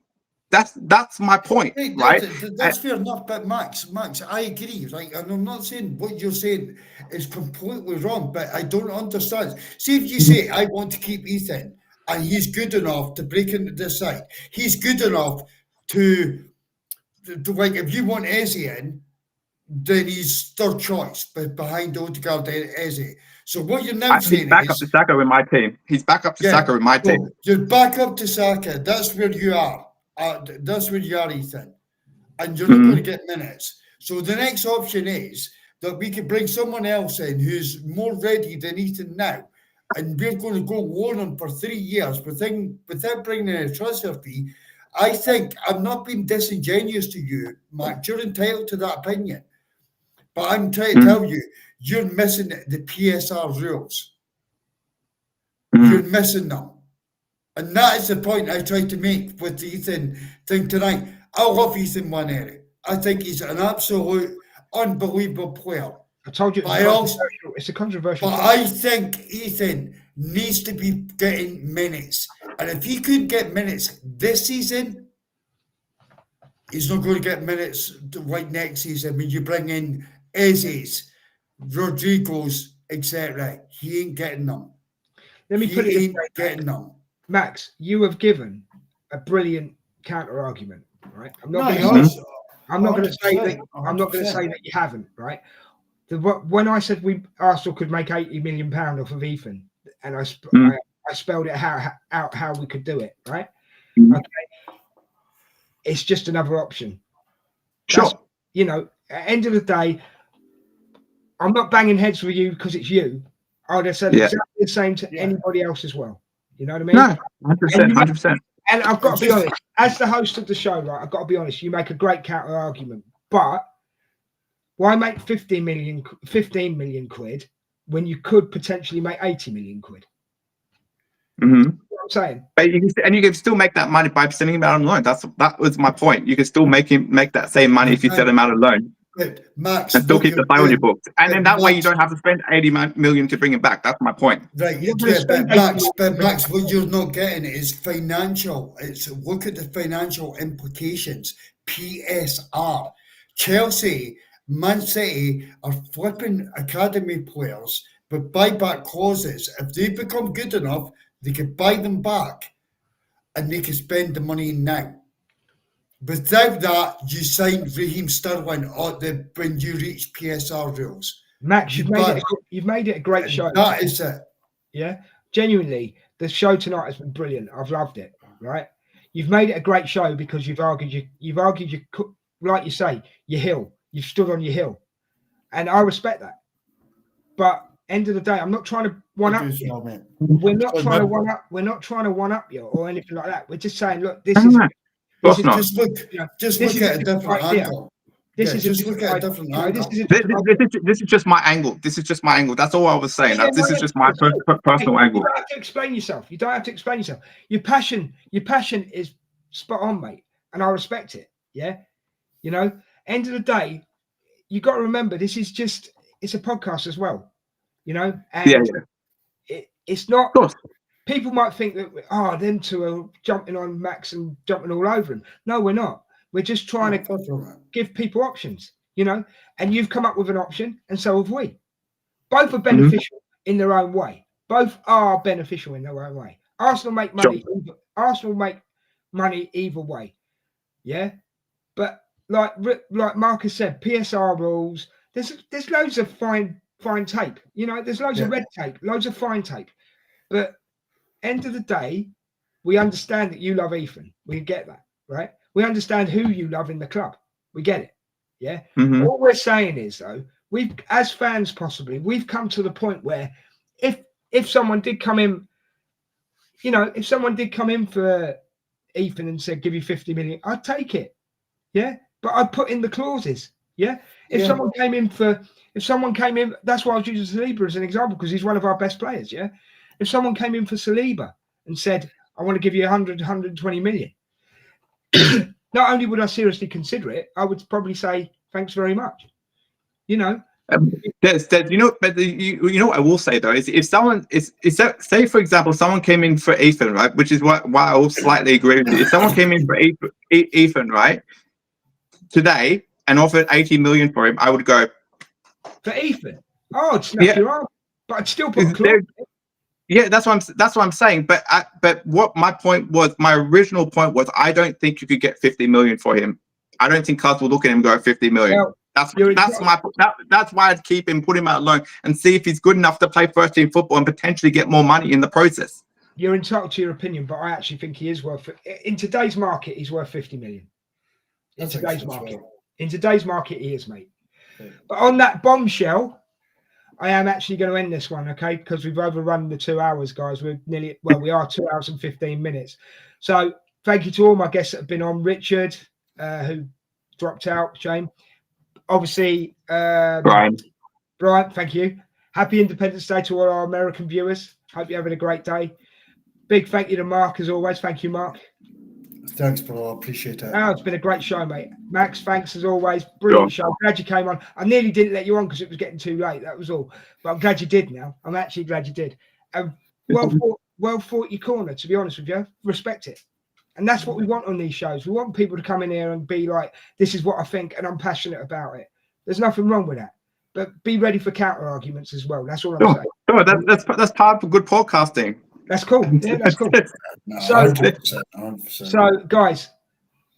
S5: That's my point,
S2: Hey,
S5: right?
S2: that's fair enough, but Max, I agree, right? And I'm not saying what you're saying is completely wrong, but I don't understand. See, if you say, I want to keep Ethan, and he's good enough to break into this side, he's good enough to like, if you want Eze in, then he's third choice, but behind Odegaard and Eze. So what you're now
S5: He's
S2: saying
S5: back
S2: is,
S5: up to Saka in my team. He's back up to Saka in my team.
S2: you're back up to Saka. That's where you are. That's where you are, Ethan. And you're not going to get minutes. So the next option is that we could bring someone else in who's more ready than Ethan now. And we're going to go loan him for 3 years without bringing in a transfer fee. I think I'm not being disingenuous to you, Matt. You're entitled to that opinion. But I'm trying to tell you, you're missing the PSR rules. You're missing them. And that is the point I tried to make with the Ethan thing tonight. I love Ethan Nwaneri. I think he's an absolute unbelievable player.
S1: I told you it's a controversial.
S2: But I think Ethan needs to be getting minutes. And if he couldn't get minutes this season, he's not going to get minutes right next season when you bring in Eze's, Rodrigo's, etc. He ain't getting them.
S1: Let me put it
S2: ain't getting them.
S1: Max, you have given a brilliant counter argument, right? I'm not going to say that you haven't, right? When I said Arsenal could make £80 million off of Ethan, and I spelled it out how we could do it, right? Okay, it's just another option.
S5: Sure.
S1: At the end of the day, I'm not banging heads with you because it's you. I'd have said exactly the same to anybody else as well. You know what I mean?
S5: No, 100%.
S1: And I've got to be honest, as the host of the show, right? I've got to be honest. You make a great counter argument, but why make 15 million quid when you could potentially make 80 million quid?
S5: Mm-hmm.
S1: You know what I'm saying?
S5: But you can still make that money by sending him out on loan. That was my point. You can still make that same money if you send him out on loan.
S2: Max,
S5: and still keep the play on your books. And then that way you don't have to spend 80 million to bring him back. That's my point.
S2: Right. But Max, what you're not getting is financial. Look at the financial implications. PSR. Chelsea, Man City are flipping academy players with buyback clauses. If they become good enough, they could buy them back and they could spend the money now. Without that, you signed Raheem Sterling when you reach PSR rules.
S1: Max, you've made it a great show.
S2: That is it.
S1: Yeah, genuinely, the show tonight has been brilliant. I've loved it. Right, you've made it a great show because you've argued like you say, your hill. You've stood on your hill, and I respect that. But end of the day, I'm not trying to one up you. We're not trying to one up. We're not trying to one up you or anything like that. We're just saying, look, this is.
S2: Just look at a different angle. This is just
S5: my angle. This is just my angle. That's all I was saying. This is just my personal angle.
S1: You don't have to explain yourself. Your passion is spot on, mate, and I respect it. Yeah, end of the day, you got to remember this is it's a podcast as well. And it's not. Of course. People might think that, them two are jumping on Max and jumping all over him. No, we're not. We're just trying to give people options, and you've come up with an option, and so have we. Both are beneficial in their own way. Both are beneficial in their own way. Arsenal make money. Sure. Arsenal make money either way. Yeah, but like Marcus said, PSR rules. There's loads of fine tape. There's loads of red tape, loads of fine tape, but. End of the day, we understand that you love Ethan. We get that, right? We understand who you love in the club. We get it. Yeah. Mm-hmm. All we're saying is, though, as fans we've come to the point where if someone did come in, if someone did come in for Ethan and said, give you 50 million, I'd take it. Yeah. But I'd put in the clauses. Yeah. If someone came in, that's why I was using Saliba as an example, because he's one of our best players. Yeah. If someone came in for Saliba and said, I want to give you 100, 120 million, not only would I seriously consider it, I would probably say thanks very much. You know,
S5: you know, but you know what I will say though is if someone say for example someone came in for Ethan, right, which is why I will slightly agree with you. If someone came in for Ethan, right, today and offered 80 million for him, I would go
S1: for Ethan. Oh, I'd snap your arm, but I'd still put a claw.
S5: Yeah, that's what I'm saying. But what my point was, my original point was, I don't think you could get 50 million for him. I don't think clubs will look at him and go 50 million.
S1: Well,
S5: that's why I'd keep him, put him out loan, and see if he's good enough to play first team football and potentially get more money in the process.
S1: You're entitled to your opinion, but I actually think he is worth it. In today's market, he's worth 50 million. In today's market, he is, mate. Yeah. But on that bombshell, I am actually going to end this one, okay? Because we've overrun the 2 hours, guys. We are 2 hours and 15 minutes. So thank you to all my guests that have been on. Richard, who dropped out, shame. Obviously, Brian, thank you. Happy Independence Day to all our American viewers. Hope you're having a great day. Big thank you to Mark, as always. Thank you, Mark.
S2: Thanks, bro. I appreciate it.
S1: Oh, it's been a great show, mate. Max, thanks as always. Brilliant show. Glad you came on. I nearly didn't let you on because it was getting too late. That was all. But I'm glad you did now. I'm actually glad you did. Well fought your corner, to be honest with you. Respect it. And that's what we want on these shows. We want people to come in here and be like, this is what I think and I'm passionate about it. There's nothing wrong with that. But be ready for counter arguments as well. That's all I'm saying.
S5: Sure, that's part of good podcasting.
S1: That's cool. Yeah, that's cool.
S2: No,
S1: so,
S2: 100%.
S1: So, guys,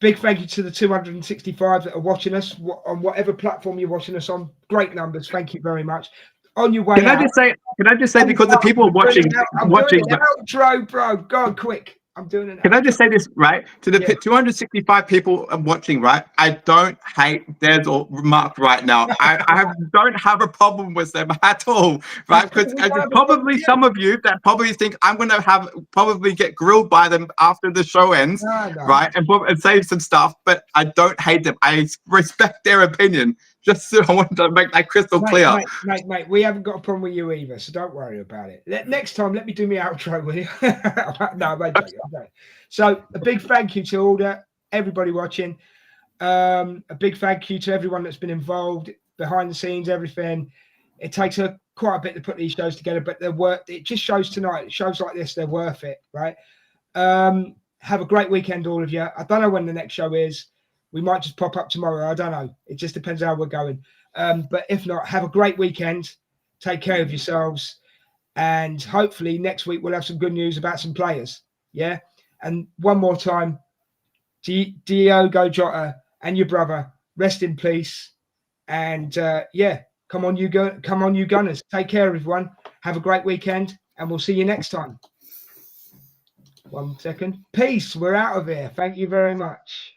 S1: big thank you to the 265 that are watching us on whatever platform you're watching us on. Great numbers. Thank you very much. On your way
S5: Can I just say because the people are watching
S1: doing an outro, bro. Go on, quick. I'm doing an outro.
S5: Can I just say this, right? To the 265 people watching, right? I don't hate Des or Mark right now. I don't have a problem with them at all, right? Because there's probably some of you that probably think I'm going to probably get grilled by them after the show ends, right? And say some stuff, but I don't hate them. I respect their opinion. Just so I wanted to make that crystal clear.
S1: Mate, we haven't got a problem with you either, so don't worry about it. Next time, let me do my outro, will you? No, mate. So a big thank you to everybody watching. A big thank you to everyone that's been involved, behind the scenes, everything. It takes quite a bit to put these shows together, but it just shows tonight. Shows like this, they're worth it, right? Have a great weekend, all of you. I don't know when the next show is. We might just pop up tomorrow. I don't know. It just depends how we're going. But if not, have a great weekend. Take care of yourselves. And hopefully next week we'll have some good news about some players. Yeah. And one more time, Diogo Jota and your brother, rest in peace. And come on, you Gunners. Take care, everyone. Have a great weekend. And we'll see you next time. 1 second. Peace. We're out of here. Thank you very much.